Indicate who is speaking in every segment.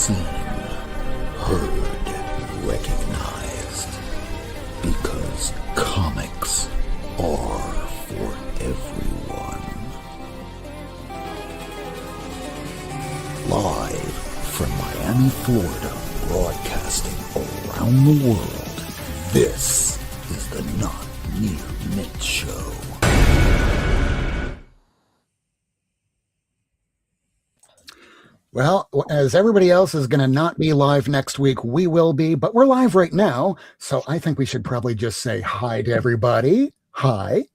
Speaker 1: seen, heard, recognized. Because comics are for everyone. Live from Miami, Florida, broadcasting around the world, this is the Not Near Mint Show.
Speaker 2: Well, as everybody else is going to not be live next week, we will be, but we're live right now. So I think we should probably just say hi to everybody. Hi.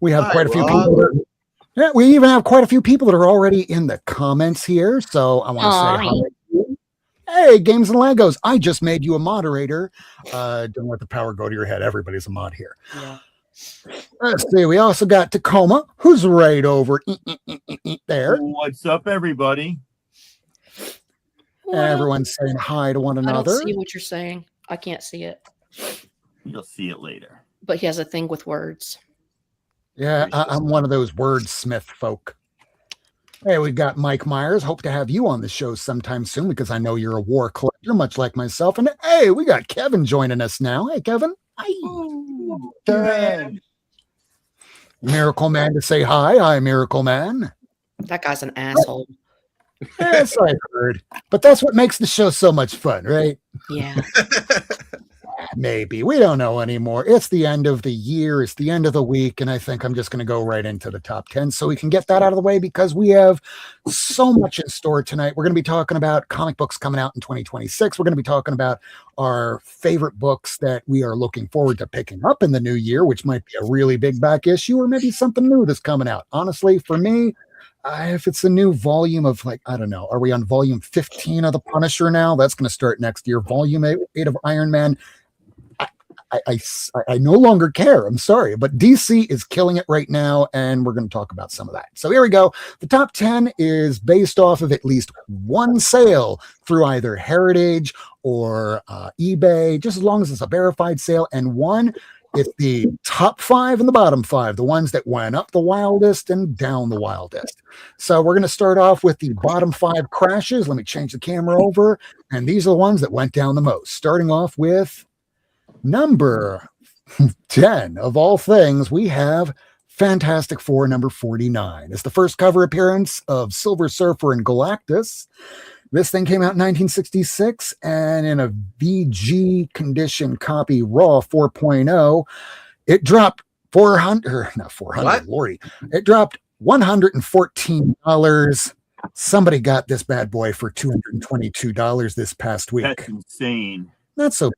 Speaker 2: We have quite a few people. Yeah, we even have quite a few people that are already in the comments here. So I want to say hi. Hey, Games and Legos. I just made you a moderator. Don't let the power go to your head. Everybody's a mod here. Yeah. Let's see. We also got Tacoma, who's right over there.
Speaker 3: What's up, everybody?
Speaker 2: And everyone's saying hi to one another.
Speaker 4: I don't see what you're saying. I can't see it.
Speaker 3: You'll see it later.
Speaker 4: But he has a thing with words.
Speaker 2: Yeah, I'm one of those wordsmith folk. Hey, we've got Mike Myers. Hope to have you on the show sometime soon because I know you're a war collector, much like myself. And hey, we got Kevin joining us now. Hey, Kevin. Hi.
Speaker 3: Kevin.
Speaker 2: Miracle Man to say hi. Hi, Miracle Man.
Speaker 4: That guy's an asshole.
Speaker 2: Yes, I heard. But that's what makes the show so much fun, right?
Speaker 4: Yeah.
Speaker 2: Maybe. We don't know anymore. It's the end of the year. It's the end of the week. And I think I'm just going to go right into the top 10 so we can get that out of the way because we have so much in store tonight. We're going to be talking about comic books coming out in 2026. We're going to be talking about our favorite books that we are looking forward to picking up in the new year, which might be a really big back issue or maybe something new that's coming out. Honestly, for me, if it's a new volume of I don't know, are we on volume 15 of The Punisher now? That's going to start next year. Volume 8 of Iron Man. I no longer care. I'm sorry, but DC is killing it right now, and we're going to talk about some of that. So here we go. The top 10 is based off of at least one sale through either Heritage or eBay, just as long as it's a verified sale, and one it's the top 5 and the bottom 5, the ones that went up the wildest and down the wildest. So we're going to start off with the bottom 5 crashes. Let me change the camera over. And these are the ones that went down the most. Starting off with number 10 of all things, we have Fantastic Four number 49. It's the first cover appearance of Silver Surfer and Galactus. This thing came out in 1966, and in a VG condition copy, Raw 4.0, it dropped it dropped $114. Somebody got this bad boy for $222 this past week.
Speaker 3: That's insane.
Speaker 2: Not so.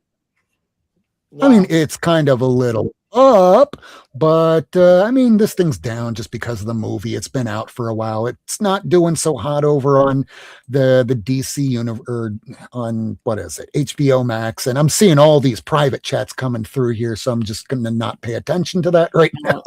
Speaker 2: Wow. I mean, it's kind of a little up, but I mean, this thing's down just because of the movie. It's been out for a while. It's not doing so hot over on the DC universe, or on what is it, HBO Max, and I'm seeing all these private chats coming through here, so I'm just going to not pay attention to that right now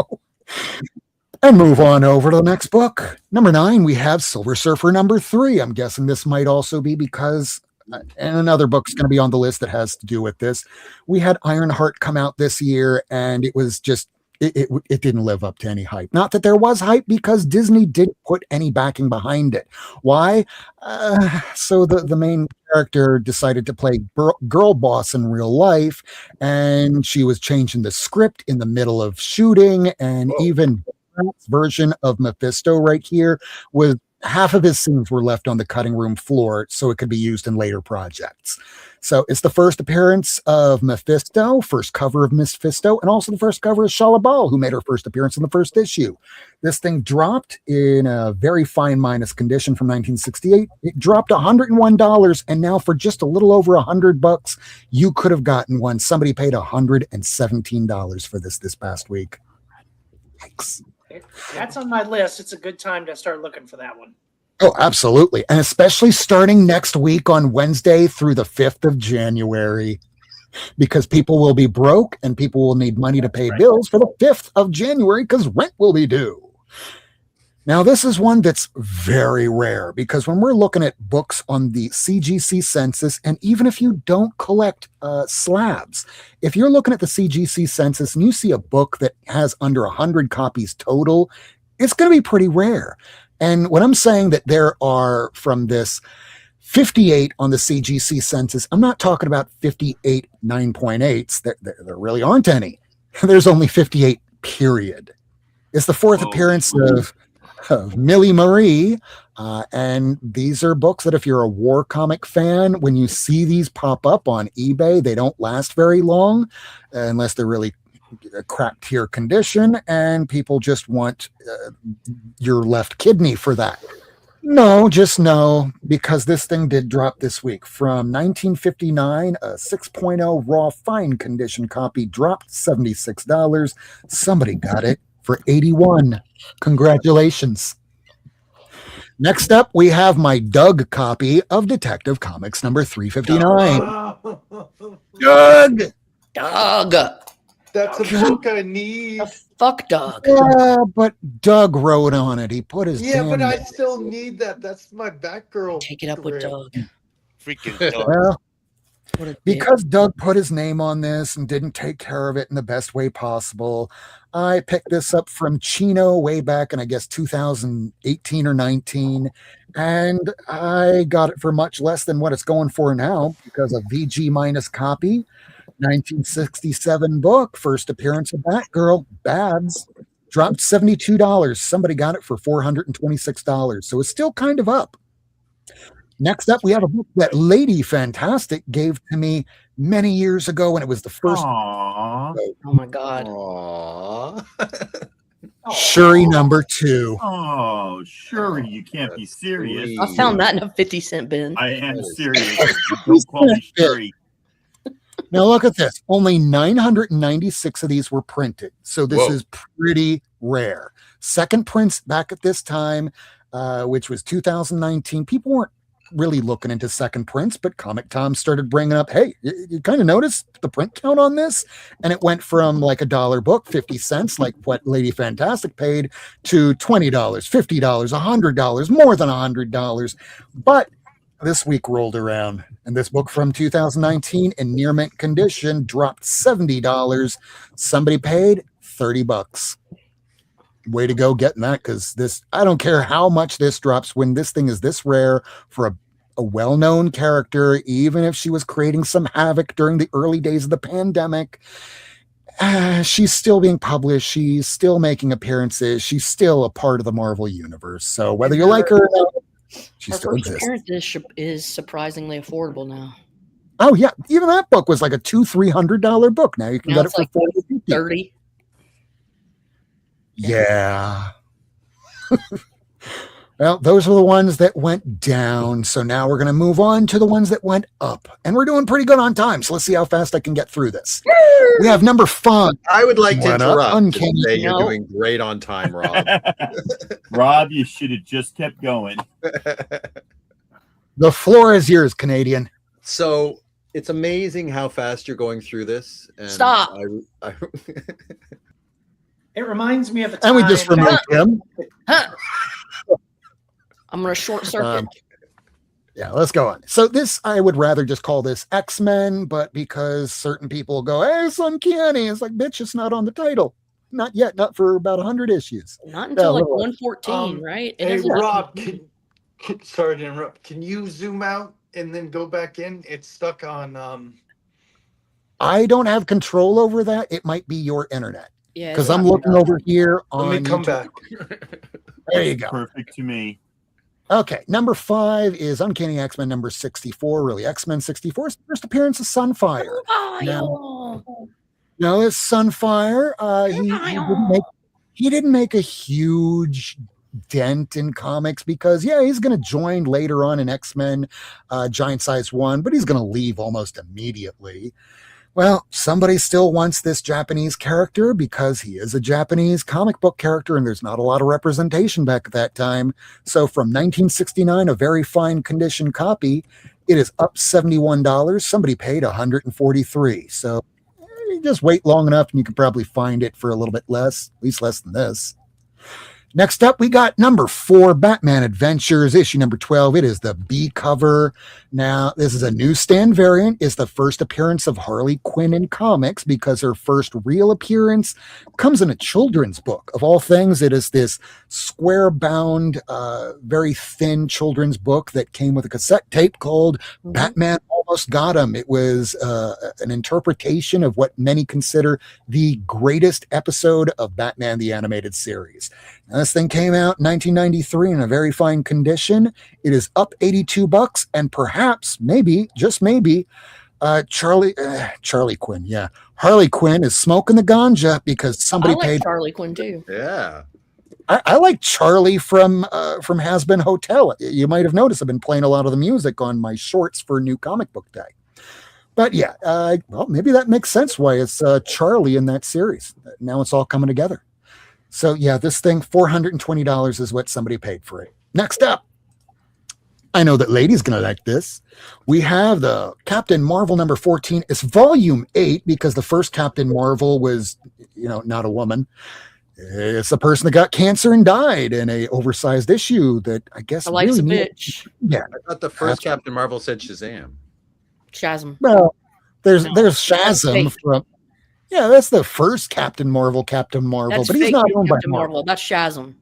Speaker 2: and move on over to the next book. Number 9, we have Silver Surfer number 3. I'm guessing this might also be because and another book's going to be on the list that has to do with this. We had Ironheart come out this year, and it was just, it didn't live up to any hype. Not that there was hype, because Disney didn't put any backing behind it. Why? So the main character decided to play girl boss in real life, and she was changing the script in the middle of shooting, and even version of Mephisto right here was half of his scenes were left on the cutting room floor so it could be used in later projects. So it's the first appearance of Mephisto, first cover of Mephisto, and also the first cover of Shalabal, who made her first appearance in the first issue. This thing dropped in a very fine minus condition from 1968. It dropped $101, and now for just a little over $100, you could have gotten one. Somebody paid $117 for this past week. Thanks.
Speaker 5: That's on my list. It's a good time to start looking for that one.
Speaker 2: Oh, absolutely. And especially starting next week on Wednesday through the 5th of January, because people will be broke and people will need money to pay bills for the 5th of January because rent will be due. Now, this is one that's very rare because when we're looking at books on the CGC census, and even if you don't collect slabs, if you're looking at the CGC census and you see a book that has under 100 copies total, it's going to be pretty rare. And when I'm saying that there are from this 58 on the CGC census. I'm not talking about 58 9.8s. There really aren't any. There's only 58, period. It's the fourth appearance of Millie Marie. And these are books that if you're a war comic fan, when you see these pop up on eBay, they don't last very long unless they're really a crack tier condition and people just want your left kidney for that. No, just no, because this thing did drop this week. From 1959, a 6.0 raw fine condition copy dropped $76. Somebody got it for $81. Congratulations. Next up, we have my Doug copy of Detective Comics number 359.
Speaker 4: Doug.
Speaker 6: That's a book I need.
Speaker 4: Fuck Doug.
Speaker 2: Yeah, but Doug wrote on it. He put his
Speaker 6: But I
Speaker 2: name.
Speaker 6: still need that. That's my Batgirl.
Speaker 4: Take it up with Doug.
Speaker 7: Freaking Doug.
Speaker 2: Well,
Speaker 4: What a dick.
Speaker 2: because Doug put his name on this and didn't take care of it in the best way possible, I picked this up from Chino way back in, I guess, 2018 or 19. And I got it for much less than what it's going for now because a VG minus copy, 1967 book, first appearance of Batgirl, Babs, dropped $72. Somebody got it for $426. So it's still kind of up. Next up, we have a book that Lady Fantastic gave to me many years ago, and it was the first
Speaker 3: Aww.
Speaker 4: Oh my God.
Speaker 6: Aww.
Speaker 2: Shuri number 2.
Speaker 3: Oh, Shuri, you can't be serious.
Speaker 4: I found that in a 50-cent bin.
Speaker 3: I am serious. Don't call me Shuri.
Speaker 2: Now look at this. Only 996 of these were printed. So this
Speaker 7: Whoa.
Speaker 2: is pretty rare. Second prints back at this time, which was 2019. People weren't really looking into second prints, but Comic Tom started bringing up, hey, you kind of notice the print count on this? And it went from like $1 book, 50 cents, like what Lady Fantastic paid, to $20, $50, $100, more than $100. But this week rolled around, and this book from 2019 in near mint condition dropped $70. Somebody paid $30. Way to go getting that, because this, I don't care how much this drops when this thing is this rare for a well-known character, even if she was creating some havoc during the early days of the pandemic. She's still being published. She's still making appearances. She's still a part of the Marvel universe. So whether you like her or not, she
Speaker 4: Her
Speaker 2: still
Speaker 4: first
Speaker 2: exists.
Speaker 4: appearance is surprisingly affordable now.
Speaker 2: Oh yeah, even that book was like a $200-300 book. Now you can
Speaker 4: Now
Speaker 2: get it
Speaker 4: it's
Speaker 2: for
Speaker 4: like
Speaker 2: 40.
Speaker 4: 30.
Speaker 2: Yeah. Well, those were the ones that went down. So now we're going to move on to the ones that went up. And we're doing pretty good on time. So let's see how fast I can get through this. We have number 5.
Speaker 7: I would like to
Speaker 2: What up,
Speaker 7: interrupt and
Speaker 2: Uncanny?
Speaker 7: say you're
Speaker 4: No.
Speaker 7: doing great on time, Rob.
Speaker 3: Rob, you should have just kept going.
Speaker 2: The floor is yours, Canadian.
Speaker 7: So it's amazing how fast you're going through this. And
Speaker 4: Stop.
Speaker 7: I
Speaker 5: It reminds me of a time.
Speaker 2: And we just removed him.
Speaker 4: Huh. I'm going to short circuit.
Speaker 2: Yeah, let's go on. So this, I would rather just call this X-Men, but because certain people go, hey, it's Uncanny. It's like, bitch, it's not on the title. Not yet. Not for about 100 issues.
Speaker 4: Not until like
Speaker 2: well,
Speaker 4: 114, right? It
Speaker 6: Hey,
Speaker 4: hasn't-
Speaker 6: Rob, sorry to interrupt. Can you zoom out and then go back in? It's stuck on.
Speaker 2: I don't have control over that. It might be your internet.
Speaker 4: Yeah,
Speaker 2: Because
Speaker 4: it's
Speaker 2: I'm
Speaker 4: not-
Speaker 2: looking over here on
Speaker 6: Let me come
Speaker 2: YouTube.
Speaker 6: back.
Speaker 2: There you go.
Speaker 3: Perfect to me.
Speaker 2: Okay, number 5 is Uncanny X-Men number 64. Really, X-Men 64 is the first appearance of Sunfire.
Speaker 4: Oh,
Speaker 2: No, it's Sunfire. He didn't make a huge dent in comics because he's going to join later on in X-Men Giant Size 1, but he's going to leave almost immediately. Well, somebody still wants this Japanese character because he is a Japanese comic book character and there's not a lot of representation back at that time. So from 1969, a very fine condition copy, it is up $71. Somebody paid $143. So you just wait long enough and you can probably find it for a little bit less, at least less than this. Next up, we got number 4, Batman Adventures, issue number 12. It is the B cover. Now, this is a newsstand variant. It's the first appearance of Harley Quinn in comics because her first real appearance comes in a children's book. Of all things, it is this square-bound, very thin children's book that came with a cassette tape called Batman Almost Got Him. It was an interpretation of what many consider the greatest episode of Batman the Animated Series. Now, this thing came out in 1993 in a very fine condition. It is up $82, and perhaps, maybe, just maybe, Harley Quinn is smoking the ganja because somebody
Speaker 4: I like
Speaker 2: paid.
Speaker 4: Harley Quinn too.
Speaker 7: Yeah.
Speaker 2: I like Charlie from Has Been Hotel. You might have noticed I've been playing a lot of the music on my shorts for New Comic Book Day. But yeah, well, maybe that makes sense why it's Charlie in that series. Now it's all coming together. So yeah, this thing, $420 is what somebody paid for it. Next up, I know that ladies gonna like this. We have the Captain Marvel number 14. It's volume 8 because the first Captain Marvel was, not a woman. It's the person that got cancer and died in a oversized issue that I guess
Speaker 4: I like
Speaker 2: really
Speaker 4: a
Speaker 2: needed-
Speaker 4: bitch.
Speaker 2: Yeah.
Speaker 7: I thought the first Captain Marvel said Shazam.
Speaker 4: Shazam.
Speaker 2: Well, there's
Speaker 4: No,
Speaker 2: Shazam
Speaker 4: that's fake.
Speaker 2: from. Yeah, that's the first Captain Marvel,
Speaker 4: That's
Speaker 2: but he's
Speaker 4: fake
Speaker 2: not owned by
Speaker 4: Captain
Speaker 2: Marvel.
Speaker 4: Marvel. That's Shazam.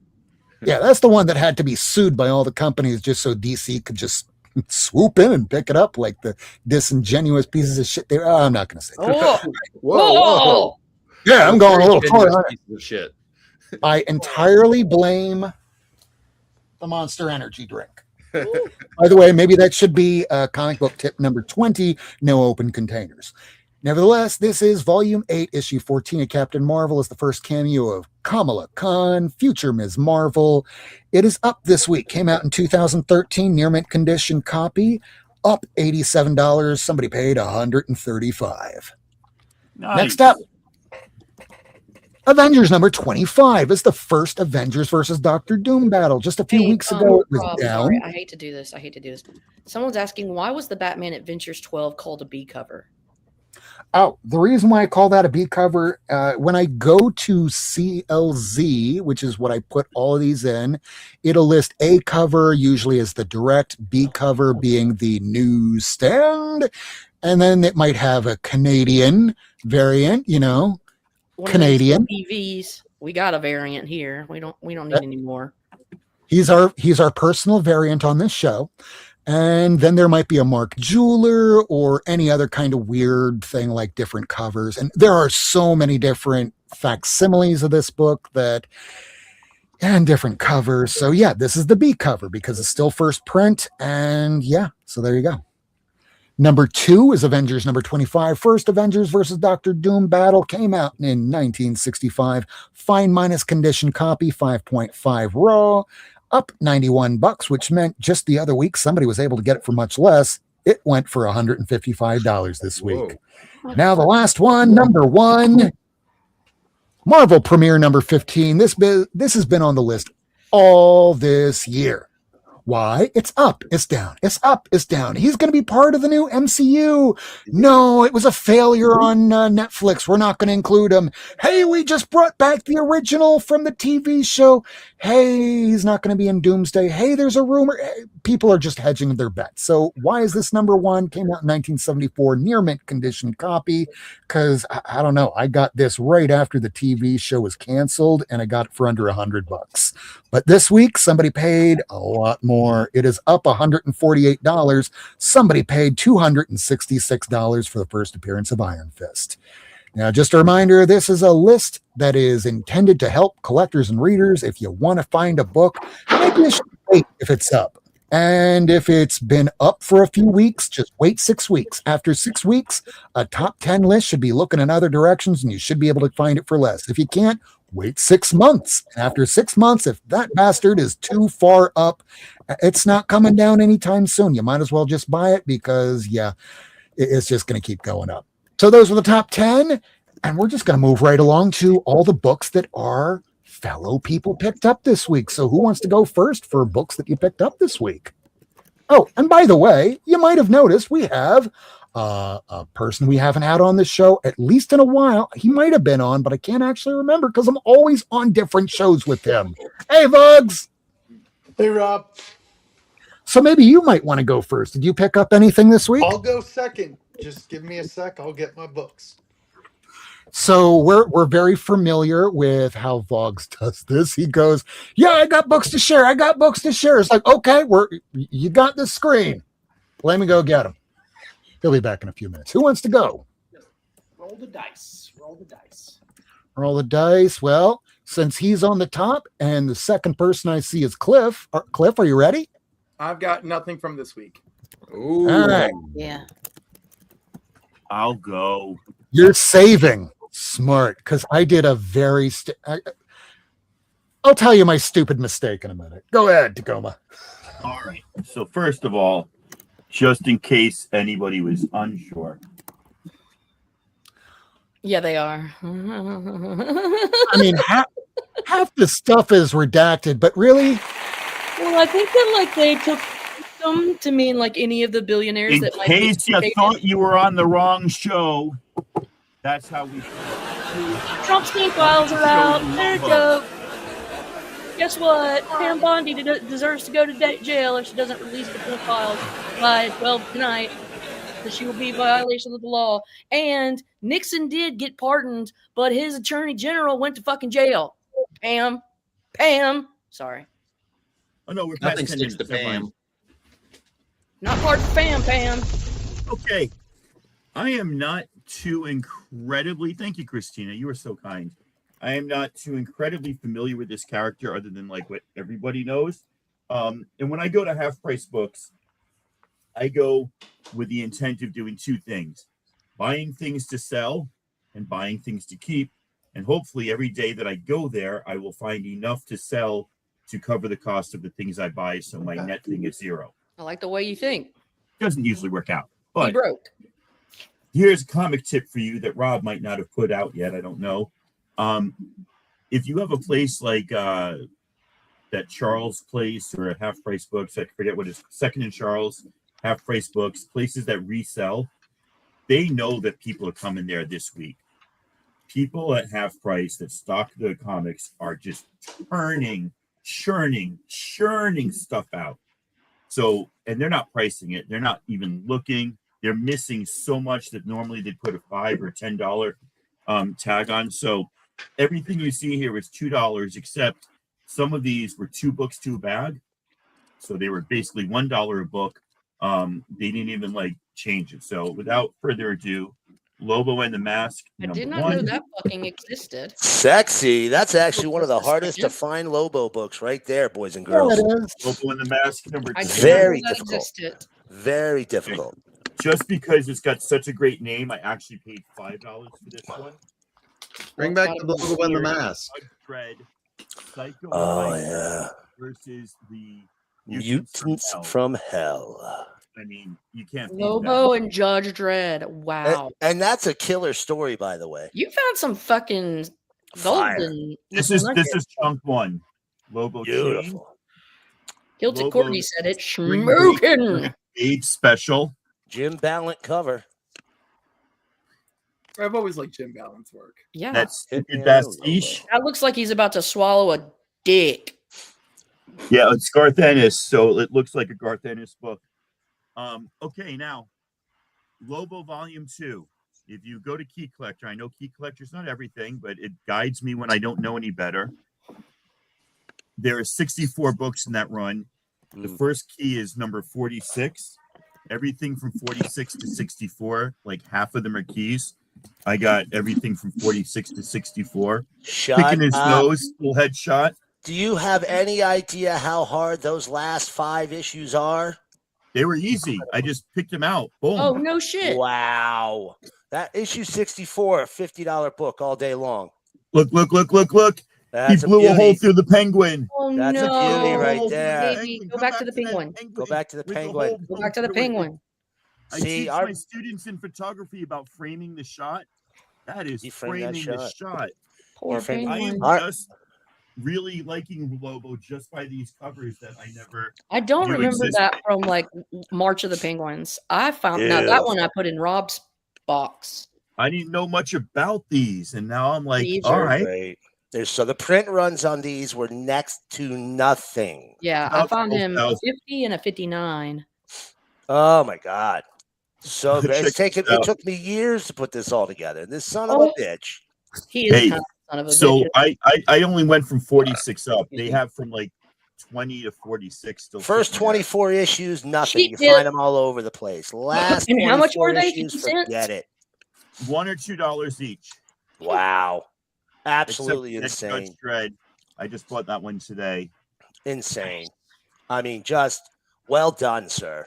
Speaker 2: Yeah, that's the one that had to be sued by all the companies just so DC could just swoop in and pick it up like the disingenuous pieces of shit. I'm not going to say that.
Speaker 4: Oh,
Speaker 7: Whoa.
Speaker 2: Yeah, I'm going a little far. on it.
Speaker 7: Pieces of shit.
Speaker 2: I entirely blame the Monster Energy drink. By the way, maybe that should be comic book tip number 20, no open containers. Nevertheless, this is volume 8, issue 14 of Captain Marvel. Is the first cameo of Kamala Khan, future Ms. Marvel. It is up this week. Came out in 2013, near mint condition copy. Up $87. Somebody paid $135.
Speaker 3: Nice.
Speaker 2: Next up, Avengers number 25 is the first Avengers versus Doctor Doom battle. Just a few weeks ago, it was
Speaker 4: Rob,
Speaker 2: down.
Speaker 4: sorry, I hate to do this. Someone's asking, why was the Batman Adventures 12 called a B cover?
Speaker 2: Oh, the reason why I call that a B cover, when I go to CLZ, which is what I put all of these in, it'll list A cover usually as the direct, B cover being the newsstand, and then it might have a Canadian variant,
Speaker 4: One
Speaker 2: Canadian.
Speaker 4: of these TVs, we got a variant here. We don't need any more.
Speaker 2: He's our personal variant on this show. And then there might be a Mark Jeweler or any other kind of weird thing like different covers. And there are so many different facsimiles of this book and different covers. So yeah, this is the B cover because it's still first print. And yeah, so there you go. Number 2 is Avengers number 25. First Avengers versus Doctor Doom battle came out in 1965. Fine minus condition copy, 5.5 raw. Up $91, which meant just the other week somebody was able to get it for much less. It went for $155 this week.
Speaker 7: Whoa.
Speaker 2: Now the last one, number 1, Marvel Premiere number 15. This has been on the list all this year. Why? It's up, it's down, it's up, it's down. He's going to be part of the new MCU. No, it was a failure on Netflix. We're not going to include him. Hey, we just brought back the original from the TV show. Hey, he's not going to be in Doomsday. Hey, there's a rumor. People are just hedging their bets. So why is this number 1? Came out in 1974, near mint condition copy. Because I don't know. I got this right after the TV show was canceled, and I got it for under $100. But this week, somebody paid a lot more. It is up $148. Somebody paid $266 for the first appearance of Iron Fist. Now, just a reminder, this is a list that is intended to help collectors and readers. If you want to find a book, maybe you should wait if it's up. And if it's been up for a few weeks, just wait 6 weeks. After 6 weeks, a top 10 list should be looking in other directions, and you should be able to find it for less. If you can't, wait 6 months. And after 6 months, if that bastard is too far up, it's not coming down anytime soon. You might as well just buy it because, yeah, it's just going to keep going up. So those were the top 10, and we're just going to move right along to all the books that our fellow people picked up this week. So who wants to go first for books that you picked up this week? Oh, and by the way, you might have noticed we have a person we haven't had on the show at least in a while. He might have been on, but I can't actually remember because I'm always on different shows with him. Hey, Vugs.
Speaker 6: Hey, Rob.
Speaker 2: So maybe you might want to go first. Did you pick up anything this week?
Speaker 6: I'll go second. Just give me a sec. I'll get my books.
Speaker 2: So we're very familiar with how Vogs does this. He goes, "Yeah, I got books to share. I got books to share." It's like, okay, you got the screen. Let me go get him. He'll be back in a few minutes. Who wants to go?
Speaker 5: Roll the dice. Roll the dice.
Speaker 2: Roll the dice. Well, since he's on the top, and the second person I see is Cliff. Cliff, are you ready?
Speaker 8: I've got nothing from this week.
Speaker 7: Ooh.
Speaker 2: All right.
Speaker 4: Yeah.
Speaker 3: I'll go.
Speaker 2: You're saving. Smart, because I did a very. I'll tell you my stupid mistake in a minute. Go ahead, Tacoma.
Speaker 3: All right. So first of all, just in case anybody was unsure,
Speaker 4: Yeah, they are.
Speaker 2: I mean, half the stuff is redacted, but really,
Speaker 4: Well, I think that like they took them to mean like any of the billionaires
Speaker 3: in
Speaker 4: that might
Speaker 3: case you
Speaker 4: be
Speaker 3: thought you were on the wrong show, that's how we.
Speaker 4: Trump steam files are out. There it goes. Guess what? Pam Bondi deserves to go to jail if she doesn't release the full files by 12 tonight. Because she will be in violation of the law. And Nixon did get pardoned, but his attorney general went to fucking jail. Pam. Sorry.
Speaker 3: Oh no, we're past
Speaker 7: Nothing
Speaker 3: 10
Speaker 7: sticks to
Speaker 3: minutes. Never mind.
Speaker 7: Pam.
Speaker 4: Not part of Pam.
Speaker 3: Okay. I am not too incredibly, thank you, Christina. You were so kind. I am not too incredibly familiar with this character other than like what everybody knows. And when I go to Half Price Books, I go with the intent of doing two things: buying things to sell and buying things to keep. And hopefully every day that I go there, I will find enough to sell to cover the cost of the things I buy. So my net thing is zero.
Speaker 4: I like the way you think.
Speaker 3: Doesn't usually work out.
Speaker 4: He
Speaker 3: But
Speaker 4: broke.
Speaker 3: here's a comic tip for you that Rob might not have put out yet. I don't know. If you have a place like that Charles Place or a Half Price Books, I forget what it is, Second and Charles, Half Price Books, places that resell, they know that people are coming there this week. People at Half Price that stock the comics are just churning stuff out. So, and they're not pricing it. They're not even looking. They're missing so much that normally they'd put a $5 or $10 tag on. So everything you see here is $2, except some of these were 2 books to a bag. So they were basically $1 a book. They didn't even like change it. So without further ado, Lobo and the Mask.
Speaker 4: I did
Speaker 3: number
Speaker 4: not know
Speaker 3: one.
Speaker 4: that fucking existed.
Speaker 9: Sexy. That's actually one of the
Speaker 4: Just a
Speaker 9: hardest to
Speaker 4: second.
Speaker 9: find Lobo books right there, boys and
Speaker 2: yeah,
Speaker 9: girls.
Speaker 2: it is.
Speaker 3: Lobo and the Mask number
Speaker 4: I
Speaker 3: two.
Speaker 4: did
Speaker 9: Very
Speaker 4: not know that
Speaker 9: difficult.
Speaker 4: existed.
Speaker 9: Very difficult.
Speaker 3: Just because it's got such a great name, I actually paid $5 for this one.
Speaker 7: Bring back the Logo and the Mask.
Speaker 3: Judge Dredd, Psycho
Speaker 9: Oh,
Speaker 3: Mike
Speaker 9: yeah.
Speaker 3: versus the
Speaker 9: Mutants
Speaker 3: Hell.
Speaker 9: from Hell.
Speaker 3: I mean, you can't beat
Speaker 4: Lobo
Speaker 3: that.
Speaker 4: and Judge Dredd. Wow.
Speaker 9: And that's a killer story, by the way.
Speaker 4: You found some fucking
Speaker 9: Fire.
Speaker 4: golden.
Speaker 3: This is chunk one. Lobo Chain,
Speaker 9: Beautiful.
Speaker 4: Hilton
Speaker 3: Lobo
Speaker 4: Courtney said it.
Speaker 3: Spring
Speaker 4: Smoking.
Speaker 3: Age special.
Speaker 9: Jim Ballant cover.
Speaker 8: I've always liked Jim Ballard's work.
Speaker 4: Yeah.
Speaker 3: That's
Speaker 9: Hit me
Speaker 3: stupid
Speaker 9: on the
Speaker 3: pastiche.
Speaker 9: Lobo.
Speaker 4: That looks like he's about to swallow a dick.
Speaker 3: Yeah, it's Garth Ennis, so it looks like a Garth Ennis book. Okay, now Lobo Volume 2. If you go to Key Collector, I know Key Collector's not everything, but it guides me when I don't know any better. There are 64 books in that run. The first key is number 46. Everything from 46 to 64, like half of them are keys. I got everything from 46 to 64.
Speaker 9: Shut
Speaker 3: Picking his
Speaker 9: up.
Speaker 3: nose, full headshot.
Speaker 9: Do you have any idea how hard those last 5 issues are?
Speaker 3: They were easy. I just picked them out. Boom.
Speaker 4: Oh, no shit.
Speaker 9: Wow. That issue 64, a $50 book all day long.
Speaker 3: Look.
Speaker 9: That's
Speaker 3: He blew a hole
Speaker 9: beauty.
Speaker 3: through the penguin.
Speaker 4: Oh,
Speaker 9: That's a
Speaker 4: no.
Speaker 9: beauty right there.
Speaker 4: Baby. Go
Speaker 3: Come
Speaker 4: back to the
Speaker 3: that
Speaker 4: penguin.
Speaker 9: Go back to the
Speaker 3: with
Speaker 9: penguin.
Speaker 3: hole
Speaker 4: Go back to the
Speaker 3: through it.
Speaker 4: penguin.
Speaker 3: I
Speaker 9: See,
Speaker 3: teach
Speaker 9: our-
Speaker 3: my students in photography about framing the shot. That is
Speaker 9: You frame that
Speaker 3: framing the
Speaker 9: shot.
Speaker 3: shot.
Speaker 4: Poor
Speaker 9: Different-
Speaker 3: I am
Speaker 4: penguin.
Speaker 9: All right.
Speaker 3: just really liking Lobo just by these covers that I never.
Speaker 4: I don't
Speaker 3: You
Speaker 4: remember
Speaker 3: exist-
Speaker 4: that from like March of the Penguins. I found now that one I put in Rob's box.
Speaker 3: I didn't know much about these, and now I'm like,
Speaker 4: These
Speaker 3: all
Speaker 4: are
Speaker 3: right.
Speaker 9: Great. So the print runs on these were next to nothing.
Speaker 4: Yeah, I found him a 50 and a 59.
Speaker 9: Oh my God. So great.
Speaker 3: Check this
Speaker 9: It
Speaker 3: out.
Speaker 9: took me years to put this all together. This son of a bitch.
Speaker 4: He is
Speaker 3: Hey,
Speaker 4: kind of a son of a
Speaker 3: So
Speaker 4: bitch.
Speaker 3: I only went from 46 up. They have from like 20 to 46 still.
Speaker 9: First
Speaker 3: sitting there.
Speaker 9: 24 issues, nothing.
Speaker 4: She
Speaker 9: You
Speaker 4: did-
Speaker 9: find them all over the place. Last
Speaker 4: And how much
Speaker 9: 24
Speaker 4: were they?
Speaker 9: issues,
Speaker 4: 50 cents?
Speaker 9: forget it.
Speaker 3: $1 or $2 each.
Speaker 9: Wow. Absolutely
Speaker 3: Except for that
Speaker 9: insane.
Speaker 3: Judge Dredd. I just bought that one today.
Speaker 9: Insane. I mean, just well done, sir.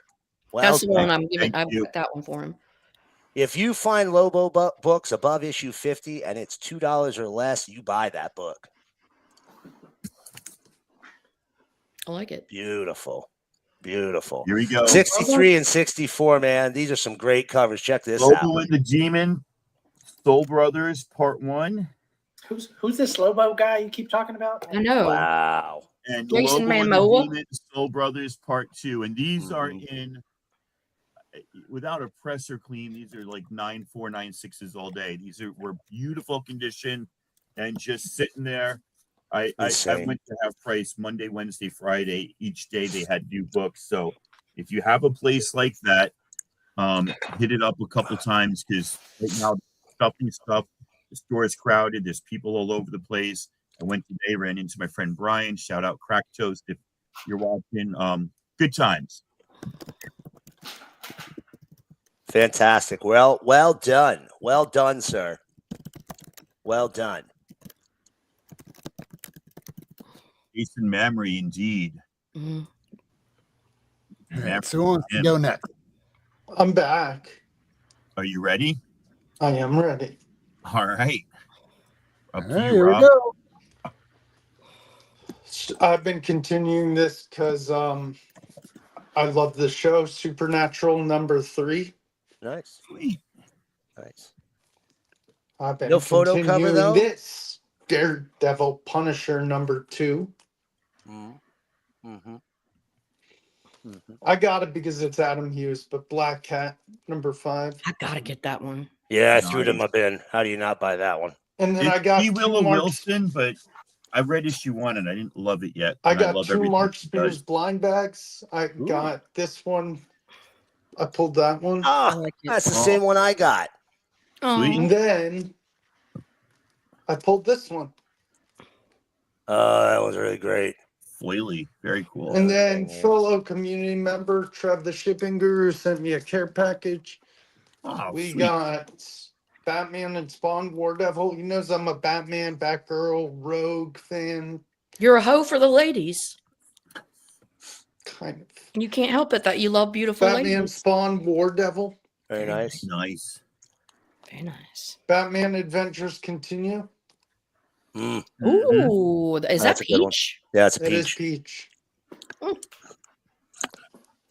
Speaker 9: Well
Speaker 4: That's the
Speaker 9: done.
Speaker 4: one I'm giving.
Speaker 3: Thank
Speaker 4: I
Speaker 3: you.
Speaker 4: got that one for him.
Speaker 9: If you find Lobo books above issue 50 and it's $2 or less, you buy that book.
Speaker 4: I like it.
Speaker 9: Beautiful. Beautiful.
Speaker 3: Here we go.
Speaker 9: 63 and 64, man. These are some great covers. Check this
Speaker 3: Lobo
Speaker 9: out.
Speaker 3: and the Demon, Soul Brothers, Part 1.
Speaker 5: Who's this Lobo guy you keep talking about?
Speaker 4: I know.
Speaker 9: Wow.
Speaker 3: And
Speaker 4: Jason
Speaker 3: Lobo and the
Speaker 4: Momoa?
Speaker 3: Demon, Soul Brothers, Part 2. And these are
Speaker 9: Mhm.
Speaker 3: in, without a press or clean, these are like 9.4, 9.6s all day. Were beautiful condition and just sitting there. I
Speaker 9: Insane.
Speaker 3: went to Half Price Monday, Wednesday, Friday. Each day they had new books. So if you have a place like that, hit it up a couple times because right now stuff. The store is crowded. There's people all over the place. I went today, ran into my friend Brian. Shout out Crack Toast if you're watching. Good times.
Speaker 9: Fantastic. Well done. Well done, sir. Well done.
Speaker 3: Jason Mamrie, indeed.
Speaker 4: Mhm.
Speaker 2: All right, so who wants to go next?
Speaker 6: I'm back.
Speaker 3: Are you ready?
Speaker 6: I am ready.
Speaker 3: All right. Up
Speaker 2: All
Speaker 3: to
Speaker 2: right,
Speaker 3: you,
Speaker 2: here we
Speaker 3: Rob.
Speaker 2: go.
Speaker 6: I've been continuing this because I love the show Supernatural #3.
Speaker 9: Nice.
Speaker 3: Sweet.
Speaker 9: Nice.
Speaker 6: I've been
Speaker 9: No photo cover,
Speaker 6: continuing
Speaker 9: though?
Speaker 6: this Daredevil Punisher #2.
Speaker 9: Mm-hmm.
Speaker 6: I got it because it's Adam Hughes, but Black Cat #5.
Speaker 4: I gotta get that one.
Speaker 9: Yeah, I threw it in my bin. How do you not buy that one?
Speaker 6: And then
Speaker 3: It's
Speaker 6: I got
Speaker 3: P.
Speaker 6: two
Speaker 3: Willow
Speaker 6: March,
Speaker 3: Wilson, but I read issue 1 and I didn't love it yet.
Speaker 6: I
Speaker 3: and
Speaker 6: got
Speaker 3: love
Speaker 6: two
Speaker 3: everything
Speaker 6: March
Speaker 3: she
Speaker 6: Spears
Speaker 3: does.
Speaker 6: blind bags. I got this one. I pulled that one.
Speaker 9: Ah,
Speaker 4: like it.
Speaker 9: that's the
Speaker 3: Oh.
Speaker 9: same one I got.
Speaker 3: Sweet.
Speaker 6: And then I pulled this one.
Speaker 9: That was really great.
Speaker 3: Foily. Very cool.
Speaker 6: And then
Speaker 9: yeah.
Speaker 6: fellow community member Trev the Shipping Guru sent me a care package.
Speaker 3: Oh,
Speaker 6: We
Speaker 3: sweet.
Speaker 6: got Batman and Spawn War Devil. He knows I'm a Batman, Batgirl, Rogue fan.
Speaker 4: You're a hoe for the ladies.
Speaker 6: Kind of.
Speaker 4: You can't help it that you love beautiful
Speaker 6: Batman,
Speaker 4: ladies.
Speaker 6: Spawn, War Devil.
Speaker 9: Very nice.
Speaker 3: Nice.
Speaker 4: Very nice.
Speaker 6: Batman Adventures Continue.
Speaker 9: Mm.
Speaker 4: Ooh, is that
Speaker 9: That's a good one.
Speaker 4: Peach?
Speaker 9: Yeah, it's a
Speaker 6: It is
Speaker 9: peach.
Speaker 6: Peach.
Speaker 4: Mm.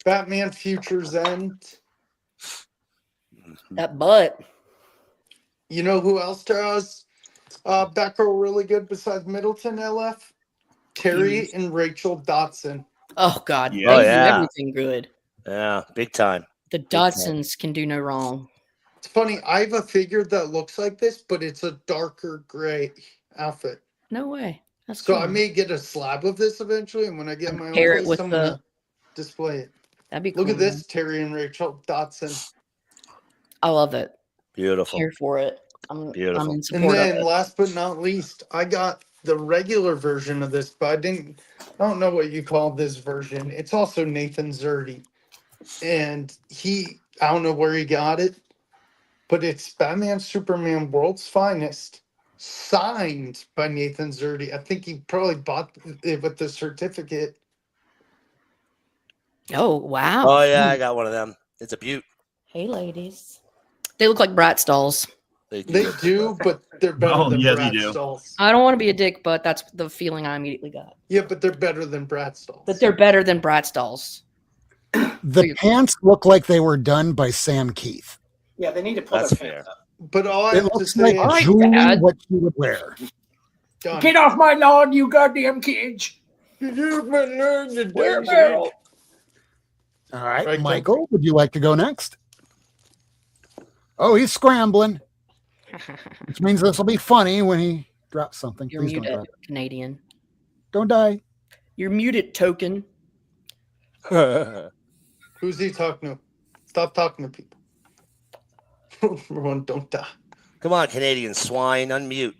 Speaker 6: Batman Future's End.
Speaker 4: That butt.
Speaker 6: You know who else does Batgirl really good besides Middleton LF? Terry and Rachel Dotson.
Speaker 4: Oh God,
Speaker 3: Yeah.
Speaker 4: they
Speaker 9: Oh,
Speaker 4: do
Speaker 9: yeah.
Speaker 4: everything good.
Speaker 9: Yeah, big time.
Speaker 4: The Dodsons can do no wrong.
Speaker 6: It's funny, I have a figure that looks like this, but it's a darker gray outfit.
Speaker 4: No way. That's
Speaker 6: So
Speaker 4: cool.
Speaker 6: I may get a slab of this eventually, and when I get my own
Speaker 4: Pair it
Speaker 6: place,
Speaker 4: with
Speaker 6: I'm
Speaker 4: the-
Speaker 6: gonna display it.
Speaker 4: That'd be cool.
Speaker 6: Look at this, Terry and Rachel Dotson.
Speaker 4: I love it.
Speaker 9: Beautiful.
Speaker 4: Here for it. I'm
Speaker 9: Beautiful.
Speaker 4: in
Speaker 6: And
Speaker 4: support of
Speaker 6: then
Speaker 4: it.
Speaker 6: last but not least, I got the regular version of this, but I don't know what you call this version. It's also Nathan Zerdy. And I don't know where he got it, but it's Batman Superman World's Finest, signed by Nathan Zerdy. I think he probably bought it with the certificate.
Speaker 4: Oh wow.
Speaker 9: Oh yeah, I got one of them. It's a beaut.
Speaker 4: Hey ladies. They look like Bratz dolls.
Speaker 6: They do, but they're better
Speaker 3: Oh,
Speaker 6: than
Speaker 3: yeah, they
Speaker 6: Bratz
Speaker 3: do.
Speaker 6: dolls.
Speaker 4: I don't want to be a dick, but that's the feeling I immediately got.
Speaker 6: Yeah, but they're better than Bratz dolls.
Speaker 4: But they're better than Bratz dolls.
Speaker 2: The pants look like they were done by Sam Keith.
Speaker 5: Yeah, they need to pull
Speaker 9: That's
Speaker 5: their
Speaker 9: fair.
Speaker 5: pants up.
Speaker 6: But all I
Speaker 2: It
Speaker 6: have to
Speaker 2: looks
Speaker 6: say
Speaker 2: like
Speaker 6: is,
Speaker 4: Alright,
Speaker 2: Julie,
Speaker 4: Dad.
Speaker 2: what she would wear.
Speaker 6: Done.
Speaker 5: Get off my lawn, you goddamn kids. Where Meryl?
Speaker 2: All right,
Speaker 6: Right,
Speaker 2: Michael, would you like to go next? Oh, he's scrambling, which means this will be funny when he drops something.
Speaker 10: You're
Speaker 2: Please don't
Speaker 10: muted,
Speaker 2: drop it.
Speaker 10: Canadian.
Speaker 2: Don't die.
Speaker 10: You're muted, token.
Speaker 6: Who's he talking to? Stop talking to people. Everyone, don't die.
Speaker 9: Come on, Canadian swine, unmute.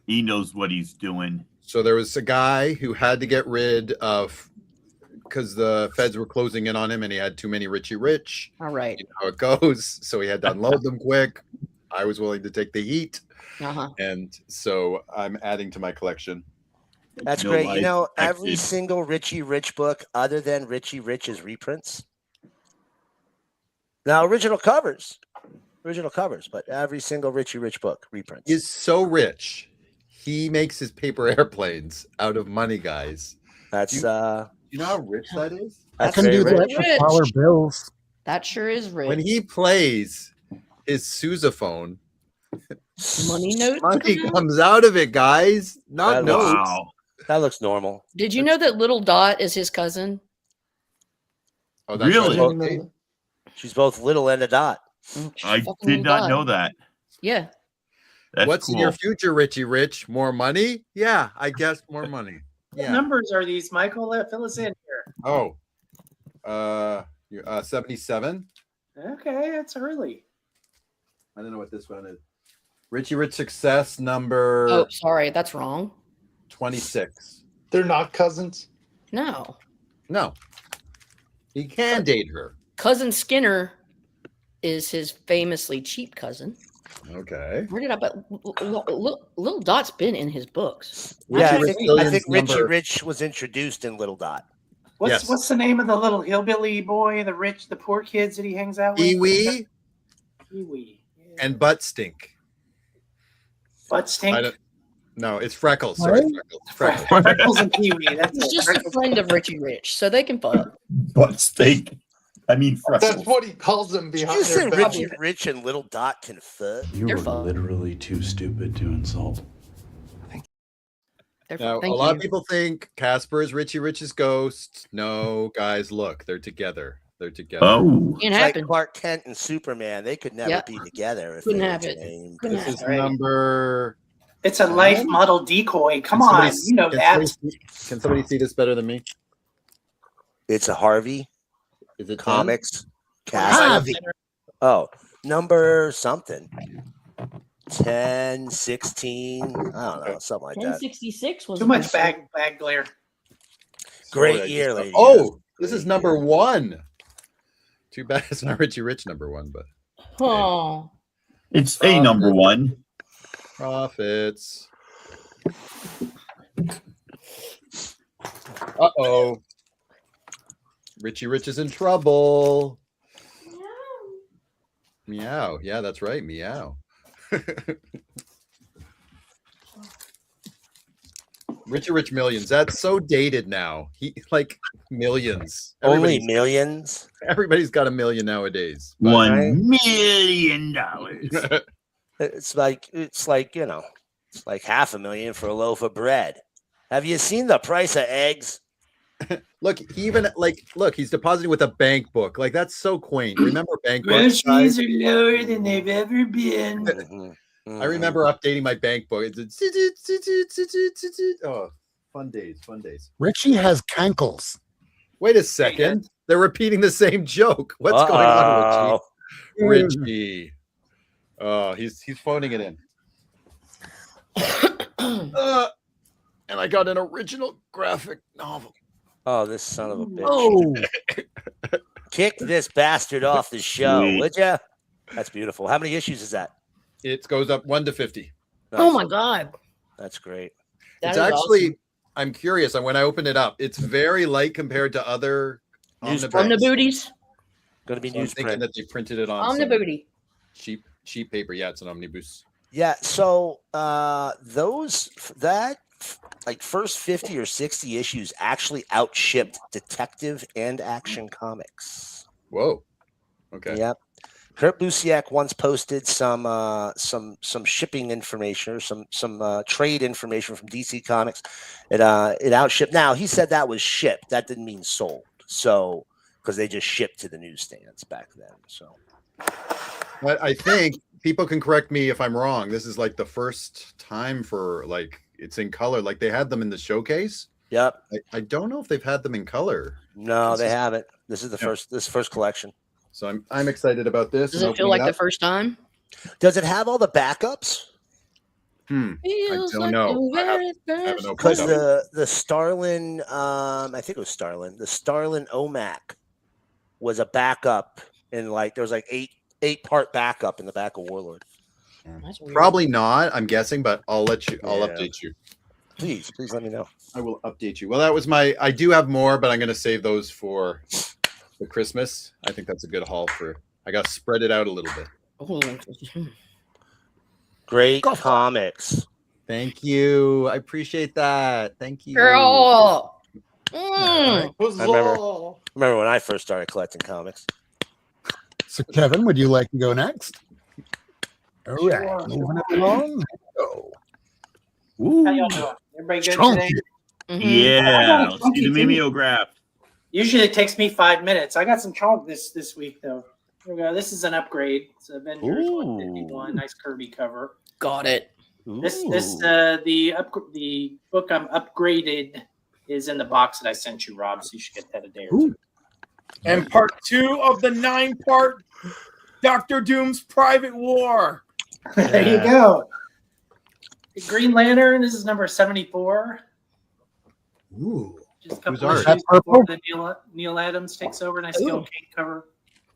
Speaker 3: He knows what he's doing.
Speaker 7: So there was a guy who had to get rid of because the feds were closing in on him and he had too many Richie Rich.
Speaker 10: All right.
Speaker 7: You know how it goes. So he had to unload them quick. I was willing to take the heat.
Speaker 10: Uh-huh.
Speaker 7: And so I'm adding to my collection.
Speaker 9: That's
Speaker 3: No
Speaker 9: great.
Speaker 3: life
Speaker 9: You know, every
Speaker 3: expected.
Speaker 9: single Richie Rich book other than Richie Rich's reprints. Now, original covers, but every single Richie Rich book reprints.
Speaker 7: He's so rich. He makes his paper airplanes out of money, guys.
Speaker 9: That's
Speaker 7: You know how rich that is?
Speaker 2: I
Speaker 9: that's
Speaker 2: can
Speaker 9: very
Speaker 2: do that
Speaker 9: rich.
Speaker 2: for dollar bills.
Speaker 10: That sure is rich.
Speaker 7: When he plays his sousaphone,
Speaker 10: Money notes.
Speaker 7: money
Speaker 10: come out?
Speaker 7: comes out of it, guys. Not
Speaker 9: That
Speaker 7: notes.
Speaker 3: Wow.
Speaker 9: That looks normal.
Speaker 10: Did you know that Little Dot is his cousin?
Speaker 7: Oh, that's
Speaker 3: Really?
Speaker 7: right.
Speaker 6: Didn't know
Speaker 9: She's both little and a dot.
Speaker 10: Mm, she's
Speaker 3: I
Speaker 10: fucking
Speaker 3: did
Speaker 10: Little
Speaker 3: not
Speaker 10: Dot.
Speaker 3: know that.
Speaker 10: Yeah.
Speaker 3: That's
Speaker 7: What's
Speaker 3: cool.
Speaker 7: in your future, Richie Rich? More money? Yeah, I guess more money.
Speaker 5: What
Speaker 7: Yeah.
Speaker 5: numbers are these, Michael? Fill us in here.
Speaker 7: Oh, 77.
Speaker 5: Okay, that's early.
Speaker 7: I don't know what this one is. Richie Rich Success number
Speaker 10: Oh, sorry, that's wrong.
Speaker 7: 26.
Speaker 6: They're not cousins.
Speaker 10: No,
Speaker 7: No, he can date her.
Speaker 10: cousin Skinner is his famously cheap cousin.
Speaker 7: Okay.
Speaker 10: Where did I? But Little Dot's been in his books.
Speaker 9: Yeah,
Speaker 7: Richie
Speaker 9: I think
Speaker 7: Williams
Speaker 9: Richie
Speaker 7: number-
Speaker 9: Rich was introduced in Little Dot.
Speaker 7: Yes.
Speaker 5: What's the name of the little hillbilly boy, the poor kids that he hangs out with?
Speaker 7: Pee-wee
Speaker 5: Pee-wee. Yeah.
Speaker 7: and Butt Stink.
Speaker 5: Butt
Speaker 7: I
Speaker 5: stink.
Speaker 7: don't. No, it's Freckles. Sorry,
Speaker 2: What?
Speaker 7: Freckles. Freckles.
Speaker 5: Freckles and Pee-wee. That's
Speaker 10: He's
Speaker 5: it.
Speaker 10: just a
Speaker 5: Freckles.
Speaker 10: friend of Richie Rich, so they can fuck.
Speaker 3: Butt steak. I mean,
Speaker 6: That's
Speaker 3: freckles.
Speaker 6: what he calls them
Speaker 9: Did
Speaker 6: behind
Speaker 9: you say
Speaker 6: their back.
Speaker 9: Richie Rich and Little Dot can fuck?
Speaker 1: You
Speaker 10: They're
Speaker 1: are
Speaker 10: fun.
Speaker 1: literally too stupid to insult.
Speaker 10: They're
Speaker 7: Now,
Speaker 10: thank
Speaker 7: a lot
Speaker 10: you.
Speaker 7: of people think Casper is Richie Rich's ghost. No, guys, look, they're together. They're together.
Speaker 3: Oh.
Speaker 10: Can't
Speaker 9: It's like
Speaker 10: happen.
Speaker 9: Clark Kent and Superman. They could never
Speaker 10: Yep.
Speaker 9: be together. If
Speaker 10: Couldn't
Speaker 9: they were
Speaker 10: have it.
Speaker 9: named.
Speaker 10: Couldn't
Speaker 7: This
Speaker 10: have
Speaker 7: is
Speaker 10: it. Right.
Speaker 7: number.
Speaker 5: It's a life model decoy. Come
Speaker 7: Can
Speaker 5: on,
Speaker 7: somebody-
Speaker 5: you know
Speaker 7: can
Speaker 5: that.
Speaker 7: can somebody see this better than me?
Speaker 9: It's a Harvey
Speaker 7: Is it 10?
Speaker 9: Comics.
Speaker 2: Harvey.
Speaker 9: Oh, number something. 10, 16. I don't know, something like that.
Speaker 10: 1066 was
Speaker 5: Too
Speaker 10: a
Speaker 5: much
Speaker 10: good
Speaker 5: bag glare.
Speaker 9: Great
Speaker 7: Sorry, I
Speaker 9: year,
Speaker 7: just-
Speaker 9: lady.
Speaker 7: Oh, this is number 1. Too bad it's not Richie Rich number 1, but
Speaker 10: Oh,
Speaker 3: It's a number one.
Speaker 7: profits. Uh-oh. Richie Rich is in trouble. Meow. Yeah, that's right. Meow. Richie Rich Millions. That's so dated now. He like millions.
Speaker 9: Only millions.
Speaker 7: Everybody's got a million nowadays. but-
Speaker 3: $1 million.
Speaker 9: It's like it's like $500,000 for a loaf of bread. Have you seen the price of eggs?
Speaker 7: Look, he even look, he's depositing with a bank book. Like that's so quaint. Remember bank books? guys?
Speaker 5: Groceries are lower than they've ever been.
Speaker 9: Mhm.
Speaker 7: I remember updating my bank book. Oh, fun days, fun days.
Speaker 2: Richie has cankles.
Speaker 7: Wait a second. They're repeating the same joke. What's going on,
Speaker 9: Uh-oh.
Speaker 7: Richie? Richie. Oh, he's phoning it in. And I got an original graphic novel.
Speaker 9: Oh, this son of a bitch.
Speaker 2: Oh,
Speaker 9: Kick this bastard off the show,
Speaker 3: Sweet.
Speaker 9: would ya? That's beautiful. How many issues is that?
Speaker 7: It goes up 1 to 50.
Speaker 10: oh
Speaker 9: Nice.
Speaker 10: my God.
Speaker 9: That's great.
Speaker 10: That
Speaker 7: It's
Speaker 10: is
Speaker 7: actually,
Speaker 10: awesome.
Speaker 7: I'm curious. And when I open it up, it's very light compared to other
Speaker 9: Newsprint.
Speaker 10: On the
Speaker 7: omnibooks.
Speaker 10: booties.
Speaker 9: Gonna be
Speaker 7: So I'm thinking
Speaker 9: newsprint.
Speaker 7: that they printed it on
Speaker 10: On the
Speaker 7: some
Speaker 10: booty.
Speaker 7: cheap paper. Yeah, it's an omnibus.
Speaker 9: Yeah. So that like first 50 or 60 issues actually outshipped Detective and Action Comics.
Speaker 7: Whoa. Okay.
Speaker 9: Yep. Kurt Busiek once posted some shipping information or some trade information from DC Comics. It outshipped. Now he said that was shipped. That didn't mean sold. So because they just shipped to the newsstands back then. So,
Speaker 7: But I think people can correct me if I'm wrong. This is like the first time for like it's in color. Like they had them in the showcase.
Speaker 9: Yep.
Speaker 7: I don't know if they've had them in color.
Speaker 9: No, they haven't. This is the first collection.
Speaker 7: So I'm excited about this.
Speaker 10: Does it feel like the first time?
Speaker 9: Does it have all the backups?
Speaker 7: I
Speaker 10: Feels
Speaker 7: don't
Speaker 10: like
Speaker 7: know.
Speaker 10: the very first
Speaker 9: Because
Speaker 10: time.
Speaker 9: the Starlin, I think it was Starlin. The Starlin OMAC was a backup in like there was like eight-part backup in the back of Warlord.
Speaker 10: That's weird.
Speaker 7: Probably not. I'm guessing, but I'll update you.
Speaker 9: Please let me know.
Speaker 7: I will update you. Well, that was I do have more, but I'm going to save those for Christmas. I think that's a good haul I got to spread it out a little bit.
Speaker 10: Oh,
Speaker 9: Great comics.
Speaker 7: Thank you. I appreciate that. Thank you.
Speaker 10: girl.
Speaker 9: I remember when I first started collecting comics.
Speaker 2: So, Kevin, would you like to go next? All right,
Speaker 5: Sure.
Speaker 2: moving it along. Go.
Speaker 5: How y'all doing? Everybody good
Speaker 2: Chunky.
Speaker 5: today?
Speaker 3: Yeah,
Speaker 5: Oh,
Speaker 3: let's see the
Speaker 5: chunky too.
Speaker 3: mimeograph.
Speaker 5: Usually it takes me 5 minutes. I got some chalk this week though. Here we go. This is an upgrade. It's Avengers 151. Nice Kirby cover.
Speaker 10: Got it.
Speaker 5: The book I'm upgraded is in the box that I sent you, Rob. So you should get that a day or two.
Speaker 8: And part 2 of the 9-part Doctor Doom's Private War.
Speaker 5: There you go. The Green Lantern. This is number 74.
Speaker 2: Ooh.
Speaker 5: Just a couple
Speaker 7: Whose art?
Speaker 5: issues
Speaker 2: That
Speaker 5: before
Speaker 2: purple?
Speaker 5: the Neil Adams takes over. Nice Steel King cover.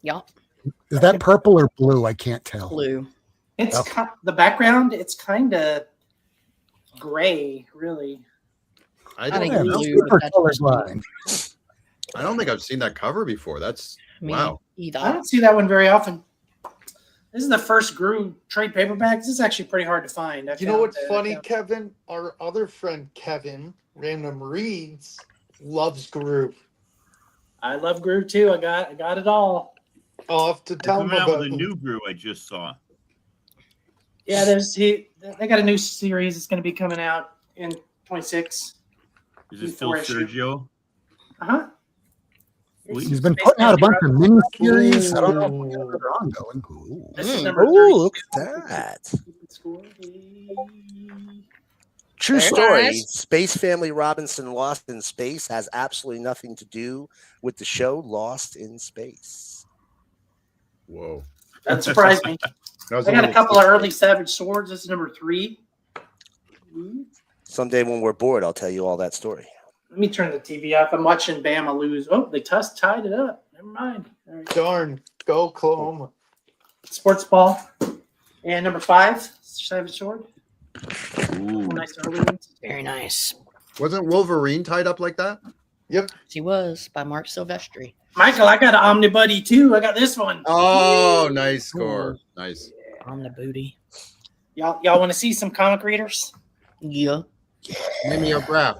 Speaker 10: Yeah.
Speaker 2: Is that purple or blue? I can't tell.
Speaker 10: Blue.
Speaker 5: It's
Speaker 2: Okay.
Speaker 5: the background. It's kind of gray, really.
Speaker 7: I
Speaker 10: I
Speaker 7: don't,
Speaker 10: think
Speaker 2: Yeah,
Speaker 10: blue,
Speaker 2: super
Speaker 10: but that's
Speaker 2: colorblind.
Speaker 7: I don't think I've seen that cover before. That's
Speaker 10: me
Speaker 7: wow.
Speaker 10: either.
Speaker 5: I don't see that one very often. This is the first Gru trade paperback. This is actually pretty hard to find.
Speaker 6: You know what's funny, Kevin? Our other friend Kevin, Random Reads, loves Gru.
Speaker 5: I love Gru too. I got it all.
Speaker 6: I'll have to
Speaker 3: They're
Speaker 6: tell him
Speaker 3: coming out
Speaker 6: about
Speaker 3: with a new brew I just saw.
Speaker 5: Yeah, they got a new series. It's going to be coming out in 26.
Speaker 3: Is this still Sergio?
Speaker 5: Uh-huh.
Speaker 2: He's been putting out a bunch of mini series. I don't know if they're ongoing. Ooh.
Speaker 5: This is number
Speaker 9: Oh,
Speaker 5: 30.
Speaker 9: look at that. True
Speaker 10: Very
Speaker 9: story.
Speaker 10: nice.
Speaker 9: Space Family Robinson Lost in Space has absolutely nothing to do with the show Lost in Space.
Speaker 7: Whoa.
Speaker 5: That surprised me.
Speaker 7: That was
Speaker 5: I got a
Speaker 7: little-
Speaker 5: couple of early Savage Swords. This is number 3.
Speaker 9: Someday when we're bored, I'll tell you all that story.
Speaker 5: Let me turn the TV off. I'm watching Bama lose. Oh, they tied it up. Never mind. All right.
Speaker 6: Darn, go Oklahoma.
Speaker 5: Sports ball. And number 5, Savage Sword.
Speaker 3: Ooh.
Speaker 5: Nice early ones.
Speaker 10: Very nice.
Speaker 7: Wasn't Wolverine tied up like that?
Speaker 6: Yep.
Speaker 10: She was by Mark Silvestri.
Speaker 5: Michael, I got an Omnibuddy too. I got this one.
Speaker 7: Oh, nice score. Nice.
Speaker 10: On the booty.
Speaker 5: Y'all want to see some comic readers?
Speaker 10: Yeah.
Speaker 7: Mimeograph.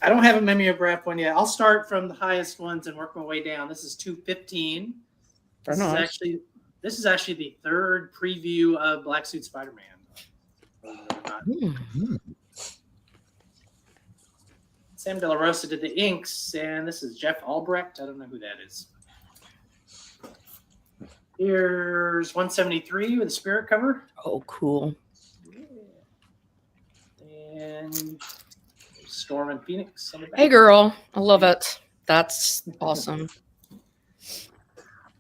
Speaker 5: I don't have a mimeograph one yet. I'll start from the highest ones and work my way down. This is 215.
Speaker 10: Very
Speaker 5: This is
Speaker 10: nice.
Speaker 5: actually the third preview of Black Suit Spider-Man. Sam De La Rosa did the inks, and this is Jeff Albrecht. I don't know who that is. Here's 173 with a spirit cover.
Speaker 10: Oh, cool.
Speaker 5: And Storm and Phoenix on the back.
Speaker 10: Hey, girl. I love it. That's awesome.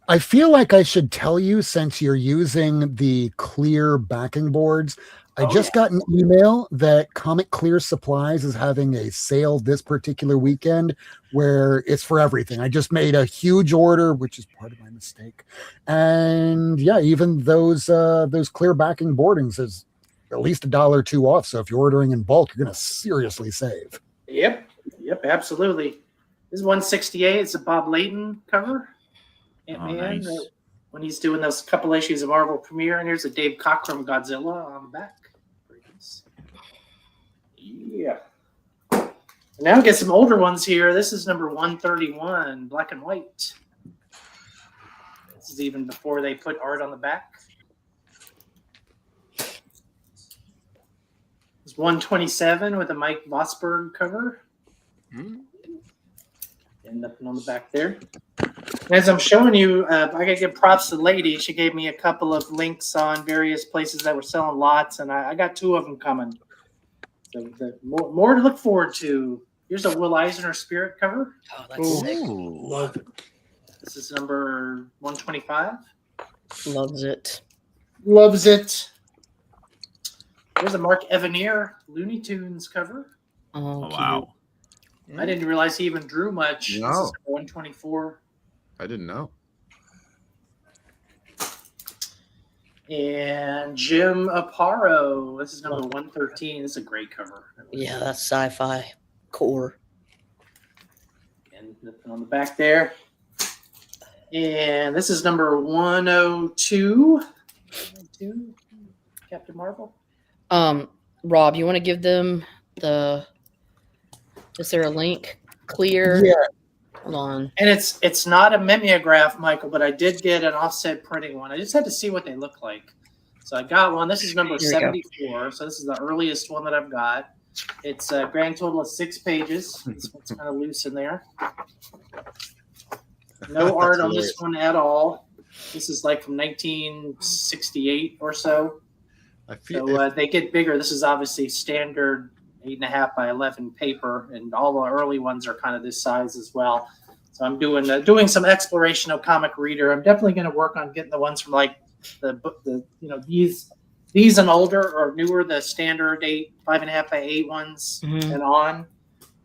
Speaker 2: I feel like I should tell you, since you're using the clear backing boards, I just got an email that Comic Clear Supplies is having a sale this particular weekend where it's for everything. I just made a huge order, which is part of my mistake. And yeah, even those clear backing boardings is at least $1 or $2 off. So if you're ordering in bulk, you're going to seriously save.
Speaker 5: Yep, absolutely. This is 168. It's a Bob Layton cover. Ant-Man,
Speaker 3: nice.
Speaker 5: when he's doing those couple issues of Marvel Premiere. And here's a Dave Cockrum Godzilla on the back. Pretty nice. Yeah. And now we get some older ones here. This is number 131, black and white. This is even before they put art on the back. It's 127 with a Mike Vosberg cover. And nothing on the back there. As I'm showing you, I gotta give props to the lady. She gave me a couple of links on various places that were selling lots, and I got 2 of them coming. So more to look forward to. Here's a Will Eisner Spirit cover.
Speaker 10: Oh, that's sick.
Speaker 6: Love it.
Speaker 5: This is number 125.
Speaker 10: Loves it.
Speaker 5: Loves it. There's a Mark Evanier Looney Tunes cover.
Speaker 10: Oh,
Speaker 3: Oh, wow.
Speaker 5: I didn't realize he even drew much.
Speaker 7: No.
Speaker 5: This is 124.
Speaker 7: I didn't know.
Speaker 5: And Jim Aparo. This is number 113. This is a great cover.
Speaker 10: Yeah, that's sci-fi core.
Speaker 5: And nothing on the back there. And this is number 102. 102, Captain Marvel.
Speaker 10: Rob, you want to give them the? Is there a link? Clear.
Speaker 2: Yeah.
Speaker 10: Hold on.
Speaker 5: And it's not a mimeograph, Michael, but I did get an offset printing one. I just had to see what they look like. So I got one. This is number
Speaker 10: Here we go.
Speaker 5: 74. So this is the earliest one that I've got. It's a grand total of 6 pages. This one's kind of loose in there. No art on this one at all. This is like from 1968 or so.
Speaker 7: I feel
Speaker 5: So they get bigger. This is obviously standard 8.5 by 11 paper, and all the early ones are kind of this size as well. So I'm doing some exploration of Comic Reader. I'm definitely going to work on getting the ones from like these and older or newer, the standard 5.5 by 8 ones
Speaker 10: Mhm.
Speaker 5: and on.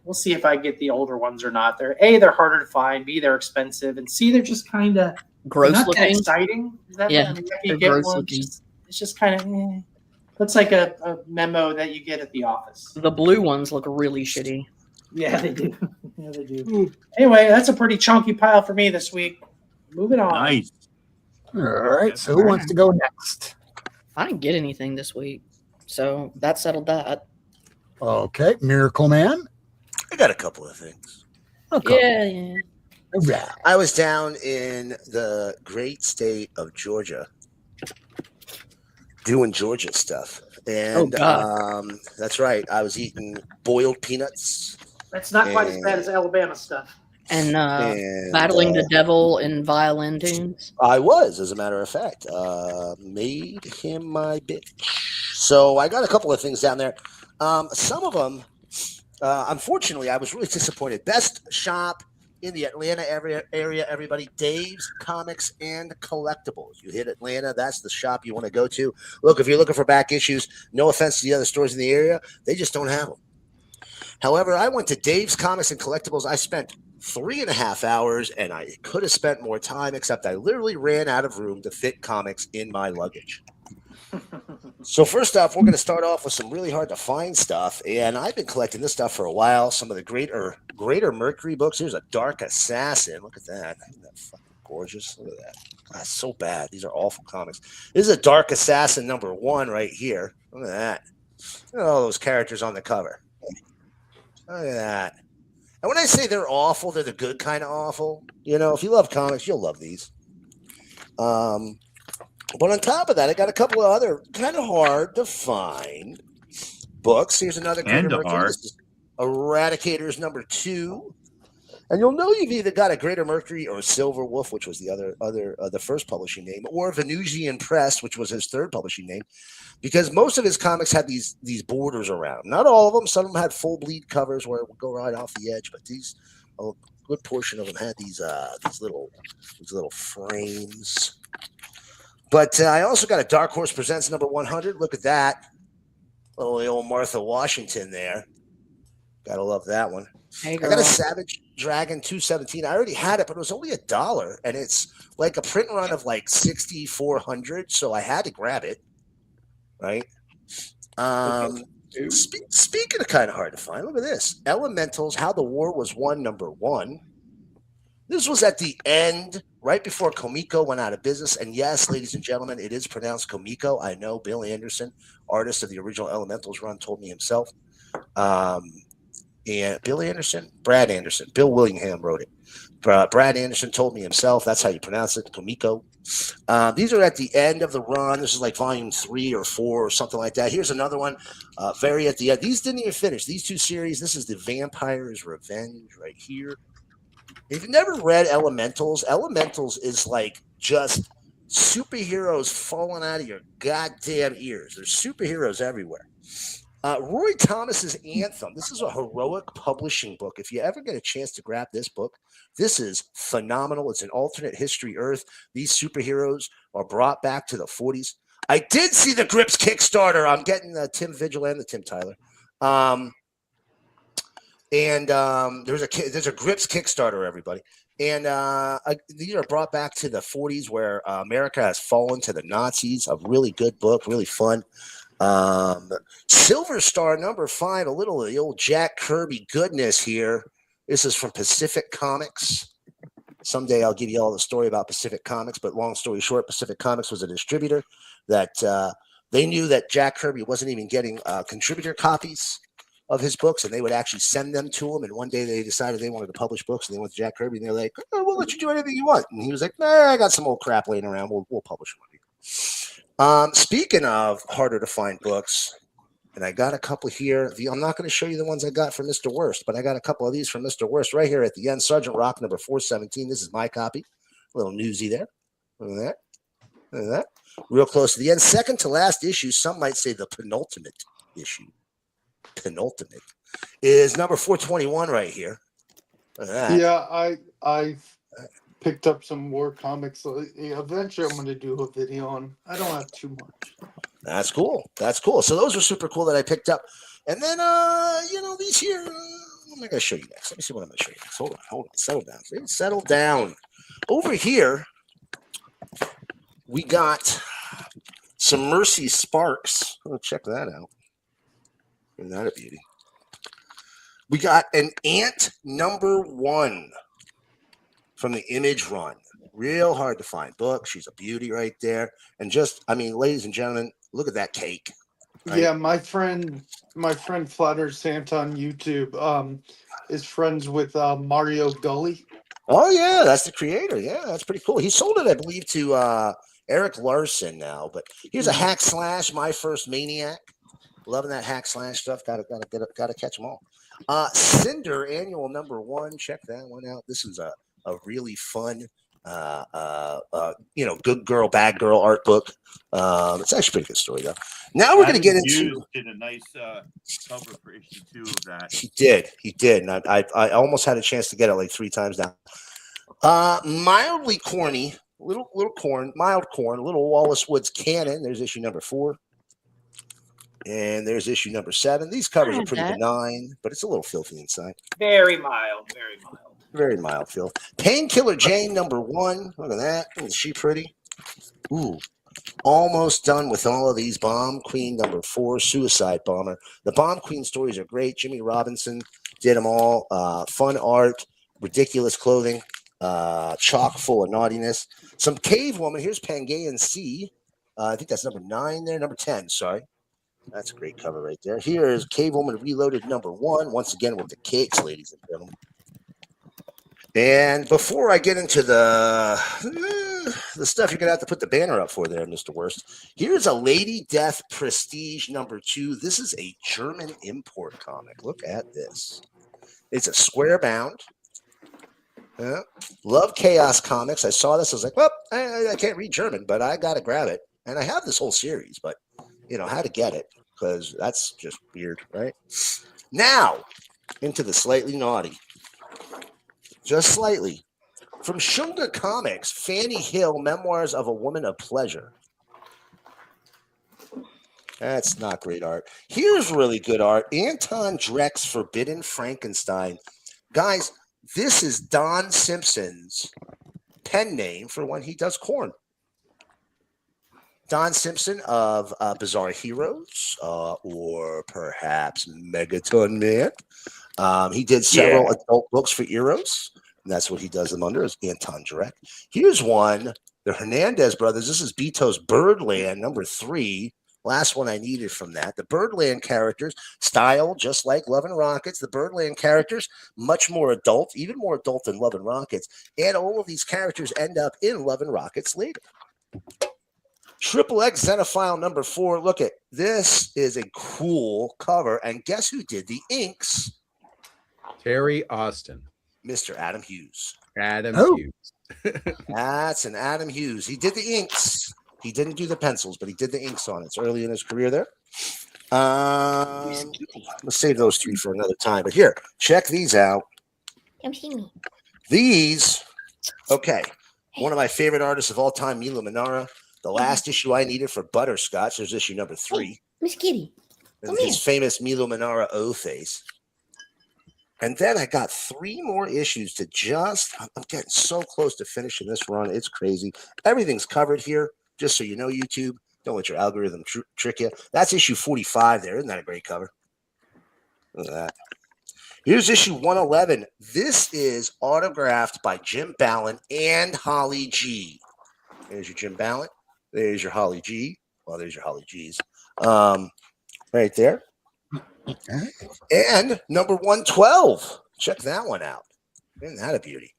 Speaker 5: We'll see if I get the older ones or not. They're harder to find. B, they're expensive, and C, they're just kind of
Speaker 10: Gross
Speaker 5: not that
Speaker 10: looking.
Speaker 5: exciting.
Speaker 10: Yeah,
Speaker 5: you
Speaker 10: they're
Speaker 5: get
Speaker 10: gross
Speaker 5: one,
Speaker 10: looking.
Speaker 5: it's just kind of looks like a memo that you get at the office.
Speaker 10: The blue ones look really shitty.
Speaker 5: Yeah, they do. Yeah, they do. Anyway, that's a pretty chunky pile for me this week. Moving on.
Speaker 3: Nice.
Speaker 2: All right. So who wants to go next?
Speaker 10: I didn't get anything this week, so that settled that.
Speaker 2: Okay. Miracle Man.
Speaker 9: I got a couple of things.
Speaker 2: Okay.
Speaker 10: Yeah.
Speaker 2: All right.
Speaker 9: I was down in the great state of Georgia doing Georgia stuff. And
Speaker 10: God.
Speaker 9: that's right. I was eating boiled peanuts.
Speaker 5: That's not quite as bad as Alabama stuff.
Speaker 10: And
Speaker 9: and,
Speaker 10: battling the devil in violin tunes.
Speaker 9: I was, as a matter of fact, made him my bitch. So I got a couple of things down there. Some of them, unfortunately, I was really disappointed. Best shop in the Atlanta area, everybody, Dave's Comics and Collectibles. You hit Atlanta, that's the shop you want to go to. Look, if you're looking for back issues, no offense to the other stores in the area, they just don't have them. However, I went to Dave's Comics and Collectibles. I spent 3.5 hours, and I could have spent more time, except I literally ran out of room to fit comics in my luggage. So first off, we're going to start off with some really hard to find stuff, and I've been collecting this stuff for a while. Some of the Greater Mercury books. Here's a Dark Assassin. Look at that. Isn't that fucking gorgeous? Look at that. That's so bad. These are awful comics. This is a Dark Assassin #1 right here. Look at that. Look at all those characters on the cover. Look at that. And when I say they're awful, they're the good kind of awful. You know, if you love comics, you'll love these. But on top of that, I got a couple of other kind of hard to find books. Here's another
Speaker 3: And
Speaker 9: Greater Mercury.
Speaker 3: hard.
Speaker 9: This is Eradicators #2. And you'll know you've either got a Greater Mercury or Silver Wolf, which was the first publishing name, or Venusian Press, which was his third publishing name, because most of his comics had these borders around. Not all of them. Some of them had full bleed covers where it would go right off the edge, but a good portion of them had these little frames. But I also got a Dark Horse Presents #100. Look at that. Little old Martha Washington there. Gotta love that one.
Speaker 10: Hey,
Speaker 9: I got a Savage Dragon 217. I already had it, but it was only $1, and it's like a print run of like 6,400, so I had to grab it. Right. Speaking of kind of hard to find, look at this. Elementals: How the War Was Won #1. This was at the end, right before Comico went out of business. And yes, ladies and gentlemen, it is pronounced Comico. I know Bill Anderson, artist of the original Elementals run, told me himself. And Bill Anderson, Brad Anderson, Bill Willingham wrote it. Brad Anderson told me himself. That's how you pronounce it, Komiko. These are at the end of the run. This is like volume 3 or 4 or something like that. Here's another one, very at the end. These didn't even finish. These 2 series. This is the Vampire's Revenge right here. If you've never read Elementals, Elementals is like just superheroes falling out of your goddamn ears. There's superheroes everywhere. Roy Thomas's Anthem. This is a heroic publishing book. If you ever get a chance to grab this book, this is phenomenal. It's an alternate history Earth. These superheroes are brought back to the 40s. I did see the Grips Kickstarter. I'm getting Tim Vigil and the Tim Tyler. There's a Grips Kickstarter, everybody. And these are brought back to the 40s where America has fallen to the Nazis. A really good book, really fun. Silver Star number 5, a little of the old Jack Kirby goodness here. This is from Pacific Comics. Someday I'll give you all the story about Pacific Comics, but long story short, Pacific Comics was a distributor that they knew that Jack Kirby wasn't even getting contributor copies of his books, and they would actually send them to him. And one day they decided they wanted to publish books, and they went to Jack Kirby, and they're like, oh, we'll let you do anything you want. And he was like, nah, I got some old crap laying around. We'll publish one. Speaking of harder to find books, and I got a couple here. I'm not going to show you the ones I got from Mr. Worst, but I got a couple of these from Mr. Worst right here at the end. Sergeant Rock number 417. This is my copy. A little newsy there. Look at that. Look at that. Real close to the end. Second to last issue. Some might say the penultimate issue. Penultimate is number 421 right here. Look at that.
Speaker 6: Yeah, I picked up some more comics. Eventually, I'm going to do a video on. I don't have too much.
Speaker 9: That's cool. That's cool. So those are super cool that I picked up. And then, these here, what am I going to show you next? Let me see what I'm going to show you next. Hold on. Settle down. Settle down. Over here, we got some Mercy Sparks. Oh, check that out. Isn't that a beauty? We got an Ant number 1 from the Image run. Real hard to find book. She's a beauty right there. And ladies and gentlemen, look at that cake. Right?
Speaker 6: Yeah, my friend Flatter Santa on YouTube is friends with Mario Gully.
Speaker 9: Oh yeah, that's the creator. Yeah, that's pretty cool. He sold it, I believe, to Eric Larson now. But here's a Hack Slash, My First Maniac. Loving that Hack Slash stuff. Gotta catch them all. Cinder annual number 1. Check that one out. This is a really fun, good girl, bad girl art book. It's actually a pretty good story though. Now we're going to get into.
Speaker 3: Did a nice cover for issue 2 of that.
Speaker 9: He did, and I almost had a chance to get it like 3 times now. Mildly corny, little corn, mild corn, little Wallace Woods Cannon. There's issue number 4. And there's issue number 7. These covers are pretty benign, but it's a little filthy inside.
Speaker 5: Very mild, very mild.
Speaker 9: Very mild, Phil. Painkiller Jane number 1. Look at that. Isn't she pretty? Ooh. Almost done with all of these. Bomb Queen number 4. Suicide Bomber. The Bomb Queen stories are great. Jimmy Robinson did them all. Fun art. Ridiculous clothing. Chock full of naughtiness. Some Cave Woman. Here's Pangaean C. I think that's number 9 there. Number 10, sorry. That's a great cover right there. Here is Cave Woman Reloaded number 1. Once again with the cakes, ladies and gentlemen. And before I get into the stuff you're going to have to put the banner up for there, Mr. Worst, here's a Lady Death Prestige number 2. This is a German import comic. Look at this. It's a square bound. Yeah. Love Chaos Comics. I saw this. I was like, well, I can't read German, but I got to grab it. And I have this whole series, but, how to get it, because that's just weird, right? Now, into the slightly naughty. Just slightly. From Shunga Comics, Fanny Hill, Memoirs of a Woman of Pleasure. That's not great art. Here's really good art. Anton Dreck's Forbidden Frankenstein. Guys, this is Don Simpson's pen name for when he does Korn. Don Simpson of Bizarre Heroes, or perhaps Megaton Man. He did several adult books for Eros, and that's what he does them under, is Anton Dreck. Here's one, the Hernandez brothers. This is Beto's Birdland, number 3. Last one I needed from that. The Birdland characters, style just like Love and Rockets. The Birdland characters, much more adult, even more adult than Love and Rockets. And all of these characters end up in Love and Rockets later. Triple X Xenophile number 4. Look at this is a cool cover. And guess who did the inks?
Speaker 7: Terry Austin.
Speaker 9: Mr. Adam Hughes.
Speaker 7: Adam
Speaker 2: Oh.
Speaker 7: Hughes.
Speaker 9: That's an Adam Hughes. He did the inks. He didn't do the pencils, but he did the inks on it. It's early in his career there. Let's save those 3 for another time. But here, check these out.
Speaker 4: Come see me.
Speaker 9: These, okay. One of my favorite artists of all time, Milo Manara. The last issue I needed for Butterscotch, there's issue number 3.
Speaker 4: Miss Kitty.
Speaker 9: And his famous Milo Manara O face. And then I got 3 more issues to I'm getting so close to finishing this run. It's crazy. Everything's covered here, just so you know, YouTube. Don't let your algorithm trick you. That's issue 45 there. Isn't that a great cover? Look at that. Here's issue 111. This is autographed by Jim Ballant and Holly G. There's your Jim Ballant. There's your Holly G. Well, there's your Holly G's. Right there. And number 112. Check that one out. Isn't that a beauty?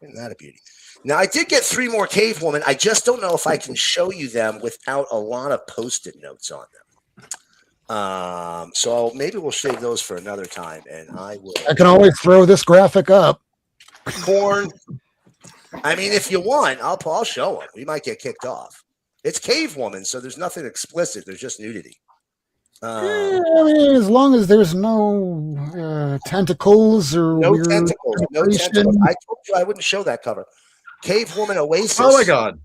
Speaker 9: Isn't that a beauty? Now, I did get 3 more Cave Woman. I just don't know if I can show you them without a lot of Post-it notes on them. So maybe we'll save those for another time, and I will.
Speaker 2: I can always throw this graphic up.
Speaker 9: Corn. I mean, if you want, I'll show them. We might get kicked off. It's Cave Woman, so there's nothing explicit. There's just nudity.
Speaker 2: I mean, as long as there's no tentacles or
Speaker 9: No
Speaker 2: weird
Speaker 9: tentacles. No
Speaker 2: decoration.
Speaker 9: tentacles. I told you I wouldn't show that cover. Cave Woman Oasis.
Speaker 7: Oh my God.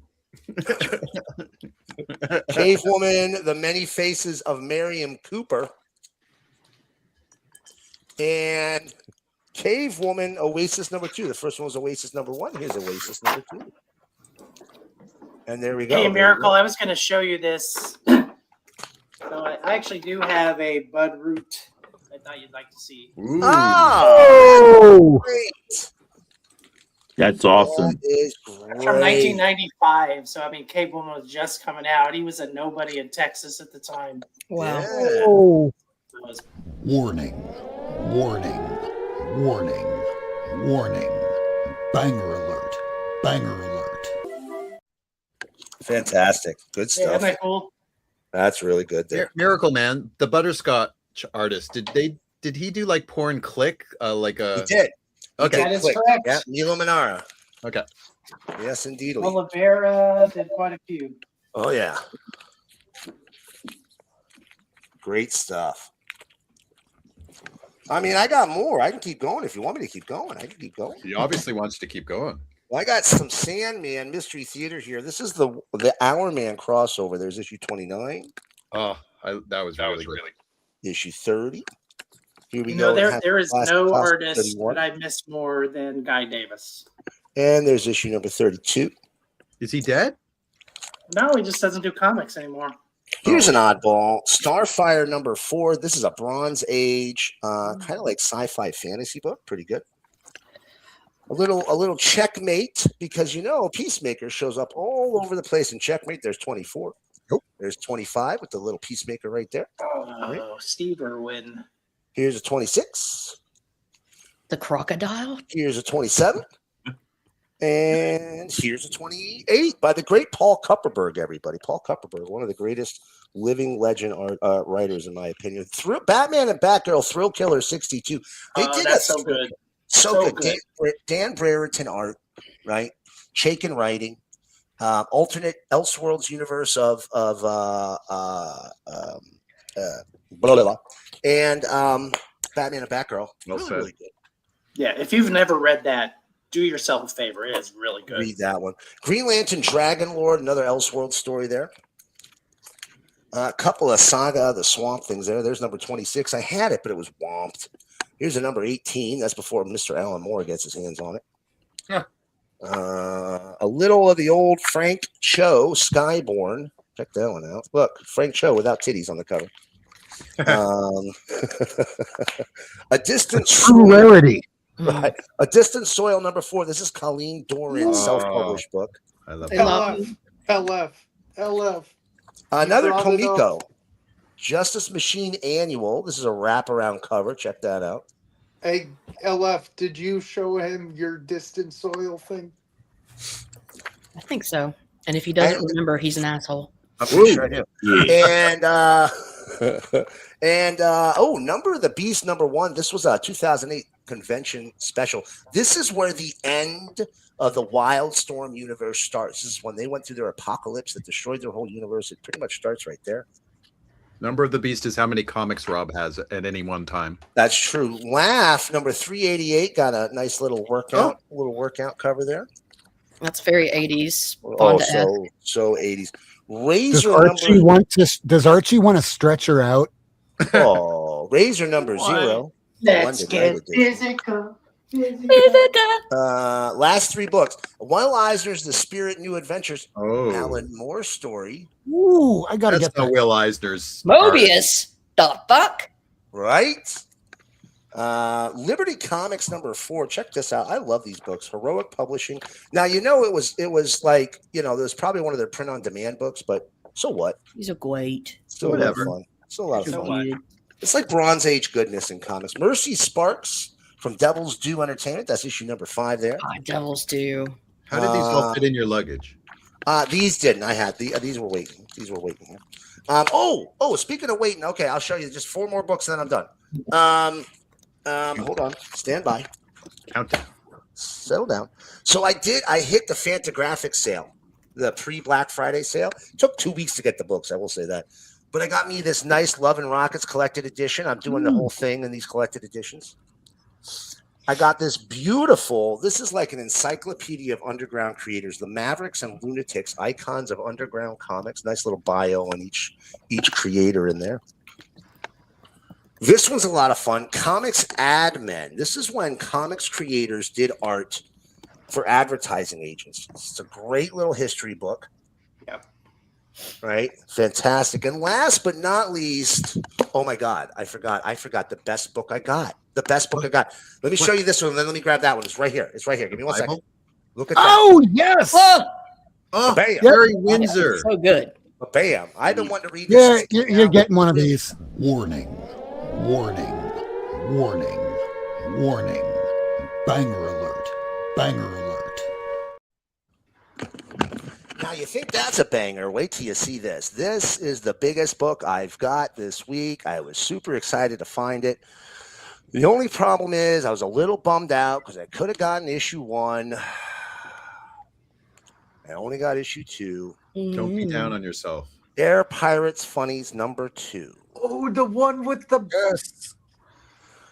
Speaker 9: Cave Woman, The Many Faces of Miriam Cooper. And Cave Woman Oasis number 2. The first one was Oasis number 1. Here's Oasis number 2. And there we go.
Speaker 5: Hey,
Speaker 9: There we
Speaker 5: Miracle,
Speaker 9: go.
Speaker 5: I was going to show you this. So I actually do have a Bud Root I thought you'd like to see.
Speaker 7: Ooh.
Speaker 2: Oh,
Speaker 9: Great.
Speaker 3: That's awesome.
Speaker 9: That is
Speaker 5: From
Speaker 9: great.
Speaker 5: 1995. So, I mean, Cave Woman was just coming out. He was a nobody in Texas at the time.
Speaker 10: Wow.
Speaker 9: Yeah.
Speaker 2: oh.
Speaker 5: It was
Speaker 1: Warning, warning, warning, warning. Banger alert, banger alert.
Speaker 9: Fantastic. Good
Speaker 5: yeah,
Speaker 9: stuff.
Speaker 5: isn't that cool?
Speaker 9: That's really good there.
Speaker 7: Miracle Man, the Butterscotch artist, did he do like Porn Click? Like
Speaker 9: He
Speaker 7: a
Speaker 9: did.
Speaker 7: okay.
Speaker 5: That is
Speaker 9: Click.
Speaker 5: correct.
Speaker 9: Yeah, Milo Manara.
Speaker 7: Okay.
Speaker 9: Yes, indeed.
Speaker 5: Oliveira did quite a few.
Speaker 9: Oh, yeah. Great stuff. I mean, I got more. I can keep going if you want me to keep going. I can keep going.
Speaker 7: He obviously wants to keep going.
Speaker 9: Well, I got some Sandman Mystery Theater here. This is the Hour Man crossover. There's issue 29,
Speaker 7: Oh, that was really good.
Speaker 9: issue 30. Here we
Speaker 5: You
Speaker 9: go.
Speaker 5: know,
Speaker 9: and
Speaker 5: there is
Speaker 9: class-
Speaker 5: no
Speaker 9: class
Speaker 5: artist
Speaker 9: 31.
Speaker 5: that I miss more than Guy Davis.
Speaker 9: And there's issue number 32.
Speaker 7: Is he dead?
Speaker 5: No, he just doesn't do comics anymore.
Speaker 9: Here's an oddball. Starfire number 4. This is a Bronze Age, kind of like sci-fi fantasy book. Pretty good. A little Checkmate, because you know Peacemaker shows up all over the place in Checkmate. There's 24.
Speaker 2: Nope.
Speaker 9: There's 25 with the little Peacemaker right there.
Speaker 5: Oh, Steve Irwin.
Speaker 9: Here's a 26.
Speaker 10: The crocodile?
Speaker 9: Here's a 27. And here's a 28 by the great Paul Kupperberg, everybody. Paul Kupperberg, one of the greatest living legend writers, in my opinion. Batman and Batgirl Thrill Killer 62. They did
Speaker 5: That's
Speaker 9: a
Speaker 5: so good.
Speaker 9: So
Speaker 5: So
Speaker 9: good. Dan Brereton art, right? Chaykin writing. Alternate Elseworlds universe of blah, blah, blah. And Batman and Batgirl.
Speaker 7: Well
Speaker 9: Really,
Speaker 7: said.
Speaker 9: really good.
Speaker 5: Yeah, if you've never read that, do yourself a favor. It is really good.
Speaker 9: Read that one. Green Lantern Dragon Lord, another Elseworld story there. A couple of Saga, the Swamp Things there. There's number 26. I had it, but it was whomped. Here's a number 18. That's before Mr. Alan Moore gets his hands on it.
Speaker 7: Yeah.
Speaker 9: A little of the old Frank Cho, Skyborn. Check that one out. Look, Frank Cho without titties on the cover. A Distant
Speaker 2: True rarity.
Speaker 9: Right. A Distant Soil number 4. This is Colleen Doran's
Speaker 7: Oh.
Speaker 9: self-published book.
Speaker 7: I love
Speaker 10: I
Speaker 7: that.
Speaker 10: love
Speaker 6: LF. LF.
Speaker 9: Another
Speaker 6: brought it up.
Speaker 9: Comico. Justice Machine Annual. This is a wraparound cover. Check that out.
Speaker 6: Hey, LF, did you show him your distant soil thing?
Speaker 10: I think so. And if he doesn't remember, he's an asshole.
Speaker 9: I'm pretty sure I do. And Number of the Beast #1. This was a 2008 convention special. This is where the end of the Wildstorm universe starts. This is when they went through their apocalypse that destroyed their whole universe. It pretty much starts right there.
Speaker 7: Number of the Beast is how many comics Rob has at any one time.
Speaker 9: That's true. Laugh number 388 got a nice little workout cover there.
Speaker 10: That's very 80s.
Speaker 9: Oh, so 80s. Razor
Speaker 2: Does Archie want to stretch her out?
Speaker 9: Oh, Razor number 0.
Speaker 5: Let's get physical.
Speaker 9: Last 3 books. Will Eisner's The Spirit New Adventures.
Speaker 7: Oh,
Speaker 9: Alan Moore's story.
Speaker 2: Ooh, I gotta
Speaker 7: that's
Speaker 2: get that.
Speaker 7: not Will Eisner's.
Speaker 10: Mobius. The fuck?
Speaker 9: Right? Liberty Comics #4. Check this out. I love these books. Heroic Publishing. Now it was like, it was probably one of their print on demand books, but so what?
Speaker 10: These are great.
Speaker 9: Still a lot of fun. Still a lot of fun. It's like Bronze Age goodness in comics. Mercy Sparks from Devil's Due Entertainment. That's issue number 5 there.
Speaker 10: Devil's Due.
Speaker 7: How did these all fit in your luggage?
Speaker 9: These didn't. I had these were waiting. These were waiting here. Speaking of waiting, okay, I'll show you just 4 more books, and then I'm done. Hold on, stand by.
Speaker 7: Countdown.
Speaker 9: Settle down. So I hit the Fantagraphics sale, the pre-Black Friday sale. It took 2 weeks to get the books, I will say that. But I got me this nice Love and Rockets collected edition. I'm doing the whole thing in these collected editions. I got this beautiful, this is like an encyclopedia of underground creators, the Mavericks and Lunatics, icons of underground comics. Nice little bio on each creator in there. This one's a lot of fun. Comics Ad Men. This is when comics creators did art for advertising agencies. It's a great little history book.
Speaker 5: Yep.
Speaker 9: Right? Fantastic. And last but not least, oh my God, I forgot the best book I got. The best book I got. Let me show you this one, and then let me grab that one. It's right here. Give me 1 second. Look at that.
Speaker 2: Oh, yes.
Speaker 7: Oh,
Speaker 9: bam.
Speaker 7: Barry Windsor.
Speaker 10: So good.
Speaker 9: Bam. I've been wanting to read this.
Speaker 2: Yeah, you're getting one of these.
Speaker 1: Warning, warning, warning, warning. Banger alert, banger alert.
Speaker 9: Now, you think that's a banger. Wait till you see this. This is the biggest book I've got this week. I was super excited to find it. The only problem is I was a little bummed out because I could have gotten issue 1. I only got issue 2.
Speaker 7: Don't be down on yourself.
Speaker 9: Air Pirates Funnies #2.
Speaker 6: Oh, the one with the best.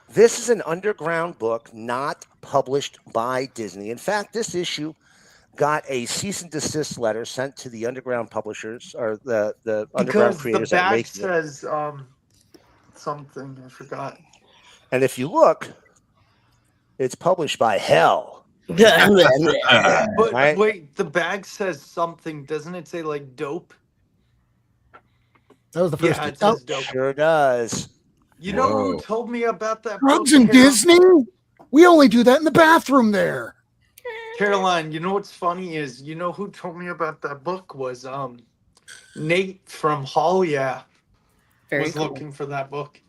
Speaker 9: This is an underground book not published by Disney. In fact, this issue got a cease and desist letter sent to the underground publishers or the underground creators.
Speaker 6: The
Speaker 9: that
Speaker 6: back
Speaker 9: make it.
Speaker 6: says something. I forgot.
Speaker 9: And if you look, it's published by Hell.
Speaker 6: But
Speaker 9: Right?
Speaker 6: wait, the bag says something. Doesn't it say like dope?
Speaker 2: That was the first.
Speaker 6: Yeah, it
Speaker 2: Oh,
Speaker 6: says dope.
Speaker 9: Sure does.
Speaker 6: You know
Speaker 7: Whoa.
Speaker 6: who told me about that?
Speaker 2: drugs
Speaker 6: book,
Speaker 2: in
Speaker 6: Carol-
Speaker 2: Disney? We only do that in the bathroom there.
Speaker 6: Caroline, you know what's funny is, you know who told me about that book was Nate from Hall Yeah
Speaker 10: Very
Speaker 6: was
Speaker 10: cool.
Speaker 6: looking for that book.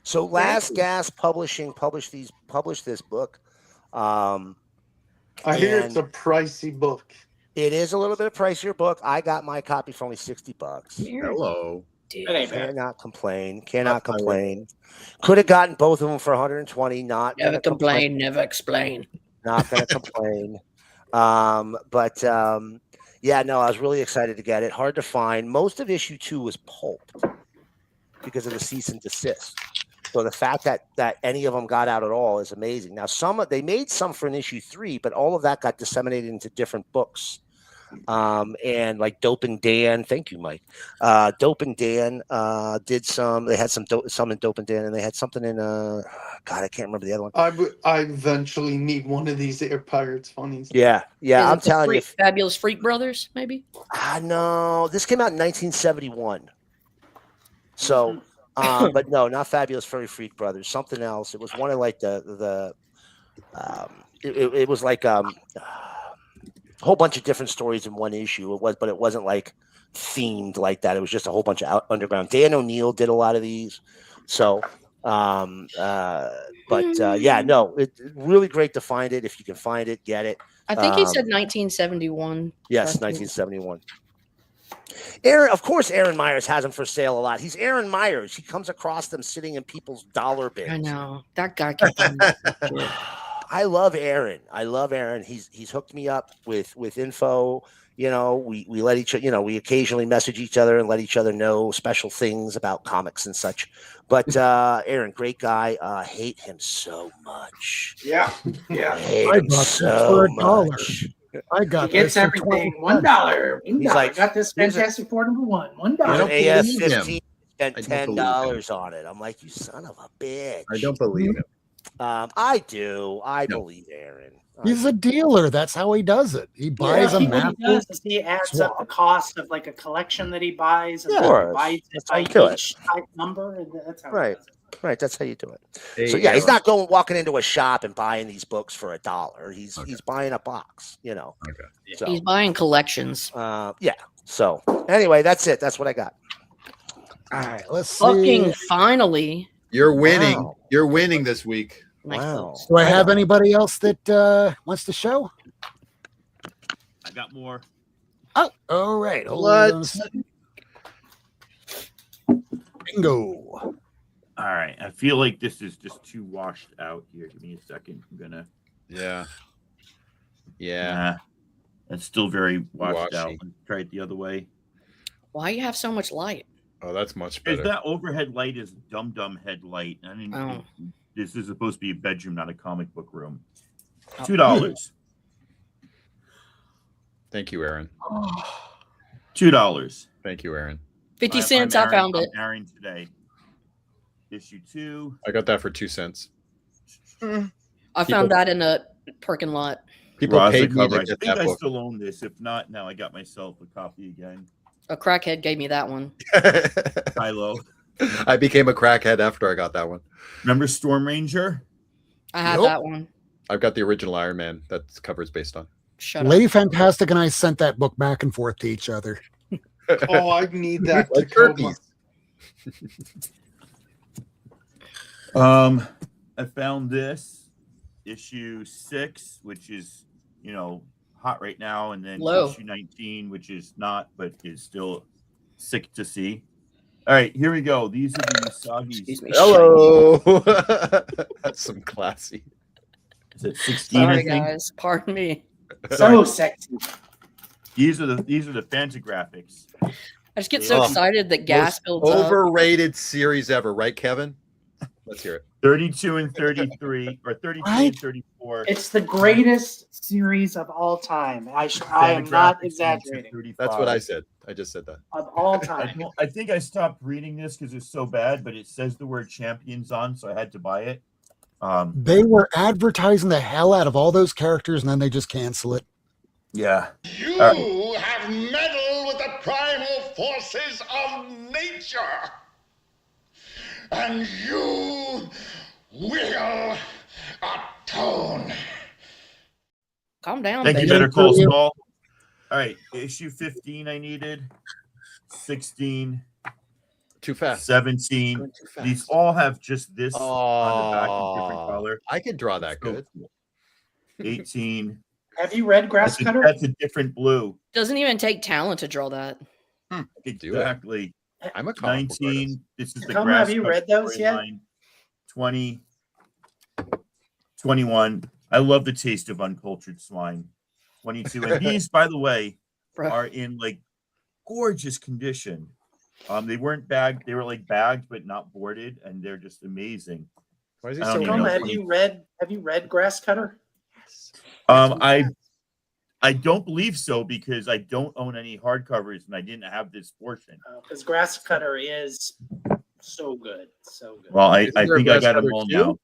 Speaker 9: So Last Gasp Publishing published this book.
Speaker 6: I hear it's
Speaker 9: And-
Speaker 6: a pricey book.
Speaker 9: It is a little bit of pricier book. I got my copy for only $60.
Speaker 7: Hello.
Speaker 5: It ain't bad.
Speaker 9: Cannot complain. Could have gotten both of them for 120. Not
Speaker 10: Never
Speaker 9: gonna
Speaker 10: complain, never explain.
Speaker 9: Not gonna complain. Yeah, no, I was really excited to get it. Hard to find. Most of issue 2 was pulped because of the cease and desist. So the fact that any of them got out at all is amazing. Now, they made some for an issue 3, but all of that got disseminated into different books. And like Dope and Dan, thank you, Mike. Dope and Dan did some. They had some in Dope and Dan, and they had something in God, I can't remember the other one.
Speaker 6: I eventually need one of these Air Pirates funnies.
Speaker 9: Yeah,
Speaker 10: Is
Speaker 9: I'm
Speaker 10: it the
Speaker 9: telling you.
Speaker 10: Fabulous Freak Brothers, maybe?
Speaker 9: No, this came out in 1971. So, but no, not Fabulous Furry Freak Brothers. Something else. It was one of like it was like a whole bunch of different stories in one issue. But it wasn't like themed like that. It was just a whole bunch of underground. Dan O'Neill did a lot of these. So, yeah, no, it's really great to find it. If you can find it, get it.
Speaker 10: I think he said 1971.
Speaker 9: Yes, 1971. Aaron, of course, Aaron Myers has them for sale a lot. He's Aaron Myers. He comes across them sitting in people's dollar bins.
Speaker 10: I know that guy. Can
Speaker 9: I love Aaron. I love Aaron. He's hooked me up with info. You know, we let each other, you know, we occasionally message each other and let each other know special things about comics and such. But Aaron, great guy. Hate him so much.
Speaker 5: Yeah.
Speaker 9: Hate
Speaker 2: I
Speaker 9: him
Speaker 2: bought
Speaker 9: so
Speaker 2: this for $1.
Speaker 9: much.
Speaker 2: I got
Speaker 5: He gets
Speaker 2: this for
Speaker 5: everything.
Speaker 2: 20
Speaker 5: $1.
Speaker 9: He's like,
Speaker 5: I got this
Speaker 9: here's a-
Speaker 5: Fantastic Four #1. $1.
Speaker 7: I don't
Speaker 9: AS
Speaker 7: believe him.
Speaker 9: 15 spent
Speaker 7: I don't believe
Speaker 9: $10 on it. I'm like, you son of a bitch.
Speaker 7: I don't believe him.
Speaker 9: I do. I
Speaker 7: No.
Speaker 9: believe Aaron.
Speaker 2: He's a dealer. That's how he does it. He buys a
Speaker 5: What
Speaker 2: map.
Speaker 5: he does is he adds up the cost of like a collection that he buys, and
Speaker 9: Yeah,
Speaker 5: then
Speaker 9: of
Speaker 5: he
Speaker 9: course.
Speaker 5: buys it
Speaker 9: That's how
Speaker 5: by
Speaker 9: you do it.
Speaker 5: each type number, and that's how he
Speaker 9: Right.
Speaker 5: does it.
Speaker 9: Right, that's how you do it.
Speaker 7: Hey,
Speaker 9: So yeah, he's
Speaker 7: Aaron.
Speaker 9: not walking into a shop and buying these books for $1. He's buying a box, you know.
Speaker 7: Okay.
Speaker 9: So
Speaker 10: He's buying collections.
Speaker 9: yeah. So anyway, that's it. That's what I got.
Speaker 2: All right, let's see.
Speaker 10: Fucking finally.
Speaker 7: You're winning.
Speaker 9: Wow.
Speaker 7: You're winning this week.
Speaker 10: Nice
Speaker 9: Wow.
Speaker 10: books.
Speaker 2: Do I have anybody else that wants to show?
Speaker 3: I got more.
Speaker 2: Oh, all right. Hold
Speaker 7: What?
Speaker 2: on a second. Bingo.
Speaker 3: All right. I feel like this is just too washed out here. Give me a second. I'm gonna.
Speaker 7: Yeah. Yeah.
Speaker 3: Nah, it's still very washed out.
Speaker 7: Washy.
Speaker 3: Let's try it the other way.
Speaker 10: Why you have so much light?
Speaker 7: Oh, that's much
Speaker 3: Because
Speaker 7: better.
Speaker 3: that overhead light is dumb headlight. I mean,
Speaker 10: Oh.
Speaker 3: this is supposed to be a bedroom, not a comic book room.
Speaker 10: Oh.
Speaker 3: $2.
Speaker 7: Thank you, Aaron.
Speaker 3: $2.
Speaker 7: Thank you, Aaron.
Speaker 10: 50
Speaker 3: I'm
Speaker 10: cents. I
Speaker 3: Aaron-
Speaker 10: found
Speaker 3: I'm
Speaker 10: it.
Speaker 3: Aaron today. Issue 2.
Speaker 7: I got that for 2 cents.
Speaker 10: I found that in a parking lot.
Speaker 7: People
Speaker 3: Raza
Speaker 7: paid me
Speaker 3: cover.
Speaker 7: to
Speaker 3: I
Speaker 7: get
Speaker 3: think
Speaker 7: that
Speaker 3: I
Speaker 7: book.
Speaker 3: still own this. If not, now I got myself a copy again.
Speaker 10: A crackhead gave me that one.
Speaker 3: Hilo.
Speaker 7: I became a crackhead after I got that one.
Speaker 3: Remember Storm Ranger?
Speaker 10: I had
Speaker 2: Nope.
Speaker 10: that one.
Speaker 7: I've got the original Iron Man that cover is based on.
Speaker 10: Shut up.
Speaker 2: Lady Fantastic and I sent that book back and forth to each other.
Speaker 6: Oh, I need that.
Speaker 7: Like
Speaker 6: Tacoma.
Speaker 7: turkeys.
Speaker 3: I found this issue 6, which is, you know, hot right now, and then
Speaker 10: Low.
Speaker 3: issue 19, which is not, but is still sick to see. All right, here we go. These are the
Speaker 10: Excuse
Speaker 3: Usagi's.
Speaker 10: me.
Speaker 7: Hello. That's some classy.
Speaker 3: Is it 16? I
Speaker 10: Sorry,
Speaker 3: think
Speaker 10: guys. Pardon me.
Speaker 5: So sexy.
Speaker 3: these are the Fantagraphics.
Speaker 10: I just get so
Speaker 7: Oh.
Speaker 10: excited that gas
Speaker 7: Most
Speaker 10: builds up.
Speaker 7: overrated series ever, right, Kevin? Let's hear it.
Speaker 3: 32 and 33, or 33 and
Speaker 2: Right.
Speaker 3: 34.
Speaker 5: It's the greatest series of all time. I am not
Speaker 3: Fantagraphics
Speaker 5: exaggerating.
Speaker 3: 35.
Speaker 7: That's what I said. I just said that.
Speaker 5: Of all
Speaker 3: I,
Speaker 5: time.
Speaker 3: I think I stopped reading this because it's so bad, but it says the word champions on, so I had to buy it.
Speaker 2: They were advertising the hell out of all those characters and then they just cancel it.
Speaker 3: Yeah.
Speaker 11: You have meddled with the primal forces of nature. And you will atone.
Speaker 10: Calm down,
Speaker 3: Thank you,
Speaker 10: baby.
Speaker 3: Better Call Saul. All right, issue 15 I needed, 16,
Speaker 7: Too fast.
Speaker 3: 17.
Speaker 7: Going too fast.
Speaker 3: These all have just this on the back in different
Speaker 7: Oh,
Speaker 3: color.
Speaker 7: I could draw that
Speaker 3: So
Speaker 7: good.
Speaker 3: cool. 18.
Speaker 5: Have you read
Speaker 3: That's a,
Speaker 5: Grasscutter?
Speaker 3: that's a different blue.
Speaker 10: Doesn't even take talent to draw that.
Speaker 7: Do it.
Speaker 3: Exactly.
Speaker 7: I'm a comic book artist.
Speaker 3: 19. This is the
Speaker 5: Come,
Speaker 3: grass.
Speaker 5: have you
Speaker 3: cut
Speaker 5: read those yet?
Speaker 3: storyline. 20. 21. I love the taste of uncultured swine. 22. And these, by the way,
Speaker 10: Bro.
Speaker 3: are in like gorgeous condition. They weren't bagged, they were like bagged but not boarded, and they're just amazing.
Speaker 7: Why is he
Speaker 3: I don't
Speaker 7: so
Speaker 3: even
Speaker 5: Come,
Speaker 3: know.
Speaker 5: have you read Grasscutter?
Speaker 3: I don't believe so because I don't own any hardcovers and I didn't have this portion.
Speaker 5: Because Grasscutter is so good. So good.
Speaker 3: Well, I
Speaker 7: Isn't there a
Speaker 3: think I got them
Speaker 7: Grasscutter
Speaker 3: all
Speaker 7: too?
Speaker 3: now.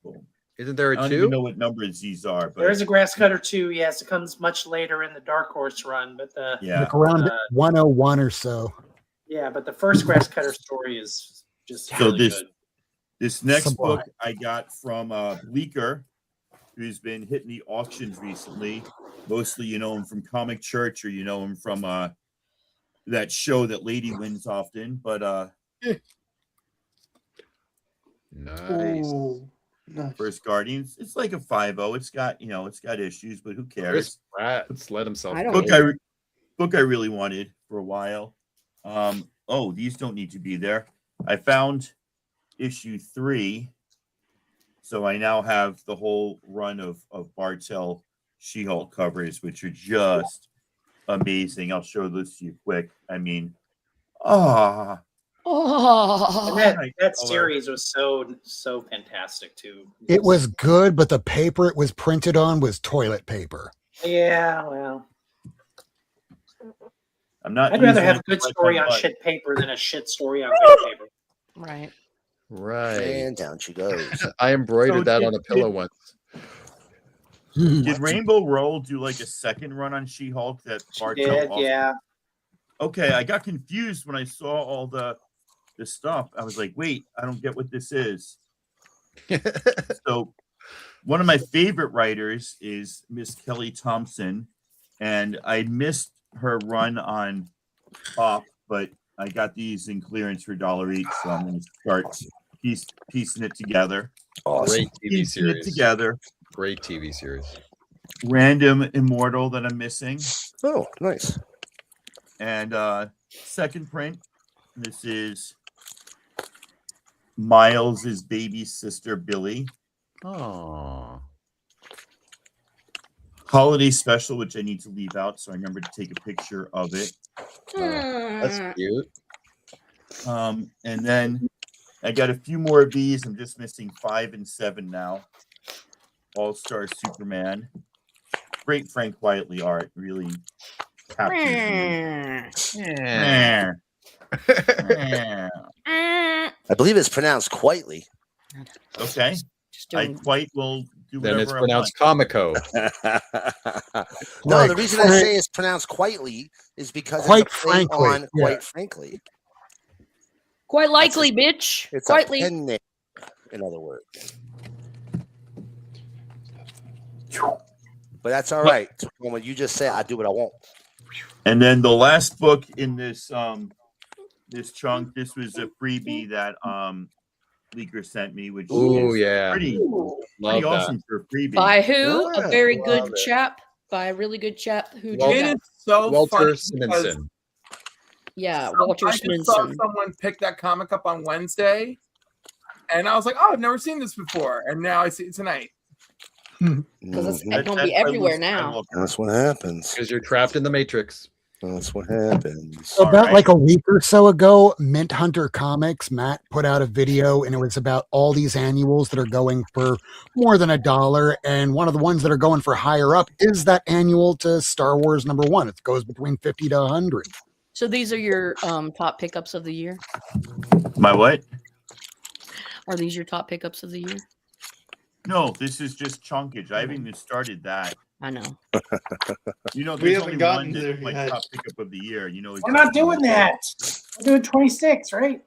Speaker 3: Boom.
Speaker 7: Isn't there
Speaker 3: I
Speaker 7: a
Speaker 3: don't even know
Speaker 7: two?
Speaker 3: what numbers these are, but
Speaker 5: There's a Grasscutter 2, yes. It comes much later in the Dark Horse run, but the
Speaker 3: yeah.
Speaker 2: Like around 101 or so.
Speaker 5: but the first Grasscutter story is just
Speaker 3: So
Speaker 5: really
Speaker 3: this
Speaker 5: good.
Speaker 3: this next
Speaker 2: Sublime.
Speaker 3: book I got from Bleecker, who's been hitting the auctions recently. Mostly, you know him from Comic Church, or you know him from that show that Lady wins often. But
Speaker 7: Nice.
Speaker 6: Ooh, nice.
Speaker 3: First Guardians, it's like a 5.0. It's got it's got issues, but who cares?
Speaker 7: Chris Pratt's let himself.
Speaker 10: I don't
Speaker 7: go.
Speaker 3: Book I really wanted for a while. Oh, these don't need to be there. I found issue 3, so I now have the whole run of Bartel She-Hulk covers, which are just amazing. I'll show this to you quick. I mean,
Speaker 5: And
Speaker 10: Oh,
Speaker 5: that series was so fantastic too.
Speaker 2: It was good, but the paper it was printed on was toilet paper.
Speaker 5: Yeah, well,
Speaker 3: I'm not.
Speaker 5: I'd rather
Speaker 3: using
Speaker 5: have
Speaker 3: it
Speaker 5: a good
Speaker 3: to wipe
Speaker 5: story
Speaker 3: my
Speaker 5: on
Speaker 3: butt.
Speaker 5: shit paper than a shit story on good paper.
Speaker 10: right.
Speaker 7: Right.
Speaker 9: And down she goes.
Speaker 7: I embroidered
Speaker 3: So
Speaker 7: that
Speaker 3: did-
Speaker 7: on a pillow once.
Speaker 3: Did Rainbow Roll do like a second run on She-Hulk that Bartel
Speaker 5: Did,
Speaker 3: also-
Speaker 5: yeah.
Speaker 3: Okay, I got confused when I saw all the stuff. I was like, wait, I don't get what this is. So one of my favorite writers is Miss Kelly Thompson, and I missed her run on Pop, but I got these in clearance for $1 each, so I'm going to start piecing it together.
Speaker 7: Great TV
Speaker 3: Piecing it
Speaker 7: series.
Speaker 3: together.
Speaker 7: Great TV series.
Speaker 3: Random Immortal that I'm missing.
Speaker 9: Oh, nice.
Speaker 3: And second print, this is Miles's baby sister Billy.
Speaker 7: Oh.
Speaker 3: Holiday special, which I need to leave out, so I remember to take a picture of it.
Speaker 7: That's cute.
Speaker 3: And then I got a few more of these. I'm just missing 5 and 7 now. All-Star Superman. Great Frank Quietly art. Really captures you.
Speaker 7: Yeah.
Speaker 9: I believe it's pronounced quietly.
Speaker 3: Okay.
Speaker 10: Just
Speaker 3: I
Speaker 10: doing.
Speaker 3: quite will do
Speaker 7: Then
Speaker 3: whatever
Speaker 7: it's
Speaker 3: I
Speaker 7: pronounced
Speaker 3: want.
Speaker 7: Comico.
Speaker 9: No,
Speaker 2: Like,
Speaker 9: the reason I say it's pronounced quietly is because
Speaker 2: Quite
Speaker 9: it's a play
Speaker 2: frankly,
Speaker 9: on
Speaker 2: yeah.
Speaker 9: quite frankly.
Speaker 4: Quite likely, bitch.
Speaker 9: It's
Speaker 4: Quietly.
Speaker 9: a pen name, in other words. But that's all right. When you just say I do what I want.
Speaker 3: And then the last book in this this chunk, this was a freebie that Leaker sent me, which
Speaker 7: Oh
Speaker 3: is
Speaker 7: yeah.
Speaker 3: pretty
Speaker 7: Love that.
Speaker 3: awesome for a freebie.
Speaker 4: By who?
Speaker 9: Yeah,
Speaker 4: A very
Speaker 7: love
Speaker 4: good
Speaker 7: it.
Speaker 4: chap. By a really good chap who
Speaker 7: Well,
Speaker 4: did
Speaker 8: It
Speaker 4: that.
Speaker 8: is so
Speaker 7: Walter
Speaker 8: funny because
Speaker 7: Simonson.
Speaker 4: Yeah, Walter
Speaker 8: I just saw
Speaker 4: Sminson.
Speaker 8: someone pick that comic up on Wednesday, and I was like, "Oh, I've never seen this before," and now I see it tonight.
Speaker 10: Because it's
Speaker 9: Mhm.
Speaker 10: going to be everywhere now.
Speaker 9: That's what happens.
Speaker 7: Because you're trapped in the Matrix.
Speaker 9: That's what happens.
Speaker 2: So about
Speaker 3: Alright.
Speaker 2: like a week or so ago, Mint Hunter Comics, Matt put out a video and it was about all these annuals that are going for more than $1. And one of the ones that are going for higher up is that annual to Star Wars #1. It goes between 50 to 100.
Speaker 4: So these are your top pickups of the year?
Speaker 3: My what?
Speaker 4: Are these your top pickups of the year?
Speaker 3: No, this is just chunkage. I haven't even started that.
Speaker 4: I know.
Speaker 3: You know,
Speaker 6: We
Speaker 3: there's
Speaker 6: haven't
Speaker 3: only
Speaker 6: gotten
Speaker 3: one
Speaker 6: there
Speaker 3: that's my
Speaker 6: yet.
Speaker 3: top pickup of the year. You know,
Speaker 5: We're not doing that. We're doing 26, right?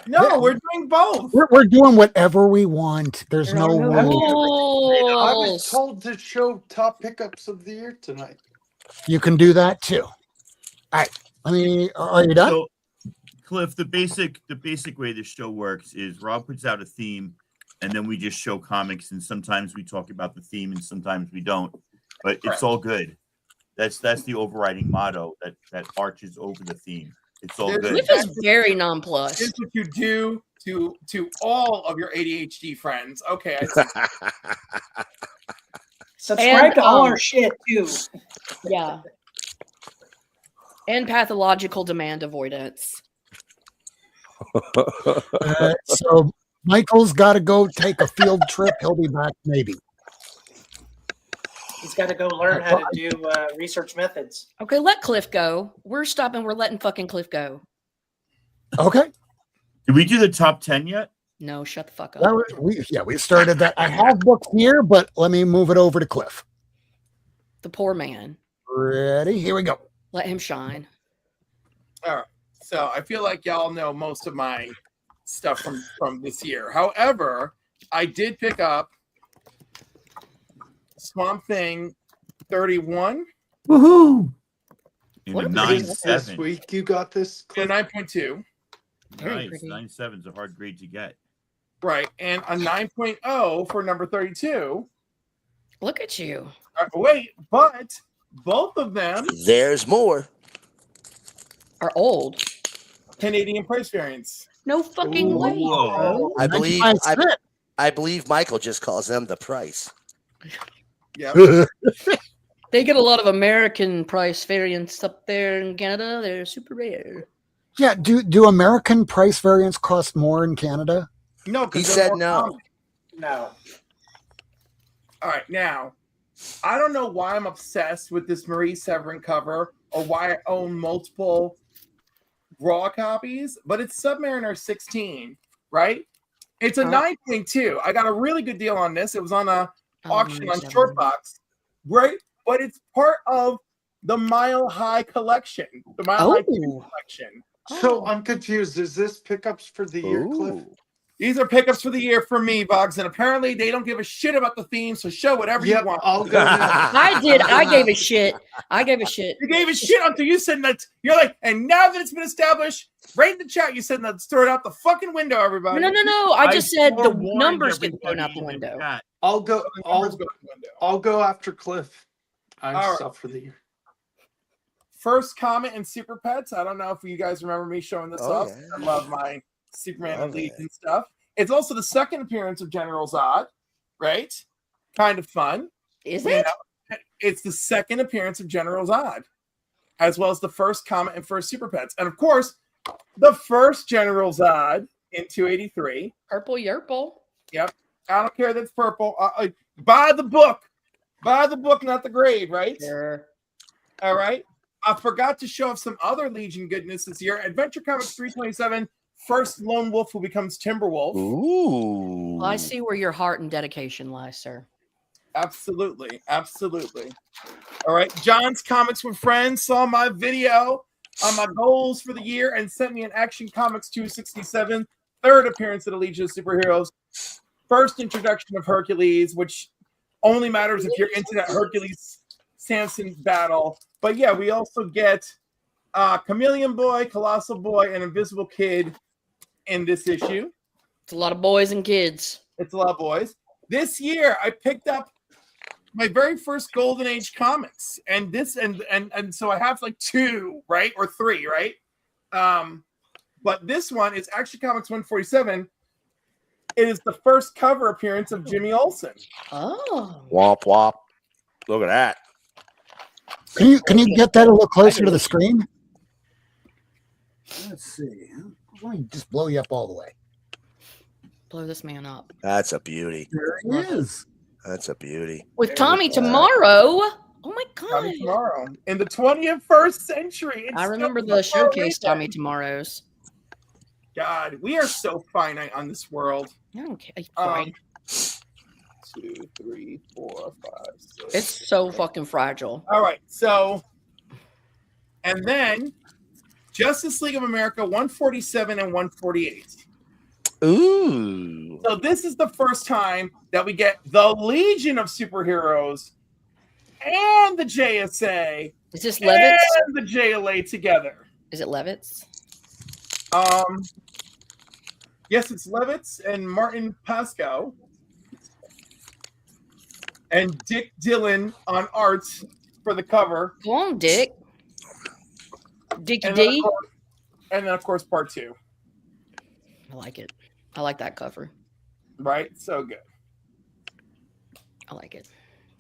Speaker 8: No, we're doing both.
Speaker 2: We're doing whatever we want. There's
Speaker 4: There
Speaker 2: no
Speaker 4: are no
Speaker 2: rule.
Speaker 6: I
Speaker 4: rules.
Speaker 6: was told to show top pickups of the year tonight.
Speaker 2: You can do that too. All right. Are you done?
Speaker 3: So, Cliff, the basic way the show works is Rob puts out a theme, and then we just show comics, and sometimes we talk about the theme, and sometimes we don't. But it's all good. That's the overriding motto that arches over the theme. It's all good.
Speaker 4: Cliff is very nonplussed.
Speaker 8: Here's what you do to all of your ADHD friends. Okay, I see.
Speaker 5: Subscribe
Speaker 4: And,
Speaker 5: to all our shit too.
Speaker 4: Yeah. And pathological demand avoidance.
Speaker 2: So Michael's got to go take a field trip. He'll be back maybe.
Speaker 5: He's got to go learn how to do research methods.
Speaker 4: Okay, let Cliff go. We're stopping. We're letting fucking Cliff go.
Speaker 2: Okay.
Speaker 3: Did we do the top 10 yet?
Speaker 4: No, shut the fuck up.
Speaker 2: That we started that. I have books here, but let me move it over to Cliff.
Speaker 4: The poor man.
Speaker 2: Ready? Here we go.
Speaker 4: Let him shine.
Speaker 8: All right. So I feel like y'all know most of my stuff from this year. However, I did pick up Swamp Thing 31.
Speaker 2: Woohoo!
Speaker 3: In
Speaker 10: What
Speaker 3: a
Speaker 10: a
Speaker 6: This,
Speaker 10: pretty-
Speaker 3: 9.7.
Speaker 6: this week you got this.
Speaker 8: And
Speaker 6: Cliff?
Speaker 8: a 9.2.
Speaker 10: Very
Speaker 3: Nice.
Speaker 10: pretty.
Speaker 3: 9.7 is a hard grade to get.
Speaker 8: Right. And a 9.0 for number 32.
Speaker 10: Look at you.
Speaker 8: Wait, but both of them
Speaker 9: There's more.
Speaker 10: Are old.
Speaker 8: Canadian price variants.
Speaker 10: No fucking way.
Speaker 3: Whoa.
Speaker 9: I believe
Speaker 2: 95
Speaker 9: I,
Speaker 2: cents.
Speaker 9: I believe Michael just calls them the price.
Speaker 8: Yeah.
Speaker 10: They get a lot of American price variants up there in Canada. They're super rare.
Speaker 2: Yeah, do American price variants cost more in Canada?
Speaker 8: No,
Speaker 9: He
Speaker 8: because
Speaker 9: said no.
Speaker 5: No.
Speaker 8: All right, now I don't know why I'm obsessed with this Marie Severin cover or why I own multiple raw copies, but it's Submariner 16, right? It's a 9.2. I got a really good deal on this. It was on a auction on Shortbox, right? But it's part of the Mile High collection, the Mile High collection.
Speaker 6: So I'm confused. Is this pickups for the year, Cliff?
Speaker 9: Ooh.
Speaker 8: These are pickups for the year for me, Bugs, and apparently they don't give a shit about the theme, so show whatever you
Speaker 6: Yep,
Speaker 8: want.
Speaker 6: I'll go next.
Speaker 10: I did. I gave a shit. I gave a shit.
Speaker 8: You gave a shit until you said that. You're like, and now that it's been established, right in the chat, you said let's throw it out the fucking window, everybody.
Speaker 10: No. I just said the
Speaker 3: forewarned
Speaker 10: numbers get thrown
Speaker 3: everybody
Speaker 10: out the
Speaker 3: in
Speaker 10: window.
Speaker 3: chat.
Speaker 6: I'll go.
Speaker 8: The numbers go out the window.
Speaker 6: I'll go after Cliff. I'm
Speaker 8: All right.
Speaker 6: stuff for the year.
Speaker 8: First comment in Super Pets. I don't know if you guys remember me showing this
Speaker 9: Oh,
Speaker 8: off.
Speaker 9: yeah.
Speaker 8: I love my Superman
Speaker 9: Love
Speaker 8: Elite
Speaker 9: it.
Speaker 8: and stuff. It's also the second appearance of General Zod, right? Kind of fun.
Speaker 10: Is
Speaker 8: You
Speaker 10: it?
Speaker 8: know, it's the second appearance of General Zod, as well as the first comment and first Super Pets. And of course, the first General Zod in 283.
Speaker 10: Purple Yerple.
Speaker 8: Yep. I don't care that it's purple. Buy the book. Buy the book, not the grade, right?
Speaker 10: Sure.
Speaker 8: All right. I forgot to show off some other Legion goodness this year. Adventure Comics 327, first Lone Wolf who becomes Timberwolf.
Speaker 9: Ooh.
Speaker 10: Well, I see where your heart and dedication lies, sir.
Speaker 8: Absolutely. Absolutely. All right. John's Comics with Friends saw my video on my goals for the year and sent me an Action Comics 267, third appearance of the Legion of Superheroes, first introduction of Hercules, which only matters if you're into that Hercules Samson battle. But yeah, we also get Chameleon Boy, Colossal Boy, and Invisible Kid in this issue.
Speaker 10: It's a lot of boys and kids.
Speaker 8: It's a lot of boys. This year, I picked up my very first Golden Age comics, and this and so I have like two, right, or three, right? But this one is Action Comics 147. It is the first cover appearance of Jimmy Olsen.
Speaker 10: Oh.
Speaker 9: Womp womp. Look at that.
Speaker 2: Can you get that a little closer to the screen? Let's see. Let me just blow you up all the way.
Speaker 10: Blow this man up.
Speaker 9: That's a beauty.
Speaker 2: There he is.
Speaker 9: That's a beauty.
Speaker 10: With
Speaker 8: There
Speaker 10: Tommy
Speaker 8: we go.
Speaker 10: tomorrow. Oh my
Speaker 8: Coming
Speaker 10: god.
Speaker 8: tomorrow in the 21st century. It's
Speaker 10: I remember
Speaker 8: still
Speaker 10: the
Speaker 8: so far away
Speaker 10: showcase
Speaker 8: then.
Speaker 10: Tommy tomorrows.
Speaker 8: God, we are so finite on this world.
Speaker 10: I don't care.
Speaker 8: 2, 3, 4, 5, 6.
Speaker 10: It's so fucking fragile.
Speaker 8: All right, so and then Justice League of America 147 and 148.
Speaker 9: Ooh.
Speaker 8: So this is the first time that we get the Legion of Superheroes and the JSA
Speaker 10: Is this Levitz?
Speaker 8: and the JLA together.
Speaker 10: Is it Levitz?
Speaker 8: Yes, it's Levitz and Martin Pascoe and Dick Dillon on art for the cover.
Speaker 10: Go on, Dick. Dicky
Speaker 8: And then,
Speaker 10: D.
Speaker 8: of course, and then, of course, part 2.
Speaker 10: I like it. I like that cover.
Speaker 8: Right? So good.
Speaker 10: I like it.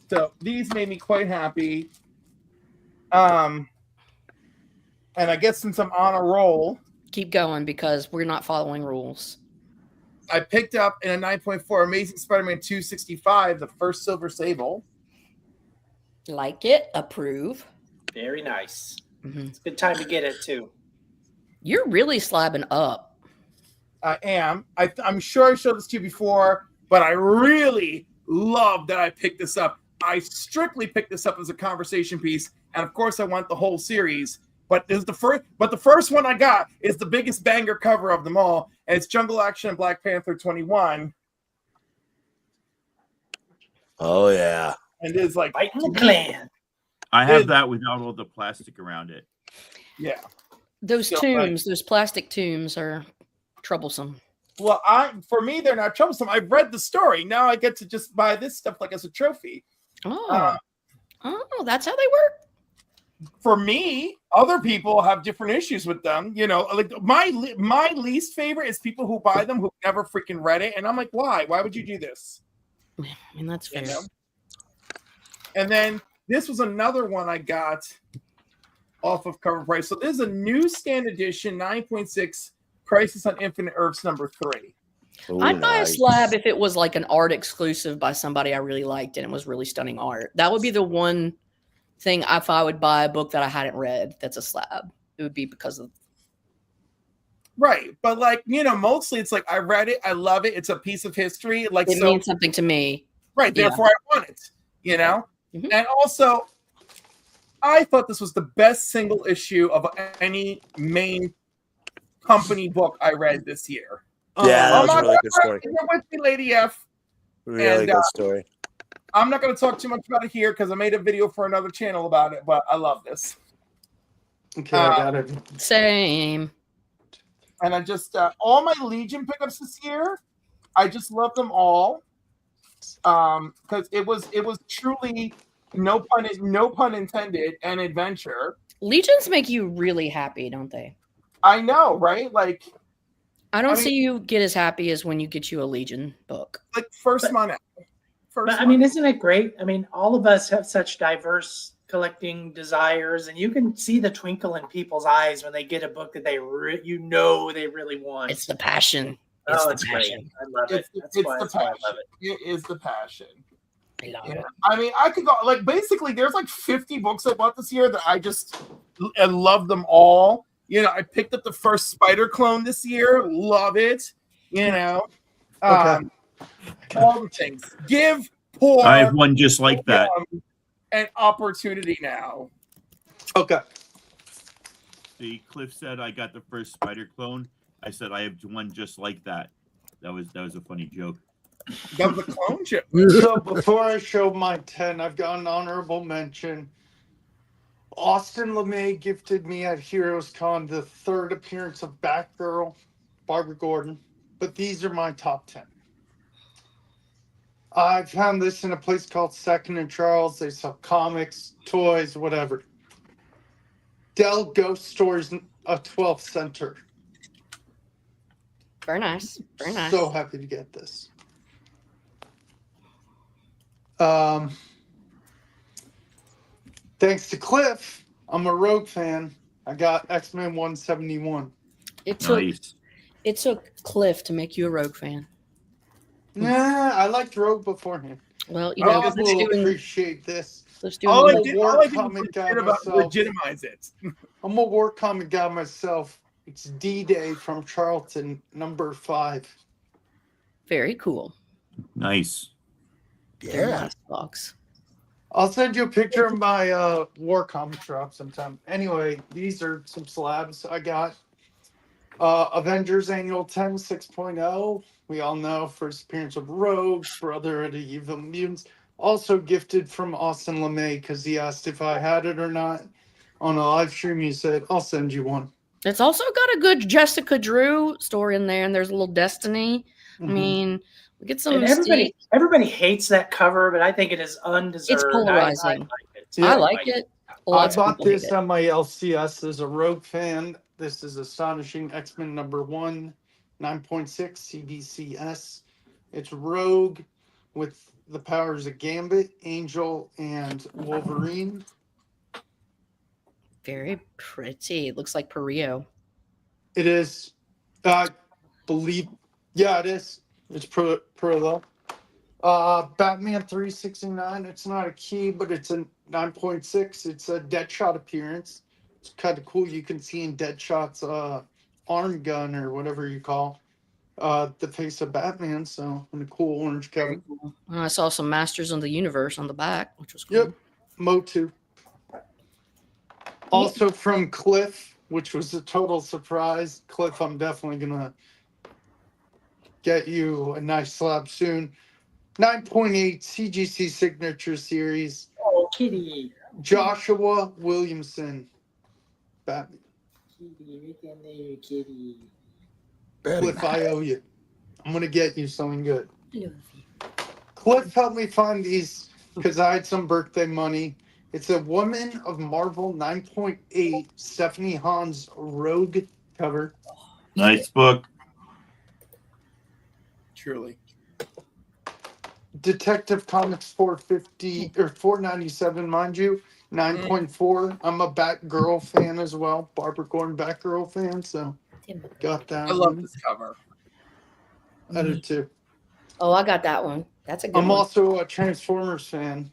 Speaker 8: So these made me quite happy. And I guess since I'm on a roll,
Speaker 10: Keep going because we're not following rules.
Speaker 8: I picked up in a 9.4 Amazing Spider-Man 265, the first Silver Sable.
Speaker 10: Like it. Approve.
Speaker 5: Very nice.
Speaker 10: Mhm.
Speaker 5: It's a good time to get it too.
Speaker 10: You're really slabbing up.
Speaker 8: I am. I'm sure I showed this to you before, but I really love that I picked this up. I strictly picked this up as a conversation piece, and of course I want the whole series. But this is the first one I got is the biggest banger cover of them all, and it's Jungle Action and Black Panther 21.
Speaker 9: Oh yeah.
Speaker 8: And it is like
Speaker 5: Fighting the clan.
Speaker 3: I have that without all the plastic around it.
Speaker 8: Yeah.
Speaker 10: Those
Speaker 8: So,
Speaker 10: tombs, those plastic tombs, are troublesome.
Speaker 8: Well, for me, they're not troublesome. I've read the story. Now I get to just buy this stuff like as a trophy.
Speaker 10: Oh, that's how they work.
Speaker 8: For me, other people have different issues with them. You know, like my least favorite is people who buy them who never freaking read it, and I'm like, why? Why would you do this?
Speaker 10: I mean, that's fair.
Speaker 8: You know? And then this was another one I got off of Cover Price. So this is a newsstand edition, 9.6 Crisis on Infinite Earths #3.
Speaker 9: Ooh,
Speaker 10: I'd buy a
Speaker 9: nice.
Speaker 10: slab if it was like an art exclusive by somebody I really liked and it was really stunning art. That would be the one thing if I would buy a book that I hadn't read that's a slab. It would be because of
Speaker 8: Right. But like, you know, mostly it's like I read it, I love it, it's a piece of history. Like
Speaker 10: it means something to me.
Speaker 8: Right,
Speaker 10: Yeah.
Speaker 8: therefore I want it, you know?
Speaker 10: Mhm.
Speaker 8: And also, I thought this was the best single issue of any main company book I read this year.
Speaker 9: Yeah, that was a really good story.
Speaker 8: You're with me, Lady F.
Speaker 9: Really
Speaker 8: And,
Speaker 9: good story.
Speaker 8: I'm not going to talk too much about it here because I made a video for another channel about it, but I love this.
Speaker 6: Okay, I got it.
Speaker 10: Same.
Speaker 8: And I just, all my Legion pickups this year, I just love them all. Because it was truly, no pun intended, an adventure.
Speaker 10: Legions make you really happy, don't they?
Speaker 8: I know, right? Like,
Speaker 10: I don't
Speaker 8: I
Speaker 10: see
Speaker 8: mean-
Speaker 10: you get as happy as when you get you a Legion book.
Speaker 8: like first month.
Speaker 5: But I mean, isn't it great? I mean, all of us have such diverse collecting desires, and you can see the twinkle in people's eyes when they get a book that they they really want.
Speaker 10: It's the passion. It's
Speaker 5: Oh,
Speaker 10: the
Speaker 5: it's
Speaker 10: passion.
Speaker 5: great. I love it.
Speaker 8: It's
Speaker 5: That's why
Speaker 8: the
Speaker 5: I love
Speaker 8: passion.
Speaker 5: it.
Speaker 8: It is the passion.
Speaker 10: I love
Speaker 8: Yeah.
Speaker 10: it.
Speaker 8: I mean, I could go like basically. There's like 50 books I bought this year that I just love them all. You know, I picked up the first Spider Clone this year. Love it. You know, all the things. Give poor.
Speaker 3: I have one just like that.
Speaker 8: An opportunity now.
Speaker 6: Okay.
Speaker 3: The Cliff said I got the first Spider Clone. I said I have one just like that. That was a funny joke.
Speaker 8: That was a clone chip.
Speaker 6: So before I show my 10, I've got an honorable mention. Austin LeMay gifted me at Heroes Con the third appearance of Batgirl, Barbara Gordon. But these are my top 10. I found this in a place called Second and Charles. They sell comics, toys, whatever. Dell Ghost Stories, a 12th center.
Speaker 10: Very nice. Very nice.
Speaker 6: So happy to get this. Thanks to Cliff, I'm a Rogue fan. I got X-Men 171.
Speaker 10: It took
Speaker 3: Nice.
Speaker 10: it took Cliff to make you a Rogue fan.
Speaker 6: Nah, I liked Rogue beforehand.
Speaker 10: Well, you know,
Speaker 6: I
Speaker 10: Cliff's
Speaker 6: will
Speaker 10: doing
Speaker 6: appreciate this.
Speaker 10: Cliff's doing
Speaker 8: All I
Speaker 10: the-
Speaker 8: did
Speaker 6: war
Speaker 8: was
Speaker 6: comic guy myself.
Speaker 8: legitimize it.
Speaker 6: I'm a war comic guy myself. It's D-Day from Charlton, number 5.
Speaker 10: very cool.
Speaker 3: Nice.
Speaker 10: Very
Speaker 2: Yeah.
Speaker 10: nice box.
Speaker 6: I'll send you a picture of my war comic drop sometime. Anyway, these are some slabs I got. Avengers Annual 10 6.0. We all know first appearance of Rogue, Brother of the Evil Mutants. Also gifted from Austin LeMay because he asked if I had it or not. On a live stream, he said, I'll send you one.
Speaker 10: It's also got a good Jessica Drew story in there, and there's a little Destiny. I
Speaker 6: Mhm.
Speaker 10: mean, we get some
Speaker 5: And everybody hates that cover, but I think it is undeserved.
Speaker 10: It's polarizing.
Speaker 5: I like it.
Speaker 6: Yeah.
Speaker 10: I like it.
Speaker 6: I
Speaker 10: Lots of
Speaker 6: bought
Speaker 10: people hate
Speaker 6: this
Speaker 10: it.
Speaker 6: on my LCS as a Rogue fan. This is Astonishing X-Men number 1, 9.6 CBCS. It's Rogue with the powers of Gambit, Angel, and Wolverine.
Speaker 10: Very pretty. It looks like Perio.
Speaker 6: It is, I believe, yeah, it is. It's Pro. Batman 369. It's not a key, but it's a 9.6. It's a Deadshot appearance. It's kind of cool. You can see in Deadshot's arm gun or whatever you call the face of Batman. So in a cool orange cover.
Speaker 10: I saw some Masters of the Universe on the back, which was cool.
Speaker 6: Yep, Motu. Also from Cliff, which was a total surprise. Cliff, I'm definitely gonna get you a nice slab soon. 9.8 CGC Signature Series.
Speaker 5: Oh, kitty.
Speaker 6: Joshua Williamson, Batman. Cliff, I owe you. I'm gonna get you something good. Cliff helped me find these because I had some birthday money. It's a Woman of Marvel 9.8 Stephanie Hahn's Rogue cover.
Speaker 3: Nice book.
Speaker 8: Truly.
Speaker 6: Detective Comics 450 or 497, mind you. 9.4. I'm a Batgirl fan as well. Barbara Gordon Batgirl fan, so got that.
Speaker 8: I love this cover.
Speaker 6: I do too.
Speaker 10: Oh, I got that one. That's a good
Speaker 6: I'm
Speaker 10: one.
Speaker 6: also a Transformers fan.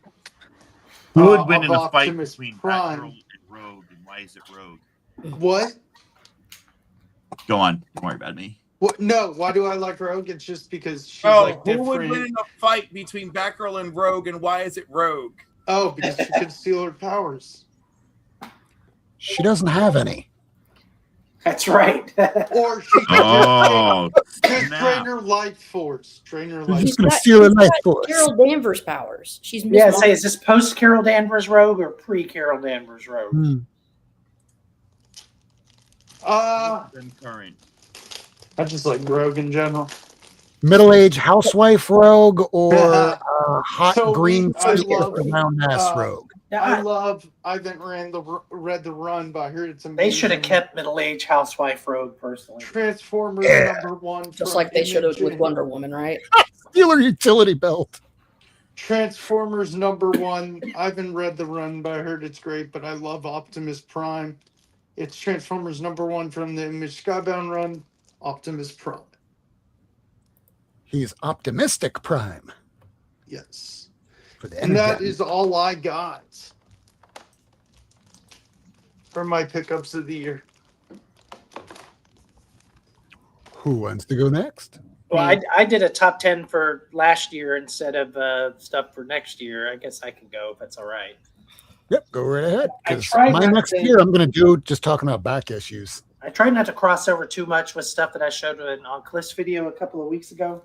Speaker 3: Who would win
Speaker 6: of
Speaker 3: in a fight
Speaker 6: Optimus
Speaker 3: between
Speaker 6: Prime.
Speaker 3: Batgirl and Rogue, and why is it Rogue?
Speaker 6: What?
Speaker 3: Go on. Don't worry about me.
Speaker 6: What? No. Why do I like Rogue? It's just because she's
Speaker 8: Oh,
Speaker 6: like
Speaker 8: who
Speaker 6: different.
Speaker 8: would win in a fight between Batgirl and Rogue, and why is it Rogue?
Speaker 6: Oh, because she can steal her powers.
Speaker 2: She doesn't have any.
Speaker 5: That's right.
Speaker 6: Or she can
Speaker 3: Oh,
Speaker 6: just
Speaker 3: snap.
Speaker 6: drain her life force. Drain her
Speaker 2: She's
Speaker 6: life
Speaker 2: just gonna
Speaker 10: got-
Speaker 2: steal her
Speaker 10: she's
Speaker 2: life
Speaker 10: got
Speaker 2: force.
Speaker 10: Carol Danvers powers. She's Miss
Speaker 5: Yeah,
Speaker 10: Mar-
Speaker 5: say, is this post Carol Danvers Rogue or pre Carol Danvers Rogue?
Speaker 2: Hmm.
Speaker 3: Then current.
Speaker 6: I just like Rogue in general.
Speaker 2: Middle-aged housewife rogue or hot
Speaker 6: So
Speaker 2: green
Speaker 6: I
Speaker 2: sister
Speaker 6: love,
Speaker 2: round ass
Speaker 6: uh,
Speaker 2: rogue.
Speaker 6: I love. I haven't read the run, but I heard it's amazing.
Speaker 5: They should have kept middle aged housewife Rogue personally.
Speaker 6: Transformers
Speaker 2: Yeah.
Speaker 6: #1.
Speaker 10: just
Speaker 6: from
Speaker 10: like they should have with
Speaker 6: Image.
Speaker 10: Wonder Woman, right?
Speaker 2: Steal her utility belt.
Speaker 6: Transformers #1. I haven't read the run, but I heard it's great. But I love Optimus Prime. It's Transformers #1 from the Image Skybound run. Optimus Prime.
Speaker 2: He's optimistic Prime
Speaker 6: Yes.
Speaker 2: for the
Speaker 6: And that
Speaker 2: Energon.
Speaker 6: is all I got for my pickups of the year.
Speaker 2: Who wants to go next?
Speaker 5: Well, I did a top 10 for last year instead of stuff for next year. I guess I can go if that's all right.
Speaker 2: Yep, go right ahead.
Speaker 5: I
Speaker 2: 'Cause
Speaker 5: tried
Speaker 2: my
Speaker 5: not
Speaker 2: next
Speaker 5: to-
Speaker 2: year, I'm going to do just talking about back issues.
Speaker 5: I tried not to cross over too much with stuff that I showed on Cliff's video a couple of weeks ago.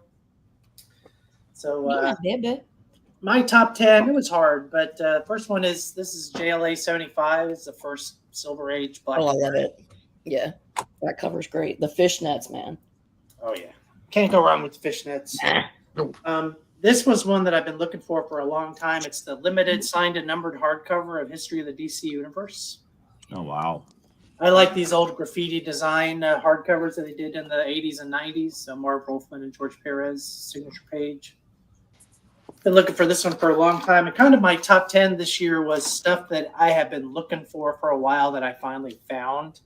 Speaker 5: So my top 10, it was hard, but first one is this is JLA 75. It's the first Silver Age Black.
Speaker 10: Oh, I love it. Yeah, that cover's great. The fishnets, man.
Speaker 5: Oh yeah, can't go wrong with the fishnets. This was one that I've been looking for a long time. It's the limited signed and numbered hardcover of History of the DC Universe.
Speaker 3: Oh, wow.
Speaker 5: I like these old graffiti design hardcovers that they did in the 80s and 90s. So Marv Wolfman and George Perez signature page. Been looking for this one for a long time. And kind of my top 10 this year was stuff that I have been looking for a while that I finally found.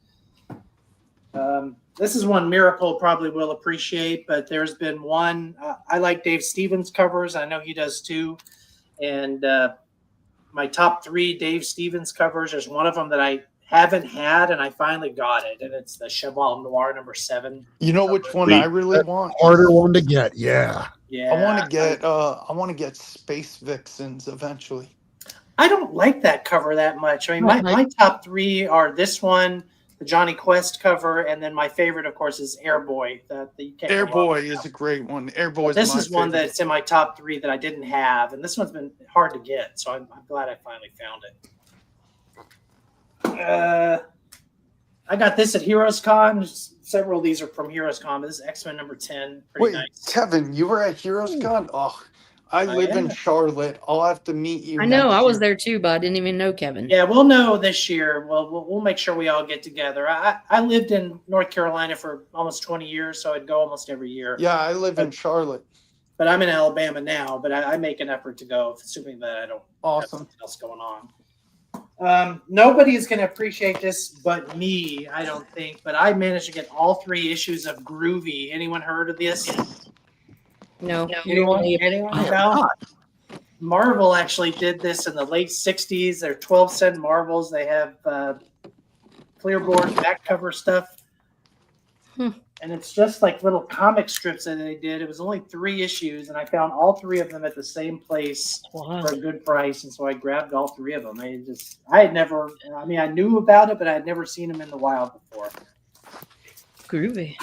Speaker 5: This is one Miracle probably will appreciate, but there's been one. I like Dave Stevens covers. I know he does too. And my top 3 Dave Stevens covers, there's one of them that I haven't had, and I finally got it. And it's the Cheval Noir #7.
Speaker 6: You know which one I really want?
Speaker 2: Harder one to get, yeah.
Speaker 5: Yeah.
Speaker 6: I want to get Space Vixens eventually.
Speaker 5: I don't like that cover that much. I mean, my top 3 are this one, the Johnny Quest cover, and then my favorite, of course, is Airboy.
Speaker 6: Airboy is a great one. Airboy is
Speaker 5: This
Speaker 6: my
Speaker 5: is one
Speaker 6: favorite.
Speaker 5: that's in my top 3 that I didn't have, and this one's been hard to get, so I'm glad I finally found it. I got this at Heroes Con. Several of these are from Heroes Con, but this is X-Men #10. Pretty
Speaker 6: Wait,
Speaker 5: nice.
Speaker 6: Kevin, you were at Heroes Con? Oh, I live in
Speaker 5: am.
Speaker 6: Charlotte. I'll have to meet you.
Speaker 10: I know.
Speaker 6: next
Speaker 10: I was
Speaker 6: year.
Speaker 10: there too, but I didn't even know Kevin.
Speaker 5: Yeah, we'll know this year. We'll make sure we all get together. I lived in North Carolina for almost 20 years, so I'd go almost every year.
Speaker 6: Yeah, I live in Charlotte.
Speaker 5: But I'm in Alabama now, but I make an effort to go, assuming that I don't have
Speaker 6: Awesome.
Speaker 5: something else going on. Nobody is going to appreciate this but me, I don't think. But I managed to get all 3 issues of Groovy. Anyone heard of this?
Speaker 10: No.
Speaker 5: Anyone? No? Marvel actually did this in the late 60s. They're 12-cent Marvels. They have clearboard back cover stuff. And it's just like little comic strips that they did. It was only 3 issues, and I found all 3 of them at the same place for a good price. And so I grabbed all 3 of them. I knew about it, but I had never seen them in the wild before.
Speaker 10: Groovy.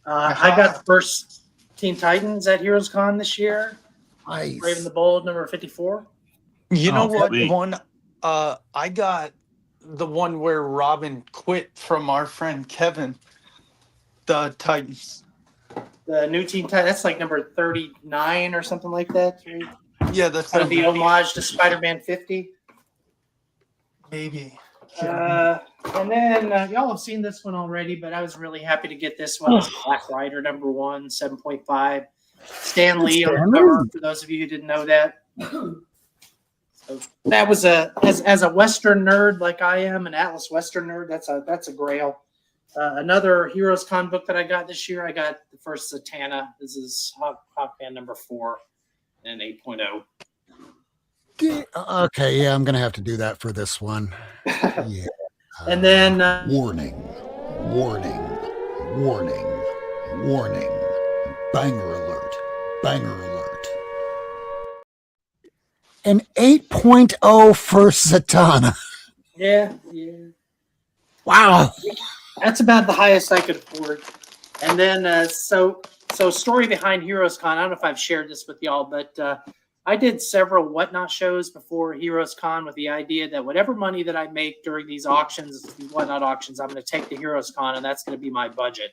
Speaker 5: I got the first Teen Titans at Heroes Con this year.
Speaker 2: Nice.
Speaker 5: Brave and the Bold #54.
Speaker 6: You know
Speaker 3: Oh,
Speaker 6: what
Speaker 3: sweet.
Speaker 6: one? I got the one where Robin quit from our friend Kevin. The Titans.
Speaker 5: The new Teen Titans, that's like number 39 or something like that. Right?
Speaker 6: Yeah, that's
Speaker 5: That'll be homage to Spider-Man 50.
Speaker 6: maybe.
Speaker 5: And then y'all have seen this one already, but I was really happy to get this one. It's Black Rider number 1, 7.5. Stan Lee on the cover, for those of you who didn't know that. So that was as a Western nerd like I am, an Atlas Western nerd, that's a grail. Another Heroes Con book that I got this year, I got the first Zatanna. This is Hawkman number 4 and 8.0.
Speaker 2: Okay, yeah, I'm gonna have to do that for this one. Yeah.
Speaker 5: And then
Speaker 1: Warning, warning, warning, warning. Banger alert, banger alert.
Speaker 2: An 8.0 for Zatanna.
Speaker 5: yeah.
Speaker 2: Wow.
Speaker 5: That's about the highest I could afford. And then, so story behind Heroes Con. I don't know if I've shared this with y'all, but I did several Whatnot shows before Heroes Con with the idea that whatever money that I make during these auctions, these Whatnot auctions, I'm going to take to Heroes Con, and that's going to be my budget.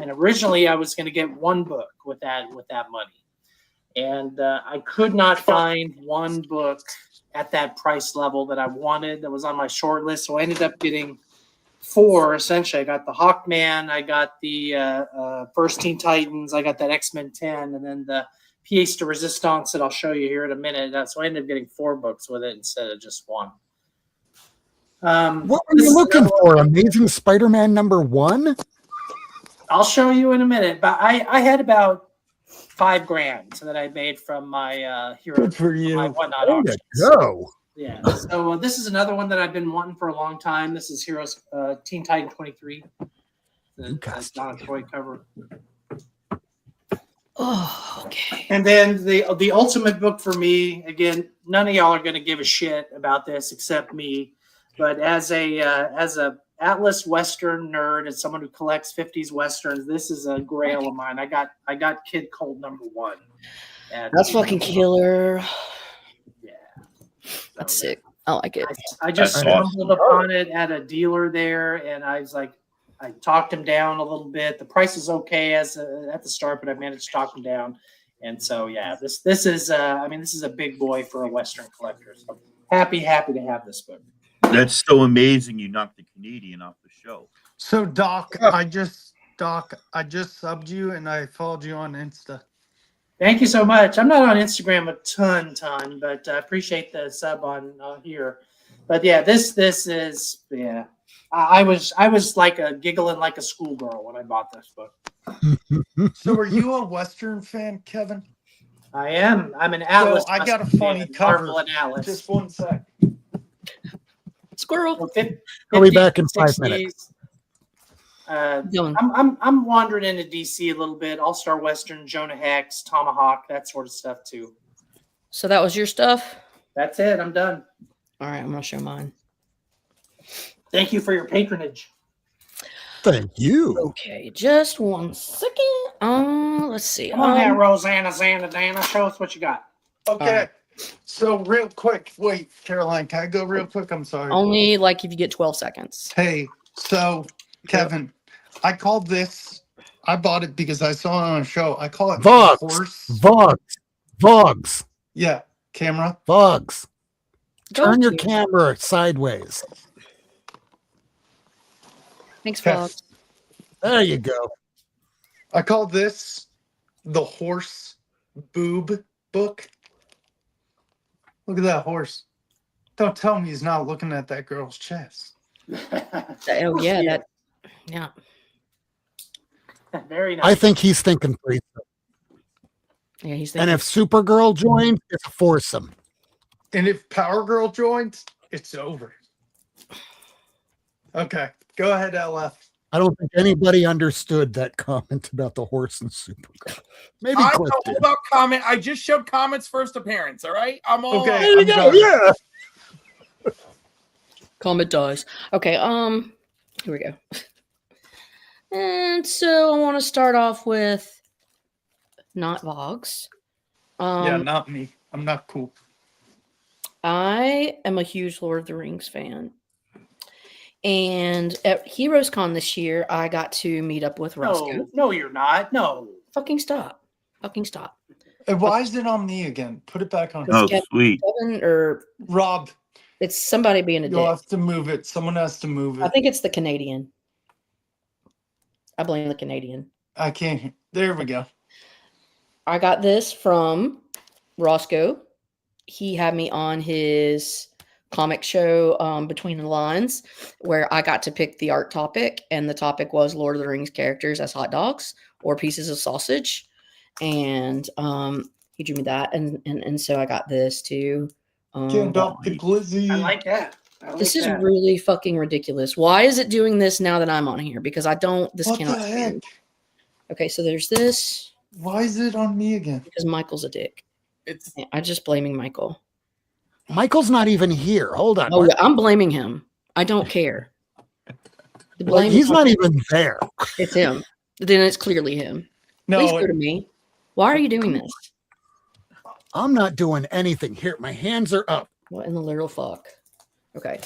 Speaker 5: And originally, I was going to get one book with that money, and I could not find one book at that price level that I wanted that was on my short list. So I ended up getting 4 essentially. I got the Hawkman, I got the first Teen Titans, I got that X-Men 10, and then the Pièce de Resistance that I'll show you here in a minute. So I ended up getting 4 books with it instead of just one.
Speaker 2: What were you looking for? Amazing Spider-Man number 1?
Speaker 5: I'll show you in a minute, but I had about $5,000 that I made from my
Speaker 6: Good for you.
Speaker 5: my Whatnot
Speaker 2: There
Speaker 5: auctions.
Speaker 2: you go.
Speaker 5: Yeah. So this is another one that I've been wanting for a long time. This is Heroes Teen Titan 23. The Donna Troy cover.
Speaker 10: Oh, okay.
Speaker 5: And then the ultimate book for me, again, none of y'all are going to give a shit about this except me. But as a Atlas Western nerd and someone who collects 50s Westerns, this is a grail of mine. I got Kid Colt number 1.
Speaker 10: That's fucking killer.
Speaker 5: Yeah.
Speaker 10: That's sick. I like it.
Speaker 5: I just
Speaker 3: That's
Speaker 5: stumbled upon it at a dealer there, and I was like, I talked him down a little bit. The price is okay at the start, but I managed to talk him down. And so, yeah, this is this is a big boy for a Western collector. So happy to have this book.
Speaker 3: That's so amazing. You knocked the Canadian off the show.
Speaker 6: So Doc, I just subbed you and I followed you on Insta.
Speaker 5: Thank you so much. I'm not on Instagram a ton, but I appreciate the sub on here. But yeah, this is yeah. I was like giggling like a schoolgirl when I bought this book.
Speaker 6: So are you a Western fan, Kevin?
Speaker 5: I am. I'm an Atlas.
Speaker 6: I got a
Speaker 5: Western
Speaker 6: funny
Speaker 5: fan,
Speaker 6: cover.
Speaker 5: Marvel and Atlas.
Speaker 6: Just 1 sec.
Speaker 10: Squirrel.
Speaker 2: I'll be back in 5 minutes.
Speaker 5: I'm wandering into DC a little bit. All-Star Western, Jonah Hex, Tomahawk, that sort of stuff too.
Speaker 10: So that was your stuff?
Speaker 5: That's it. I'm done.
Speaker 10: All right, I'm gonna show mine.
Speaker 5: Thank you for your patronage.
Speaker 2: Thank you.
Speaker 10: Okay, just 1 second. Let's see.
Speaker 5: Come on now, Rosanna, Xana, Dana. Show us what you got.
Speaker 6: Okay. So real quick, wait, Caroline, can I go real quick? I'm sorry.
Speaker 10: Only like if you get 12 seconds.
Speaker 6: Hey, so Kevin, I called this. I bought it because I saw it on a show. I call it
Speaker 2: Vogs. Vogs.
Speaker 6: Yeah, camera.
Speaker 2: Vogs.
Speaker 10: Go
Speaker 2: Turn your
Speaker 10: to.
Speaker 2: camera sideways.
Speaker 10: Thanks, Fox.
Speaker 2: There you go.
Speaker 6: I call this the horse boob book. Look at that horse. Don't tell me he's not looking at that girl's chest.
Speaker 10: Oh yeah, that. Yeah.
Speaker 5: Very nice.
Speaker 2: I think he's thinking threesome.
Speaker 10: Yeah, he's
Speaker 2: And
Speaker 10: thinking.
Speaker 2: if Supergirl joined, it's a foursome.
Speaker 6: And if Power Girl joins, it's over. Okay, go ahead, LF.
Speaker 2: I don't think anybody understood that comment about the horse and Supergirl. Maybe
Speaker 8: I
Speaker 2: Cliff
Speaker 8: don't
Speaker 2: did.
Speaker 8: know about comment. I just showed comments first appearance. All right, I'm all.
Speaker 6: Okay,
Speaker 2: There you
Speaker 6: I'm
Speaker 2: go.
Speaker 6: done.
Speaker 2: Yeah.
Speaker 10: Comet dies. Okay, here we go. And so I want to start off with not Vogs.
Speaker 6: Yeah, not me. I'm not cool.
Speaker 10: I am a huge Lord of the Rings fan. And at Heroes Con this year, I got to meet up with Roscoe.
Speaker 5: No, you're not. No.
Speaker 10: Fucking stop. Fucking stop.
Speaker 6: And why is it on me again? Put it back on.
Speaker 3: Oh,
Speaker 10: Kevin-
Speaker 3: sweet.
Speaker 10: Kevin or
Speaker 6: Rob,
Speaker 10: it's somebody being a
Speaker 6: you'll
Speaker 10: dick.
Speaker 6: have to move it. Someone has to move
Speaker 10: I
Speaker 6: it.
Speaker 10: think it's the Canadian. I blame the Canadian.
Speaker 6: I can't. There we go.
Speaker 10: I got this from Roscoe. He had me on his comic show, Between the Lines, where I got to pick the art topic, and the topic was Lord of the Rings characters as hot dogs or pieces of sausage. And he drew me that, and so I got this too.
Speaker 6: Get up the glizzy.
Speaker 5: I like that.
Speaker 10: This is really fucking ridiculous. Why is it doing this now that I'm on here? Because I don't. This
Speaker 6: What
Speaker 10: cannot
Speaker 6: the
Speaker 10: stand.
Speaker 6: heck?
Speaker 10: Okay, so there's this.
Speaker 6: Why is it on me again?
Speaker 10: Because Michael's a dick.
Speaker 8: It's
Speaker 10: I'm just blaming Michael.
Speaker 2: Michael's not even here. Hold on.
Speaker 10: Oh, yeah, I'm blaming him. I don't care. The
Speaker 2: Like,
Speaker 10: blame
Speaker 2: he's
Speaker 10: is
Speaker 2: not
Speaker 10: on-
Speaker 2: even there.
Speaker 10: It's him. Then it's clearly him. Please
Speaker 6: No,
Speaker 10: go to me. Why are you doing this?
Speaker 2: I'm not doing anything here. My hands are up.
Speaker 10: What in the literal fuck? Okay.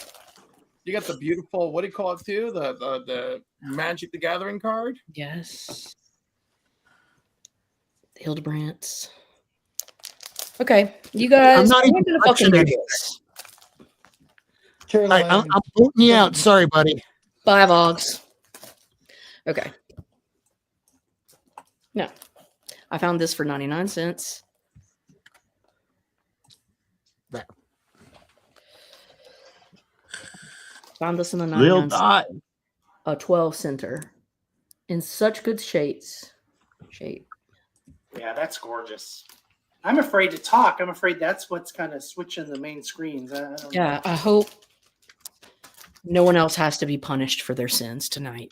Speaker 8: you got the beautiful, what do you call it too? The Magic the Gathering card.
Speaker 10: Yes. Hildebrandt. Okay, you guys.
Speaker 2: I'm not
Speaker 10: I'm
Speaker 2: even
Speaker 10: gonna
Speaker 2: touching
Speaker 10: fucking do
Speaker 2: anything.
Speaker 10: this.
Speaker 2: All right,
Speaker 6: Caroline.
Speaker 2: I'm booting you out. Sorry, buddy.
Speaker 10: Bye, Vogs. Okay. No. I found this for 99 cents.
Speaker 2: There.
Speaker 10: Found this in the
Speaker 3: Lil
Speaker 10: 99
Speaker 3: Dot.
Speaker 10: a 12 center in such good shape.
Speaker 5: Yeah, that's gorgeous. I'm afraid to talk. I'm afraid that's what's kind of switching the main screens. I don't know.
Speaker 10: Yeah, I hope no one else has to be punished for their sins tonight.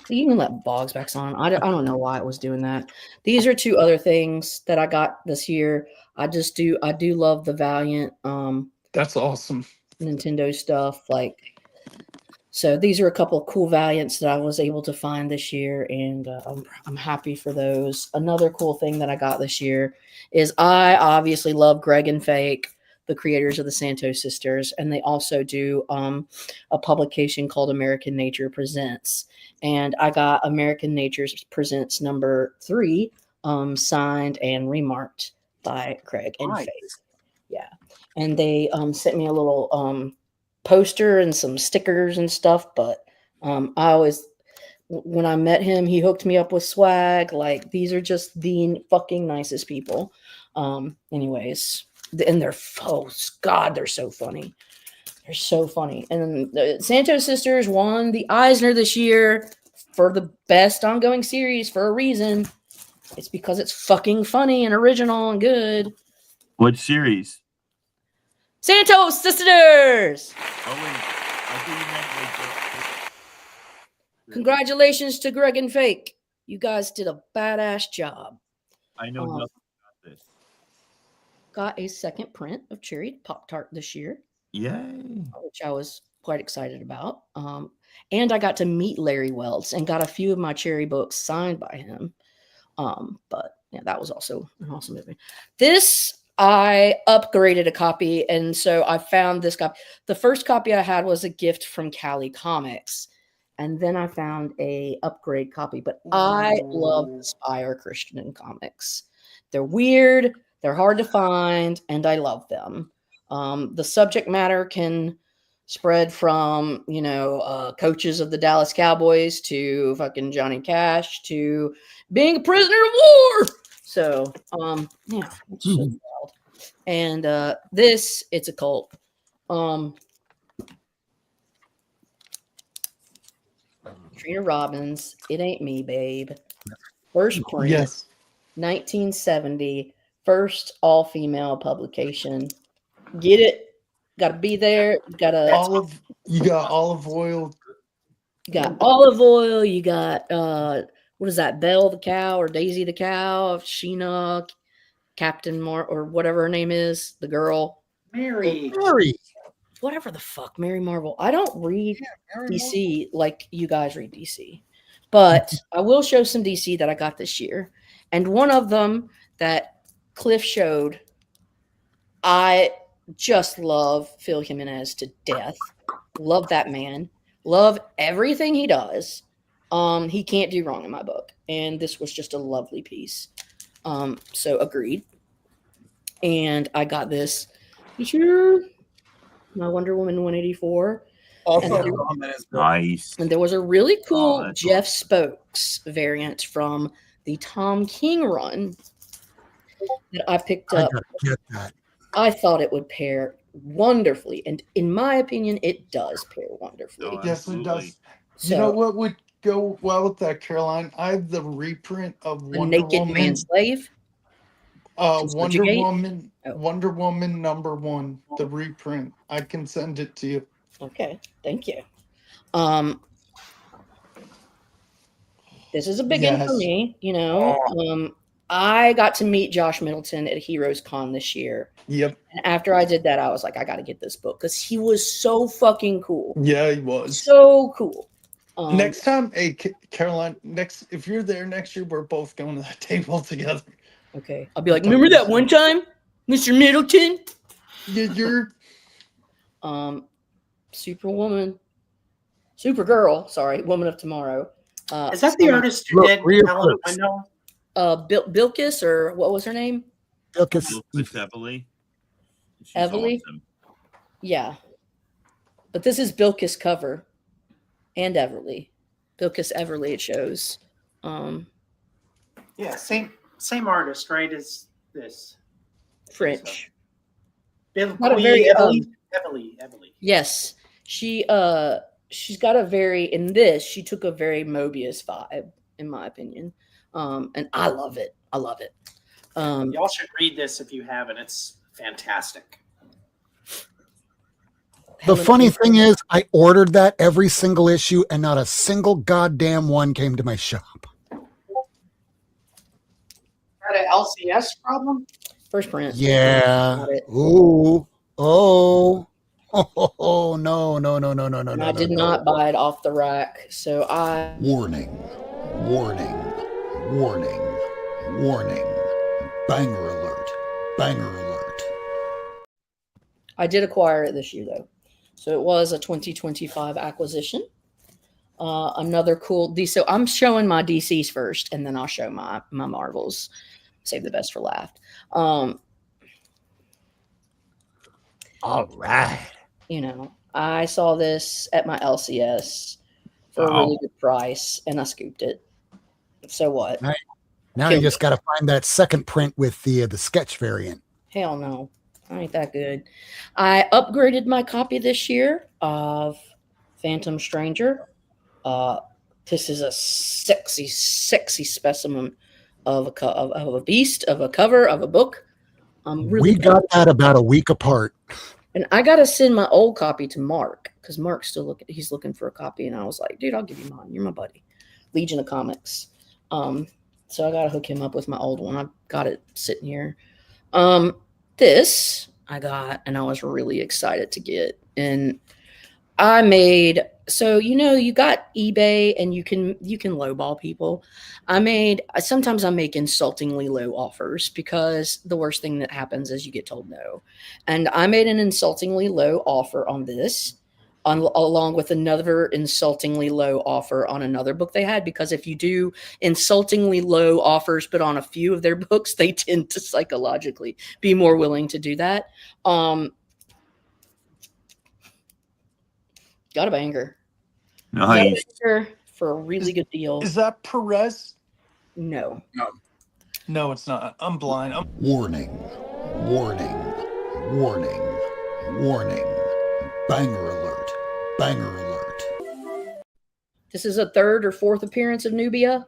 Speaker 10: You can let Boggs back on. I don't know why it was doing that. These are two other things that I got this year. I do love the Valiant
Speaker 6: That's awesome.
Speaker 10: Nintendo stuff. So these are a couple of cool Valiants that I was able to find this year, and I'm happy for those. Another cool thing that I got this year is I obviously love Greg and Fake, the creators of the Santos Sisters, and they also do a publication called American Nature Presents. And I got American Nature Presents number 3 signed and remarked by Greg and
Speaker 5: Nice.
Speaker 10: Fake. Yeah. And they sent me a little poster and some stickers and stuff, but when I met him, he hooked me up with swag. Like, these are just the fucking nicest people. Anyways, and they're God, they're so funny. They're so funny. And the Santos Sisters won the Eisner this year for the best ongoing series for a reason. It's because it's fucking funny and original and good.
Speaker 3: What series?
Speaker 10: Santos Sisters!
Speaker 3: Oh, wait. I think you meant like
Speaker 10: Congratulations to Greg and Fake. You guys did a badass job.
Speaker 3: I know nothing about this.
Speaker 10: Got a second print of Cherry Pop-Tart this year,
Speaker 3: Yay.
Speaker 10: which I was quite excited about. And I got to meet Larry Wells and got a few of my Cherry books signed by him. But yeah, that was also an awesome movie. This, I upgraded a copy, and so I found this copy. The first copy I had was a gift from Cali Comics, and then I found a upgrade copy. But I love Inspire Christian comics. They're weird, they're hard to find, and I love them. The subject matter can spread from, coaches of the Dallas Cowboys to fucking Johnny Cash to being a prisoner of war. So, yeah, it's so wild. And this, it's a cult. Trina Robbins, It Ain't Me, Babe. First print,
Speaker 6: Yes.
Speaker 10: 1970, first all-female publication. Get it? Got to be there. You got
Speaker 6: You got olive oil.
Speaker 10: olive oil. You got what is that? Belle the cow or Daisy the cow? Sheena, Captain or whatever her name is, the girl.
Speaker 5: Mary.
Speaker 10: Whatever the fuck, Mary Marvel. I don't read DC like you guys read DC, but I will show some DC that I got this year. And one of them that Cliff showed I just love Phil Jimenez to death. Love that man. Love everything he does. He can't do wrong in my book. And this was just a lovely piece. So agreed. And I got this feature, my Wonder Woman 184.
Speaker 8: Also,
Speaker 10: And
Speaker 3: Nice.
Speaker 10: And there was a really cool
Speaker 3: that's
Speaker 10: Jeff Spokes variant from the Tom King run that I picked
Speaker 2: I
Speaker 10: up.
Speaker 2: gotta get that.
Speaker 10: I thought it would pair wonderfully, and in my opinion, it does pair wonderfully.
Speaker 3: Oh,
Speaker 6: Yes, it
Speaker 3: absolutely.
Speaker 6: does.
Speaker 10: So,
Speaker 6: You know what would go well with that, Caroline? I have the reprint of
Speaker 10: a
Speaker 6: Wonder
Speaker 10: naked
Speaker 6: Woman.
Speaker 10: man slave. From
Speaker 6: Wonder
Speaker 10: Subjugate?
Speaker 6: Woman.
Speaker 10: Oh.
Speaker 6: Wonder Woman #1, the reprint. I can send it to you.
Speaker 10: Okay, thank you. This is a big one for
Speaker 6: Yes.
Speaker 10: me. You know, I got to meet Josh Middleton at Heroes Con this year.
Speaker 6: Yep.
Speaker 10: And after I did that, I was like, I got to get this book because he was so fucking cool.
Speaker 6: Yeah, he was.
Speaker 10: So cool.
Speaker 6: Next time, hey Caroline, if you're there next year, we're both going to that table together.
Speaker 10: Okay. I'll be like, remember that one time, Mr. Middleton?
Speaker 6: You're
Speaker 10: Superwoman. Supergirl, sorry, Woman of Tomorrow.
Speaker 5: Is that the artist who did
Speaker 2: real
Speaker 5: Hell in a
Speaker 2: close.
Speaker 5: Window?
Speaker 10: Bilkis, or what was her name?
Speaker 2: Bilkis.
Speaker 3: Bilkis Evely. She's
Speaker 10: Evely?
Speaker 3: awesome.
Speaker 10: Yeah. But this is Bilkis cover and Everly. Bilkis Everly, it shows.
Speaker 5: Yeah, same artist, right? As this.
Speaker 10: French.
Speaker 5: Bill
Speaker 10: Not a very,
Speaker 5: Evely.
Speaker 10: Yes. She's got a very, in this, she took a very Mobius vibe, in my opinion. And I love it. I love it.
Speaker 5: Y'all should read this if you haven't. It's fantastic.
Speaker 2: The funny thing is, I ordered that every single issue, and not a single goddamn one came to my shop.
Speaker 5: Got an LCS problem?
Speaker 10: First print.
Speaker 2: Yeah.
Speaker 10: Got it.
Speaker 2: Ooh. Oh. Oh, no, no, no, no, no, no,
Speaker 10: And
Speaker 2: no.
Speaker 10: I did not buy it off the rack. So I.
Speaker 1: Warning, warning, warning, warning. Banger alert, banger alert.
Speaker 10: I did acquire it this year, though. So it was a 2025 acquisition. Another cool DC. So I'm showing my DCs first, and then I'll show my Marvels. Save the best for last.
Speaker 2: All right.
Speaker 10: You know, I saw this at my LCS for a
Speaker 3: Wow.
Speaker 10: really good price, and I scooped it. So what?
Speaker 2: Nice. Now
Speaker 10: Killed
Speaker 2: you just
Speaker 10: it.
Speaker 2: got to find that second print with the sketch variant.
Speaker 10: Hell no. I ain't that good. I upgraded my copy this year of Phantom Stranger. This is a sexy, sexy specimen of a beast, of a cover, of a book.
Speaker 2: We got that about a week apart.
Speaker 10: And I got to send my old copy to Mark because Mark's still he's looking for a copy. And I was like, dude, I'll give you mine. You're my buddy. Legion of Comics. So I got to hook him up with my old one. I've got it sitting here. This I got, and I was really excited to get. And I made, so, you know, you got eBay and you can lowball people. Sometimes I make insultingly low offers because the worst thing that happens is you get told no. And I made an insultingly low offer on this, along with another insultingly low offer on another book they had, because if you do insultingly low offers but on a few of their books, they tend to psychologically be more willing to do that. Got a banger.
Speaker 3: Nice.
Speaker 10: Got a banger for a really good deal.
Speaker 6: Is that Perez?
Speaker 10: No.
Speaker 6: No, it's not. I'm blind.
Speaker 1: Warning, warning, warning, warning. Banger alert, banger alert.
Speaker 10: This is a third or fourth appearance of Nubia.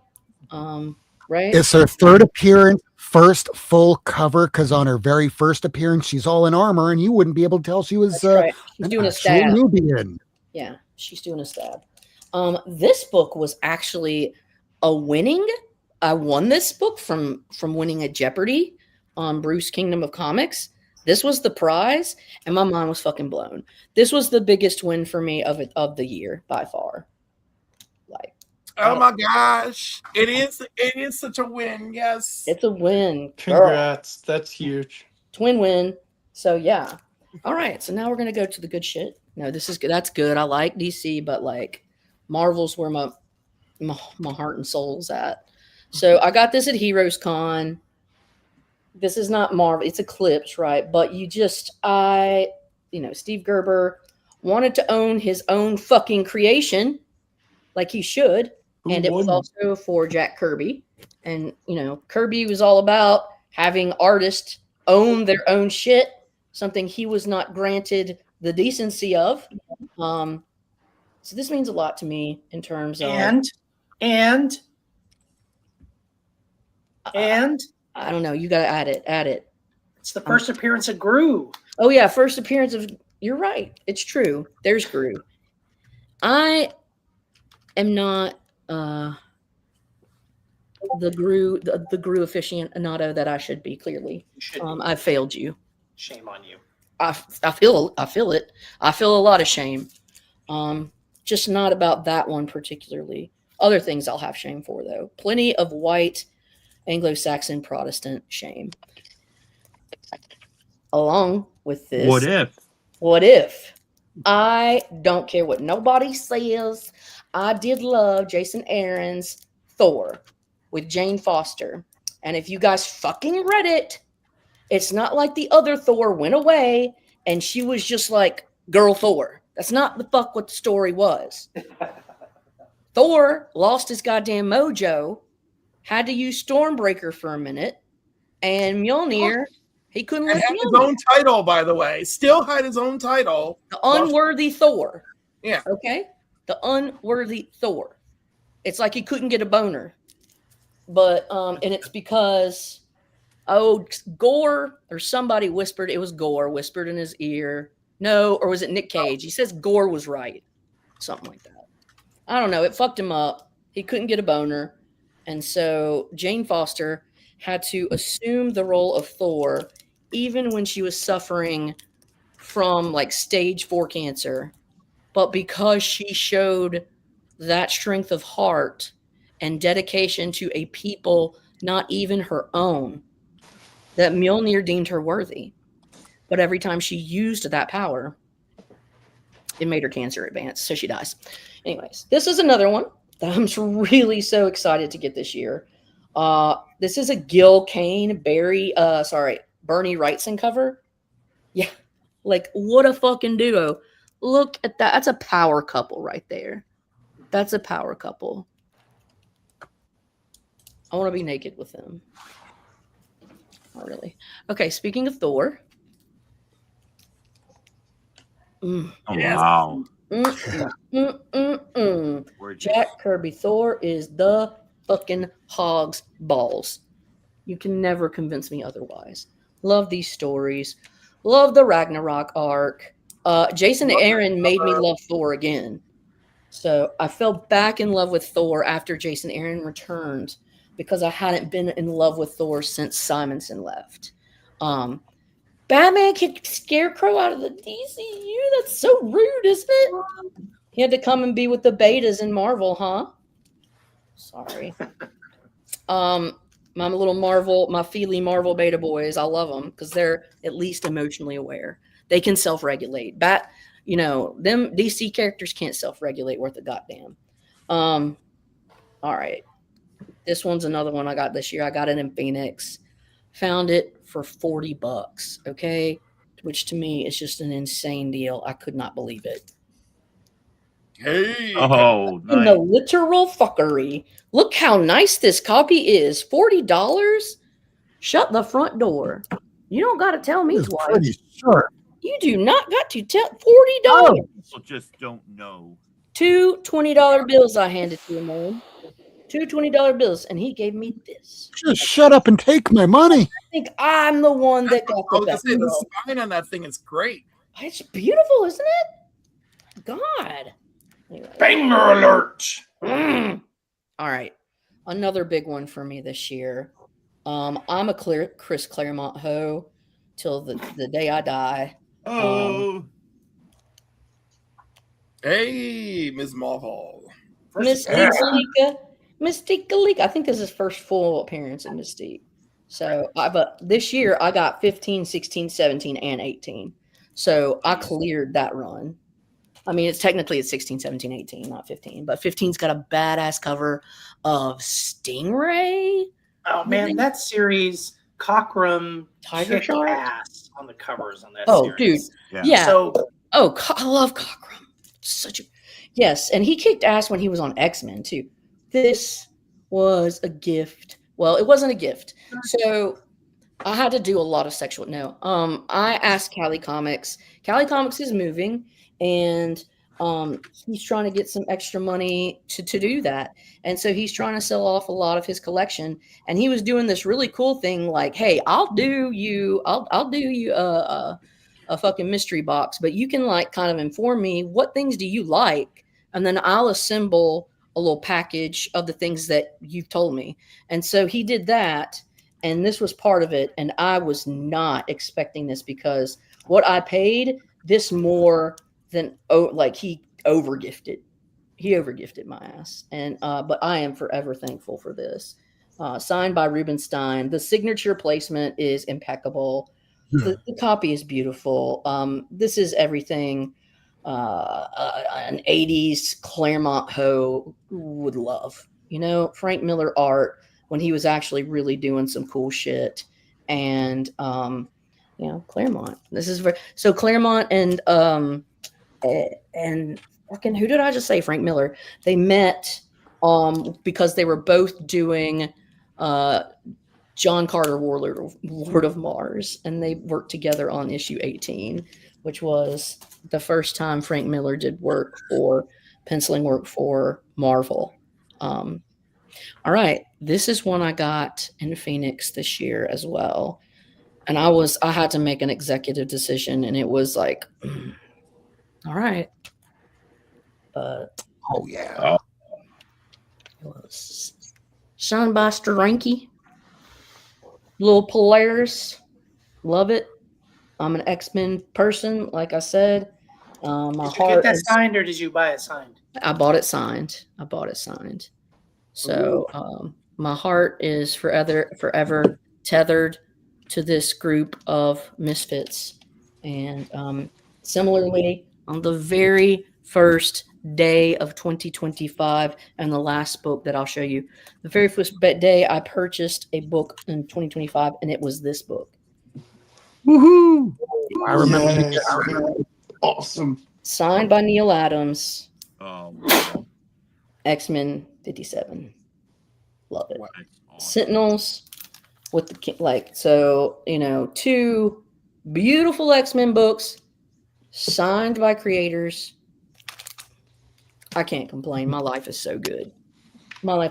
Speaker 10: Right?
Speaker 2: It's her third appearance, first full cover, because on her very first appearance, she's all in armor, and you wouldn't be able to tell she was
Speaker 10: That's right. She's
Speaker 2: an
Speaker 10: doing a
Speaker 2: actual
Speaker 10: stab.
Speaker 2: Nubian.
Speaker 10: Yeah, she's doing a stab. This book was actually a winning. I won this book from winning a Jeopardy on Bruce Kingdom of Comics. This was the prize, and my mind was fucking blown. This was the biggest win for me of the year by far. Like,
Speaker 8: Oh my gosh. It is such a win. Yes.
Speaker 10: it's a win. Girl.
Speaker 6: Congrats. That's huge.
Speaker 10: Twin win. So yeah. All right. So now we're gonna go to the good shit. No, this is good. That's good. I like DC, but like Marvel's where my heart and soul's at. So I got this at Heroes Con. This is not Marvel, it's Eclipse, right? But Steve Gerber wanted to own his own fucking creation, like he should. And it was also for Jack Kirby. And, Kirby was all about having artists own their own shit, something he was not granted the decency of. So this means a lot to me in terms of.
Speaker 5: And
Speaker 10: I don't know. You got to add it.
Speaker 5: It's the first appearance of Gru.
Speaker 10: Oh, yeah. First appearance of. You're right. It's true. There's Gru. I am not the Gru aficionado that I should be, clearly. I failed you.
Speaker 5: Shame on you.
Speaker 10: I feel it. I feel a lot of shame. Just not about that one particularly. Other things I'll have shame for, though. Plenty of white Anglo-Saxon Protestant shame. Along with this. What if? I don't care what nobody says. I did love Jason Aaron's Thor with Jane Foster. And if you guys fucking read it, it's not like the other Thor went away and she was just like girl Thor. That's not the fuck what the story was. Thor lost his goddamn mojo, had to use Stormbreaker for a minute, and Mjolnir, he couldn't
Speaker 8: And
Speaker 10: lift
Speaker 8: had his
Speaker 10: Mjolnir.
Speaker 8: own title, by the way. Still had his own title.
Speaker 10: The unworthy Thor.
Speaker 8: Yeah.
Speaker 10: Okay? The unworthy Thor. It's like he couldn't get a boner. But, and it's because, Gore, or somebody whispered, it was Gore, whispered in his ear. No, or was it Nick Cage? He says Gore was right. Something like that. I don't know. It fucked him up. He couldn't get a boner. And so Jane Foster had to assume the role of Thor even when she was suffering from like stage 4 cancer. But because she showed that strength of heart and dedication to a people not even her own, that Mjolnir deemed her worthy. But every time she used that power, it made her cancer advance, so she dies. Anyways, this is another one that I'm really so excited to get this year. This is a Gil Kane, Bernie Wrightson cover. Yeah, like what a fucking duo. Look at that. That's a power couple right there. That's a power couple. I want to be naked with them. Not really. Okay, speaking of Thor.
Speaker 3: Wow.
Speaker 10: Jack Kirby Thor is the fucking hog's balls. You can never convince me otherwise. Love these stories. Love the Ragnarok arc. Jason Aaron made me love Thor again. So I fell back in love with Thor after Jason Aaron returned because I hadn't been in love with Thor since Simonson left. Batman kicked Scarecrow out of the DCU. That's so rude, isn't it? He had to come and be with the betas in Marvel, huh? Sorry. My little Marvel, my Feely Marvel beta boys, I love them because they're at least emotionally aware. They can self-regulate. Them DC characters can't self-regulate worth a goddamn. All right. This one's another one I got this year. I got it in Phoenix. Found it for $40, okay? Which to me is just an insane deal. I could not believe it.
Speaker 8: Hey.
Speaker 3: Oh,
Speaker 10: In the literal fuckery. Look how nice this copy is. $40? Shut the front door. You don't got to tell me twice.
Speaker 2: Pretty sure.
Speaker 10: You do not got to tell $40.
Speaker 3: People just don't know.
Speaker 10: Two $20 bills I handed to him, man. Two $20 bills, and he gave me this.
Speaker 2: Just shut up and take my money.
Speaker 10: I think I'm the one that got
Speaker 8: I was
Speaker 10: the
Speaker 8: gonna
Speaker 10: best.
Speaker 8: say, the spine on that thing is great.
Speaker 10: It's beautiful, isn't it? God. Anyway.
Speaker 5: Banger alert.
Speaker 10: All right. Another big one for me this year. I'm a Chris Claremont hoe till the day I die.
Speaker 8: Hey, Ms. Marvel.
Speaker 10: Mystique Galika. I think this is his first full appearance in Mystique. So this year I got 15, 16, 17, and 18. So I cleared that run. I mean, it's 16, 17, 18, not 15, but 15's got a badass cover of Stingray.
Speaker 5: Oh man, that series, Cockrum
Speaker 10: Tiger
Speaker 5: kicked
Speaker 10: Shark?
Speaker 5: ass on the covers on that
Speaker 10: Oh,
Speaker 5: series.
Speaker 10: dude. Yeah.
Speaker 5: So
Speaker 10: I love Cockrum. Yes, and he kicked ass when he was on X-Men too. This was a gift. Well, it wasn't a gift. So I had to do a lot of sexual. No, I asked Cali Comics. Cali Comics is moving, and he's trying to get some extra money to do that. And so he's trying to sell off a lot of his collection. And he was doing this really cool thing, like, "Hey, I'll do you a fucking mystery box, but you can like kind of inform me what things do you like, and then I'll assemble a little package of the things that you've told me." And so he did that. And this was part of it. And I was not expecting this because what I paid, this more than, he overgifted. He overgifted my ass. And, but I am forever thankful for this. Signed by Rubenstein. The signature placement is impeccable. The copy is beautiful. This is everything an 80s Claremont Ho would love. You know, Frank Miller art, when he was actually really doing some cool shit. And Claremont. This is so Claremont and fucking, who did I just say? Frank Miller. They met because they were both doing John Carter Lord of Mars, and they worked together on issue 18, which was the first time Frank Miller did penciling work for Marvel. All right, this is one I got in Phoenix this year as well. And I had to make an executive decision, and it was like, all right. But it was signed by Steranke. Little Polaris. Love it. I'm an X-Men person, like I said.
Speaker 5: Did you get that signed, or did you buy it signed?
Speaker 10: I bought it signed. So my heart is forever tethered to this group of misfits. And similarly, on the very first day of 2025, and the last book that I'll show you, the very first day I purchased a book in 2025, and it was this book.
Speaker 2: Woohoo!
Speaker 6: I remember. Yes. Awesome.
Speaker 10: Signed by Neil Adams.
Speaker 3: Wow.
Speaker 10: X-Men 57. Love it. Wow. Sentinels with the two beautiful X-Men books signed by creators. I can't complain. My life is so good. Now,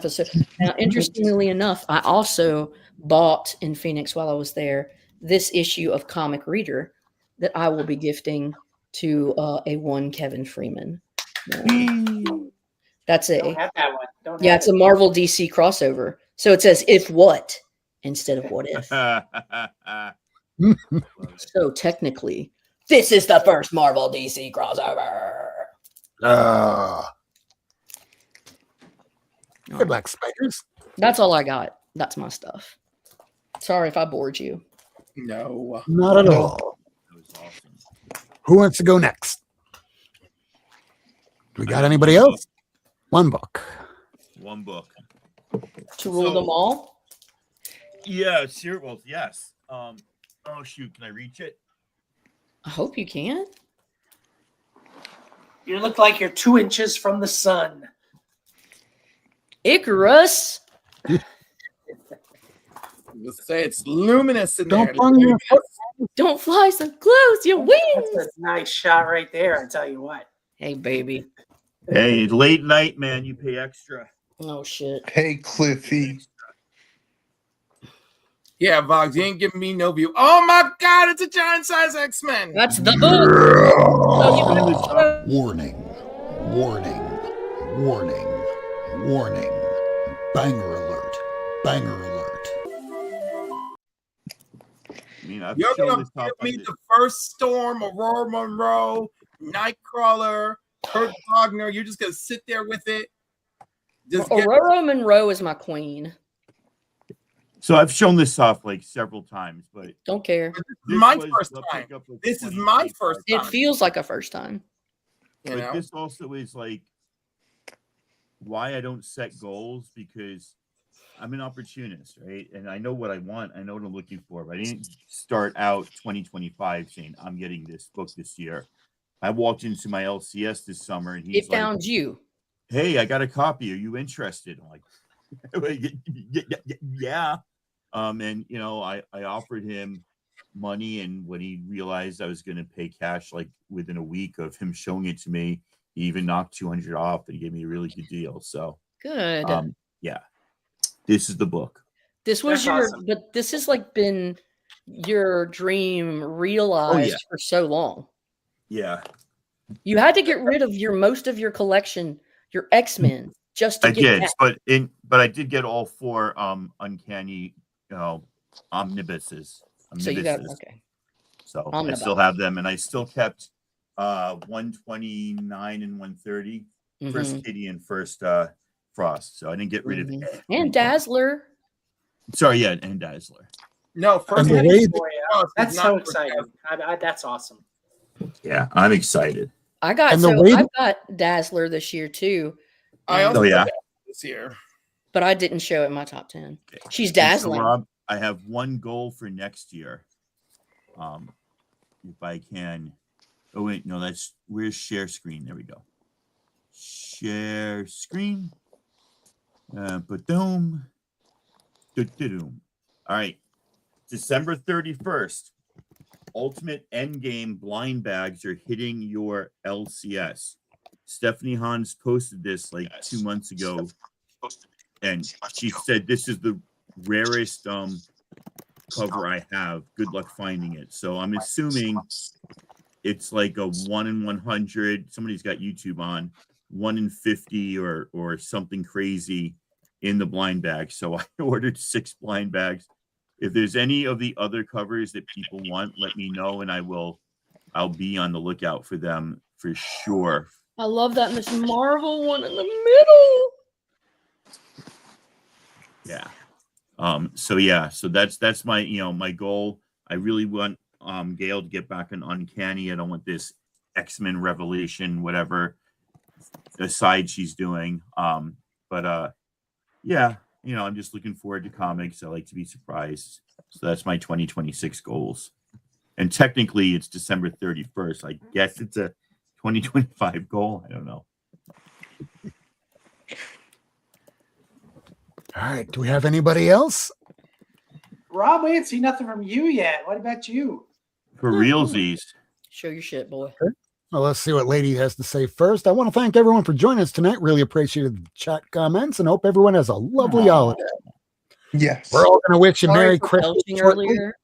Speaker 10: interestingly enough, I also bought in Phoenix while I was there this issue of Comic Reader that I will be gifting to a one Kevin Freeman. That's
Speaker 5: Don't have that one.
Speaker 10: It's a Marvel DC crossover. So it says "if what" instead of "what if." So technically, this is the first Marvel DC crossover.
Speaker 2: Good luck, spiders.
Speaker 10: That's all I got. That's my stuff. Sorry if I bored you.
Speaker 8: No,
Speaker 2: not at all.
Speaker 3: That was awesome.
Speaker 2: Who wants to go next? Do we got anybody else? One book.
Speaker 10: To rule them all?
Speaker 3: Yeah, sure. Well, yes. Oh shoot, can I reach it?
Speaker 10: I hope you can.
Speaker 5: You look like you're 2 inches from the sun.
Speaker 10: Icarus.
Speaker 8: Let's say it's luminous in there.
Speaker 10: Don't fly so close, your wings.
Speaker 5: That's a nice shot right there, I tell you what.
Speaker 10: Hey, baby.
Speaker 3: Hey, late night, man. You pay extra.
Speaker 10: Oh shit.
Speaker 6: Hey, Cliffy.
Speaker 8: Yeah, Vox, you ain't giving me no view. Oh my God, it's a giant size X-Men.
Speaker 10: That's the book.
Speaker 1: Warning, warning, warning, warning. Banger alert, banger alert.
Speaker 3: I mean, I've
Speaker 8: You're
Speaker 3: shown
Speaker 8: gonna
Speaker 3: this
Speaker 8: give
Speaker 3: top
Speaker 8: me the First Storm, Aurora Monroe, Nightcrawler, Kurt Wagner. You're just gonna sit there with it.
Speaker 10: Aurora Monroe is my queen.
Speaker 3: So I've shown this off like several times, but
Speaker 10: Don't care.
Speaker 3: this
Speaker 8: My
Speaker 3: was
Speaker 8: first
Speaker 3: the
Speaker 8: time.
Speaker 3: pickup of
Speaker 8: This is my
Speaker 3: 2025.
Speaker 8: first
Speaker 10: It
Speaker 8: time.
Speaker 10: feels like a first time.
Speaker 8: You
Speaker 3: But
Speaker 8: know?
Speaker 3: this also is like why I don't set goals, because I'm an opportunist, right? And I know what I want. I know what I'm looking for. But I didn't start out 2025 saying I'm getting this book this year. I walked into my LCS this summer and he's
Speaker 10: It found you.
Speaker 3: hey, I got a copy. Are you interested? I'm like, yeah. And you know, I offered him money, and when he realized I was going to pay cash, like within a week of him showing it to me, he even knocked 200 off and he gave me a really good deal. So,
Speaker 10: Good.
Speaker 3: yeah, this is the book.
Speaker 10: This was
Speaker 5: That's
Speaker 10: your,
Speaker 5: awesome.
Speaker 10: but this has like been your dream realized for so long.
Speaker 3: Yeah,
Speaker 10: You had to get rid of most of your collection, your X-Men, just to
Speaker 3: I
Speaker 10: get
Speaker 3: did,
Speaker 10: that.
Speaker 3: but I did get all 4 uncanny, omnibuses.
Speaker 10: So you got
Speaker 3: omnibuses.
Speaker 10: okay.
Speaker 3: So I
Speaker 10: Omnibus.
Speaker 3: still have them, and I still kept 129 and 130, first
Speaker 10: Mhm.
Speaker 3: Kitty and first Frost. So I didn't get rid of
Speaker 10: Mhm.
Speaker 3: it.
Speaker 10: And Dazzler.
Speaker 3: Sorry, yeah, and Dazzler.
Speaker 8: No, first
Speaker 2: And the
Speaker 8: Kitty
Speaker 2: way
Speaker 5: Boy,
Speaker 8: Frost is
Speaker 5: that's
Speaker 8: not
Speaker 5: so
Speaker 8: for
Speaker 5: exciting. That's awesome.
Speaker 3: Yeah, I'm excited.
Speaker 10: I got
Speaker 2: And the way
Speaker 10: I got Dazzler this year too,
Speaker 8: I also
Speaker 3: Oh, yeah.
Speaker 8: got this year.
Speaker 10: but I didn't show it in my top 10. She's
Speaker 3: And so,
Speaker 10: dazzling.
Speaker 3: Rob, I have one goal for next year. If I can. Oh wait, no, where's share screen? There we go. Share screen. Ba-doom. Do-do-doom. All right. December 31st. Ultimate Endgame blind bags are hitting your LCS. Stephanie Hans posted this like 2 months ago, and she said this is the rarest cover I have. Good luck finding it. So I'm assuming it's like a 1 in 100. Somebody's got YouTube on 1 in 50 or something crazy in the blind bag. So I ordered 6 blind bags. If there's any of the other covers that people want, let me know, and I'll be on the lookout for them for sure.
Speaker 10: I love that Miss Marvel one in the middle.
Speaker 3: Yeah. So that's my my goal. I really want Gail to get back on Uncanny. I don't want this X-Men Revelation, whatever aside she's doing. Yeah, I'm just looking forward to comics. I like to be surprised. So that's my 2026 goals. And technically it's December 31st. I guess it's a 2025 goal. I don't know.
Speaker 2: All right. Do we have anybody else?
Speaker 5: Rob, we ain't seen nothing from you yet. What about you?
Speaker 3: For realsies.
Speaker 10: Show your shit, boy.
Speaker 2: Well, let's see what Lady has to say first. I want to thank everyone for joining us tonight. Really appreciated the chat comments and hope everyone has a lovely holiday.
Speaker 6: Yes.
Speaker 2: We're all going to wish you
Speaker 10: Sorry
Speaker 2: Merry
Speaker 10: for
Speaker 2: Christmas.
Speaker 10: belching
Speaker 2: shortly.
Speaker 10: earlier.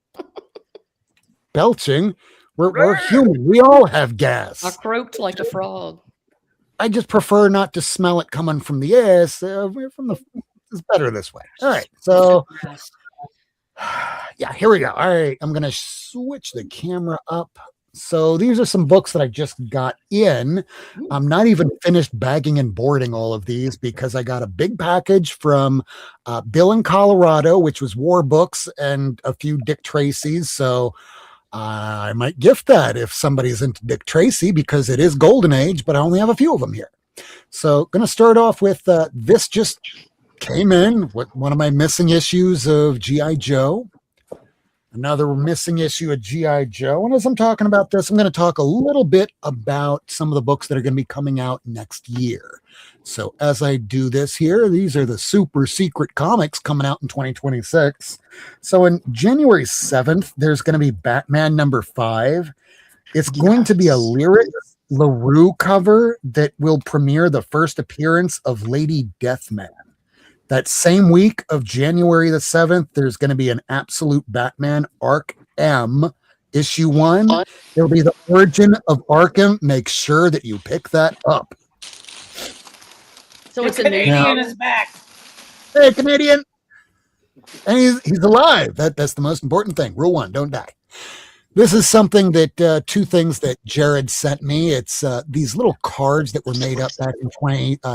Speaker 2: Belching? We're human. We all have gas.
Speaker 10: I croaked like a frog.
Speaker 2: I just prefer not to smell it coming from the ass. It's better this way. All right. So, yeah, here we go. All right. I'm going to switch the camera up. So these are some books that I just got in. I'm not even finished bagging and boarding all of these because I got a big package from Bill in Colorado, which was war books and a few Dick Tracy's. So I might gift that if somebody's into Dick Tracy because it is Golden Age, but I only have a few of them here. So going to start off with this just came in with one of my missing issues of G.I. Joe. Another missing issue of G.I. Joe. And as I'm talking about this, I'm going to talk a little bit about some of the books that are going to be coming out next year. So as I do this here, these are the super secret comics coming out in 2026. So in January 7th, there's going to be Batman #5. It's going to be a Lyric LaRue cover that will premiere the first appearance of Lady Deathman. That same week of January the 7th, there's going to be an Absolute Batman Arc M issue 1. It'll be the origin of Arkham. Make sure that you pick that up.
Speaker 10: So it's a
Speaker 5: Canadian is back.
Speaker 2: Hey, Canadian. And he's alive. That's the most important thing. Rule 1, don't die. This is something that 2 things that Jared sent me. It's these little cards that were made up back in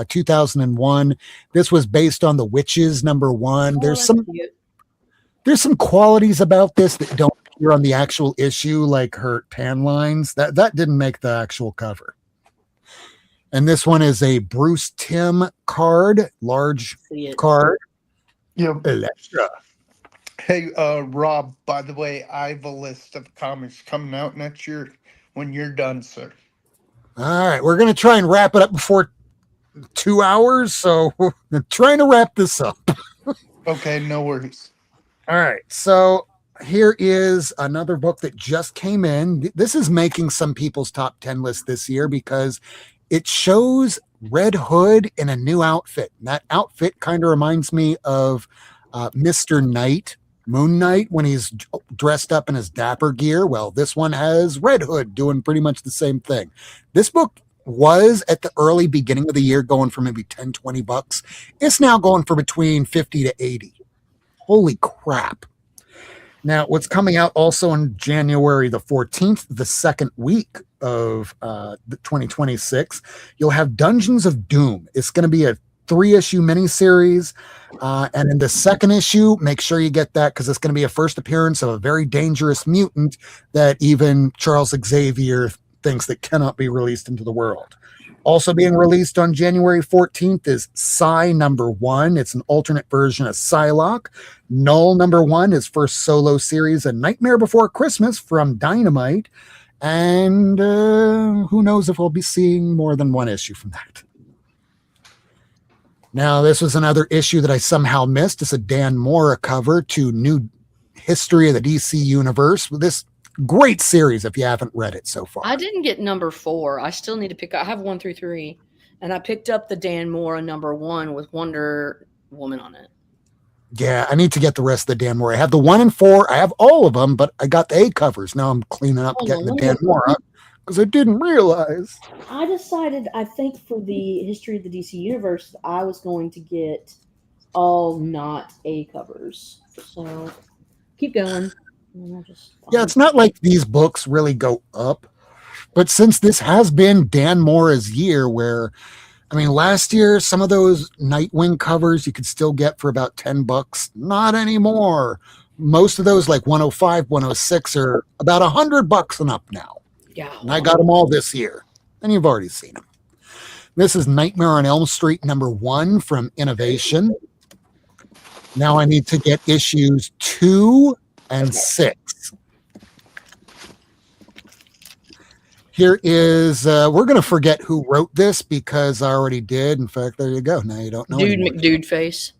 Speaker 2: 2001. This was based on The Witches #1. There's some There's some qualities about this that don't appear on the actual issue, like her tan lines. That didn't make the actual cover. And this one is a Bruce Timm card, large
Speaker 10: See it.
Speaker 2: card.
Speaker 6: Yep.
Speaker 2: Elektra.
Speaker 6: Hey, Rob, by the way, I have a list of comics coming out next year when you're done, sir.
Speaker 2: All right, we're going to try and wrap it up before 2 hours, so we're trying to wrap this up.
Speaker 6: Okay, no worries.
Speaker 2: All right, so here is another book that just came in. This is making some people's top 10 list this year because it shows Red Hood in a new outfit. And that outfit kind of reminds me of Mr. Knight, Moon Knight, when he's dressed up in his dapper gear. Well, this one has Red Hood doing pretty much the same thing. This book was at the early beginning of the year going for maybe $10-20. It's now going for between 50 to 80. Holy crap. Now, what's coming out also on January the 14th, the second week of the 2026, you'll have Dungeons of Doom. It's going to be a 3-issue miniseries. And in the second issue, make sure you get that because it's going to be a first appearance of a very dangerous mutant that even Charles Xavier thinks that cannot be released into the world. Also being released on January 14th is Psy #1. It's an alternate version of Psylocke. Null #1 is first solo series, A Nightmare Before Christmas from Dynamite. And who knows if we'll be seeing more than one issue from that. Now, this was another issue that I somehow missed. It's a Dan Mora cover to New History of the DC Universe. This great series if you haven't read it so far.
Speaker 10: I didn't get #4. I still need to pick up. I have 1 through 3, and I picked up the Dan Mora #1 with Wonder Woman on it.
Speaker 2: Yeah, I need to get the rest of the Dan Mora. I have the 1 and 4. I have all of them, but I got the A covers. Now I'm cleaning up, getting the Dan Mora because I didn't realize.
Speaker 10: I decided, I think for the History of the DC Universe, I was going to get all not A covers. So keep going.
Speaker 2: Yeah, it's not like these books really go up, but since this has been Dan Mora's year where, I mean, last year, some of those Nightwing covers you could still get for about $10. Not anymore. Most of those, like 105, 106, are about $100 and up now.
Speaker 10: Yeah.
Speaker 2: And I got them all this year, and you've already seen them. This is Nightmare on Elm Street #1 from Innovation. Now I need to get issues 2 and 6. Here is, we're going to forget who wrote this because I already did. In fact, there you go. Now you don't know.
Speaker 10: Dude
Speaker 2: anymore.
Speaker 10: McDude face.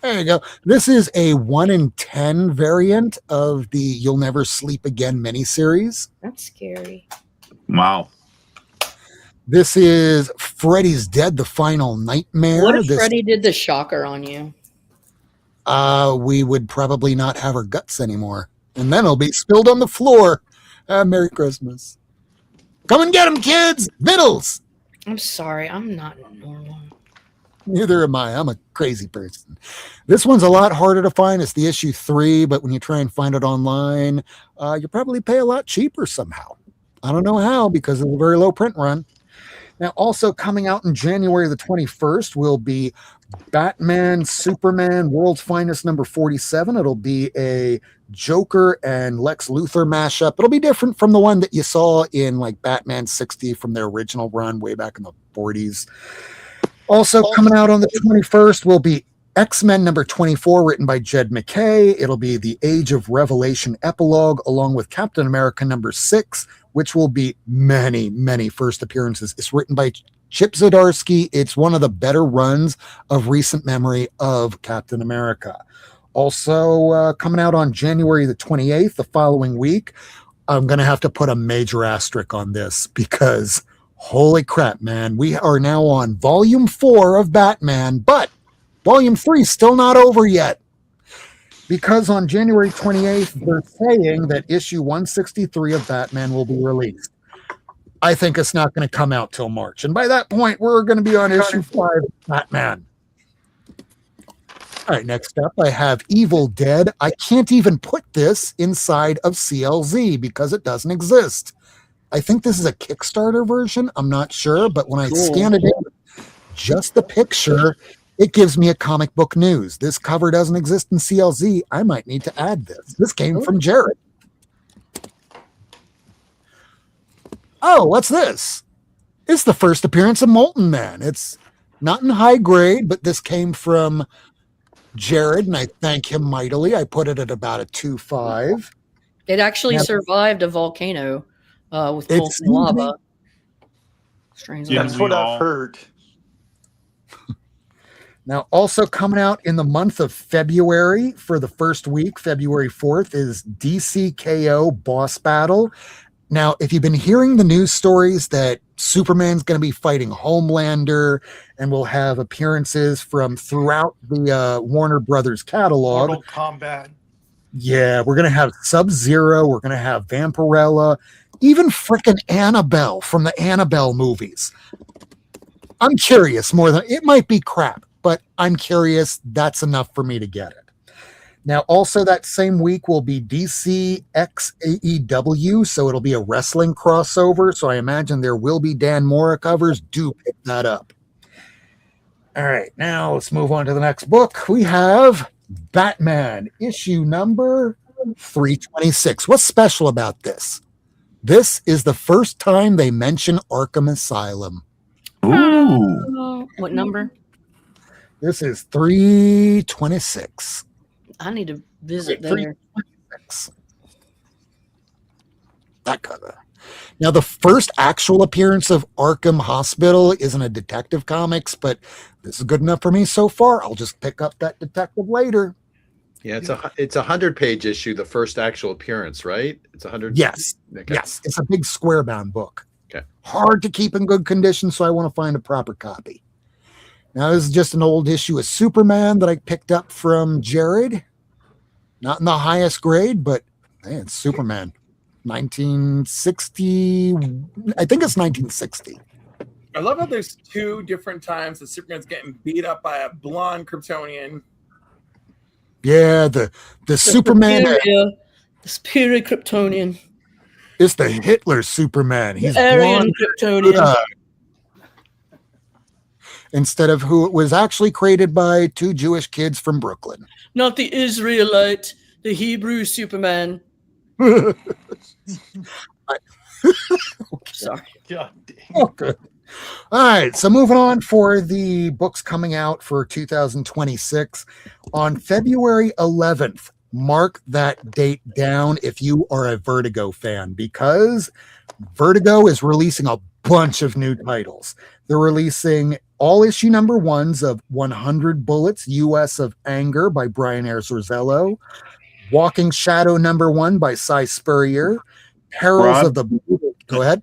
Speaker 2: There you go. This is a 1 in 10 variant of the You'll Never Sleep Again miniseries.
Speaker 10: That's scary.
Speaker 3: Wow.
Speaker 2: This is Freddy's Dead, the Final Nightmare.
Speaker 10: What if Freddy did the shocker on you?
Speaker 2: We would probably not have our guts anymore. And then it'll be spilled on the floor. Merry Christmas. Come and get them, kids. Vittles.
Speaker 10: I'm sorry. I'm not normal.
Speaker 2: Neither am I. I'm a crazy person. This one's a lot harder to find. It's the issue 3, but when you try and find it online, you probably pay a lot cheaper somehow. I don't know how because of the very low print run. Now, also coming out in January the 21st will be Batman, Superman, World's Finest #47. It'll be a Joker and Lex Luthor mashup. It'll be different from the one that you saw in like Batman 60 from their original run way back in the 40s. Also coming out on the 21st will be X-Men #24, written by Jed MacKay. It'll be the Age of Revelation epilogue, along with Captain America #6, which will be many, many first appearances. It's written by Chip Zdarsky. It's one of the better runs of recent memory of Captain America. Also coming out on January the 28th, the following week. I'm going to have to put a major asterisk on this because holy crap, man. We are now on volume 4 of Batman, but volume 3 is still not over yet. Because on January 28th, they're saying that issue 163 of Batman will be released. I think it's not going to come out till March. And by that point, we're going to be on issue 5 of Batman. All right, next up, I have Evil Dead. I can't even put this inside of CLZ because it doesn't exist. I think this is a Kickstarter version. I'm not sure, but when I scan it in, just the picture, It gives me a comic book news. This cover doesn't exist in CLZ. I might need to add this. This came from Jared. Oh, what's this? It's the first appearance of Molten Man. It's not in high grade, but this came from Jared, and I thank him mightily. I put it at about a 2.5.
Speaker 10: It actually
Speaker 2: Now-
Speaker 10: survived a volcano with
Speaker 2: It's-
Speaker 10: molten lava. Strangely,
Speaker 3: Yeah,
Speaker 6: That's
Speaker 3: we
Speaker 6: what
Speaker 3: all-
Speaker 6: I've heard.
Speaker 2: Now, also coming out in the month of February for the first week, February 4th, is DCKO Boss Battle. Now, if you've been hearing the news stories that Superman's going to be fighting Homelander and will have appearances from throughout the Warner Brothers catalog,
Speaker 6: Mortal Kombat.
Speaker 2: yeah, we're going to have Sub-Zero, we're going to have Vampirella, even frickin' Annabelle from the Annabelle movies. I'm curious more than it might be crap, but I'm curious. That's enough for me to get it. Now, also that same week will be DC X AEW, so it'll be a wrestling crossover. So I imagine there will be Dan Mora covers. Do pick that up. All right, now let's move on to the next book. We have Batman issue number 326. What's special about this? This is the first time they mention Arkham Asylum.
Speaker 3: Ooh.
Speaker 10: what number?
Speaker 2: This is 326.
Speaker 10: I need to visit
Speaker 2: Wait,
Speaker 10: there.
Speaker 2: 326. That cover. Now, the first actual appearance of Arkham Hospital isn't a Detective Comics, but this is good enough for me so far. I'll just pick up that detective later.
Speaker 7: Yeah, it's a 100-page issue, the first actual appearance, right? It's 100.
Speaker 2: Yes.
Speaker 7: Okay.
Speaker 2: Yes. It's a big square bound book.
Speaker 7: Okay.
Speaker 2: Hard to keep in good condition, so I want to find a proper copy. Now, this is just an old issue of Superman that I picked up from Jared. Not in the highest grade, but man, it's Superman. 1960. I think it's 1960.
Speaker 8: I love how there's two different times that Superman's getting beat up by a blonde Kryptonian.
Speaker 2: Yeah, the Superman
Speaker 10: Superior, the superior Kryptonian.
Speaker 2: is the Hitler Superman. He's
Speaker 10: Aryan
Speaker 2: blonde,
Speaker 10: Kryptonian.
Speaker 2: instead of who it was actually created by two Jewish kids from Brooklyn.
Speaker 10: Not the Israelite, the Hebrew Superman. Sorry.
Speaker 6: God dang.
Speaker 2: Okay. All right. So moving on for the books coming out for 2026 on February 11th. Mark that date down if you are a Vertigo fan, because Vertigo is releasing a bunch of new titles. They're releasing all issue number ones of 100 Bullets, US of Anger by Brian Azzarello, Walking Shadow number 1 by Cy Spurrier, Perils
Speaker 3: Rob?
Speaker 2: of the... Go ahead.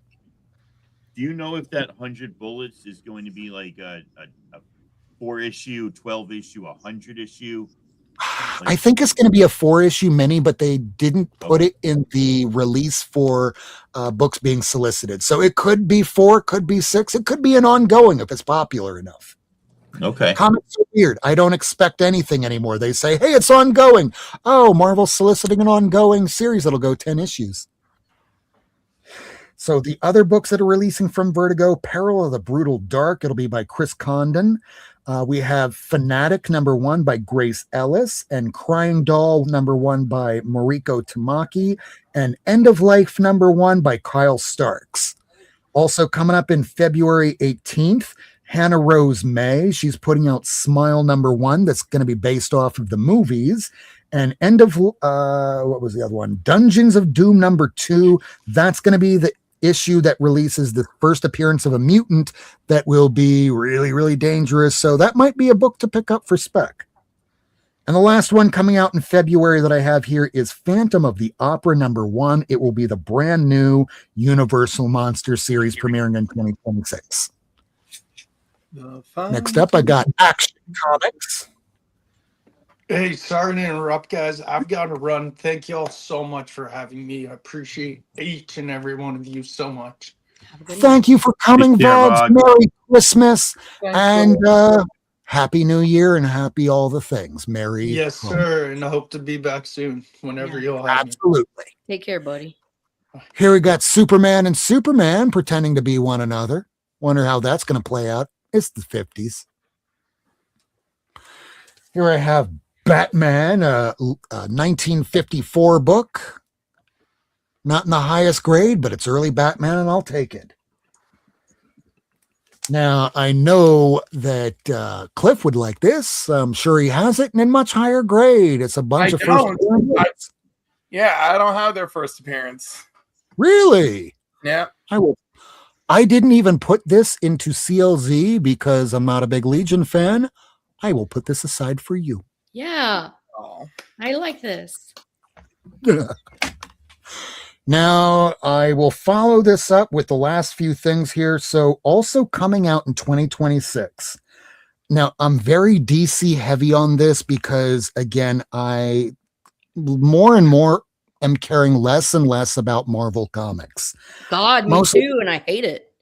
Speaker 3: Do you know if that 100 Bullets is going to be like a 4-issue, 12-issue, 100-issue?
Speaker 2: I think it's going to be a 4-issue mini, but they didn't put it in the release for books being solicited. So it could be 4, could be 6. It could be an ongoing if it's popular enough.
Speaker 3: Okay.
Speaker 2: Comics are weird. I don't expect anything anymore. They say, hey, it's ongoing. Oh, Marvel's soliciting an ongoing series that'll go 10 issues. So the other books that are releasing from Vertigo, Peril of the Brutal Dark, it'll be by Chris Condon. We have Fanatic number 1 by Grace Ellis, and Crying Doll number 1 by Mariko Tamaki, and End of Life number 1 by Kyle Starks. Also coming up in February 18th, Hannah Rose May. She's putting out Smile number 1 that's going to be based off of the movies. And End of, what was the other one? Dungeons of Doom number 2. That's going to be the issue that releases the first appearance of a mutant that will be really, really dangerous. So that might be a book to pick up for spec. And the last one coming out in February that I have here is Phantom of the Opera number 1. It will be the brand new Universal Monster series premiering in 2026. Next up, I got Action Comics.
Speaker 6: Hey, sorry to interrupt, guys. I've got to run. Thank you all so much for having me. I appreciate each and every one of you so much.
Speaker 2: Thank you for coming,
Speaker 3: Take care,
Speaker 2: Vogs.
Speaker 3: Rod.
Speaker 2: Merry Christmas
Speaker 10: Thanks,
Speaker 2: and Happy New Year and happy all the things. Merry.
Speaker 6: Yes, sir. And I hope to be back soon whenever
Speaker 10: Yeah.
Speaker 6: you'll have me.
Speaker 2: Absolutely.
Speaker 10: Take care, buddy.
Speaker 2: Here we got Superman and Superman pretending to be one another. Wonder how that's going to play out. It's the 50s. Here I have Batman, a 1954 book. Not in the highest grade, but it's early Batman, and I'll take it. Now, I know that Cliff would like this. I'm sure he has it in much higher grade. It's a bunch of first appearances.
Speaker 8: Yeah, I don't have their first appearance.
Speaker 2: Really?
Speaker 8: Yeah.
Speaker 2: I didn't even put this into CLZ because I'm not a big Legion fan. I will put this aside for you.
Speaker 10: Yeah.
Speaker 8: Oh.
Speaker 10: I like this.
Speaker 2: Now, I will follow this up with the last few things here. So, also coming out in 2026. Now, I'm very DC heavy on this because, again, I more and more am caring less and less about Marvel Comics.
Speaker 10: God, me too, and I hate it.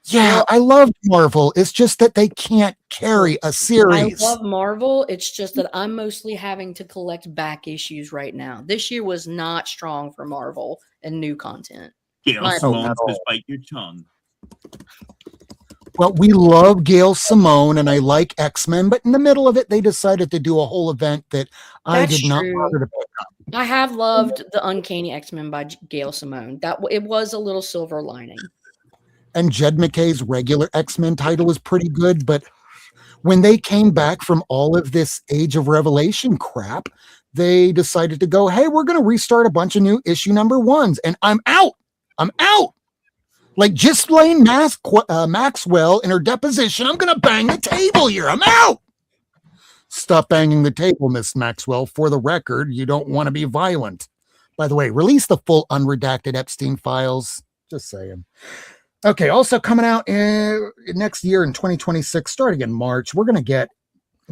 Speaker 2: Yeah, I love Marvel. It's just that they can't carry a series.
Speaker 10: I love Marvel. It's just that I'm mostly having to collect back issues right now. This year was not strong for Marvel and new content.
Speaker 3: Gail Simone says bite your tongue.
Speaker 2: Well, we love Gail Simone and I like X-Men, but in the middle of it, they decided to do a whole event that I
Speaker 10: That's
Speaker 2: did not
Speaker 10: true.
Speaker 2: bother to pick up.
Speaker 10: I have loved the Uncanny X-Men by Gail Simone. That it was a little silver lining.
Speaker 2: And Jed McKay's regular X-Men title was pretty good, but when they came back from all of this Age of Revelation crap, they decided to go, hey, we're going to restart a bunch of new issue number ones. And I'm out. I'm out. Like Ghislaine Maxwell in her deposition, I'm going to bang the table here. I'm out. Stop banging the table, Miss Maxwell. For the record, you don't want to be violent. By the way, release the full unredacted Epstein files. Just saying. Okay, also coming out next year in 2026, starting in March, we're going to get,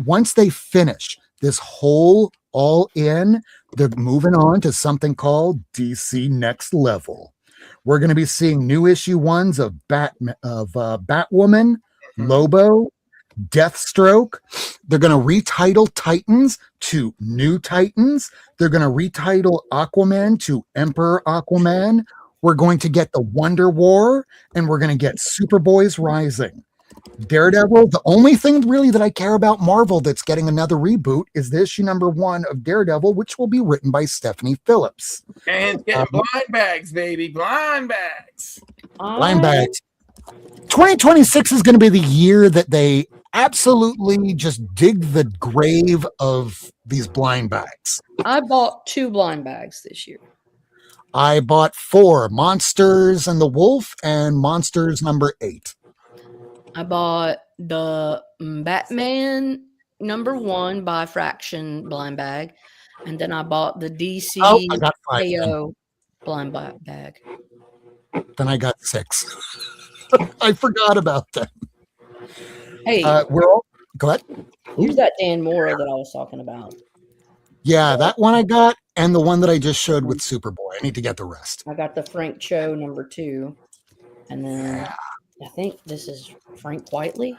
Speaker 2: once they finish this whole all in, they're moving on to something called DC Next Level. We're going to be seeing new issue ones of Batwoman, Lobo, Deathstroke. They're going to retitle Titans to New Titans. They're going to retitle Aquaman to Emperor Aquaman. We're going to get the Wonder War, and we're going to get Superboy's Rising. Daredevil, the only thing really that I care about Marvel that's getting another reboot is the issue number 1 of Daredevil, which will be written by Stephanie Phillips.
Speaker 8: And getting blind bags, baby. Blind bags.
Speaker 2: Blind bags. 2026 is going to be the year that they absolutely just dig the grave of these blind bags.
Speaker 10: I bought 2 blind bags this year.
Speaker 2: I bought 4, Monsters and the Wolf and Monsters number 8.
Speaker 10: I bought the Batman number 1 by Fraction blind bag, and then I bought the DC
Speaker 2: I got 5
Speaker 10: KO blind bag.
Speaker 2: Then I got 6. I forgot about that.
Speaker 10: Hey,
Speaker 2: Go ahead.
Speaker 10: here's that Dan Mora that I was talking about.
Speaker 2: Yeah, that one I got, and the one that I just showed with Superboy. I need to get the rest.
Speaker 10: I got the Frank Cho number 2, and then I think this is Frank Whiteley.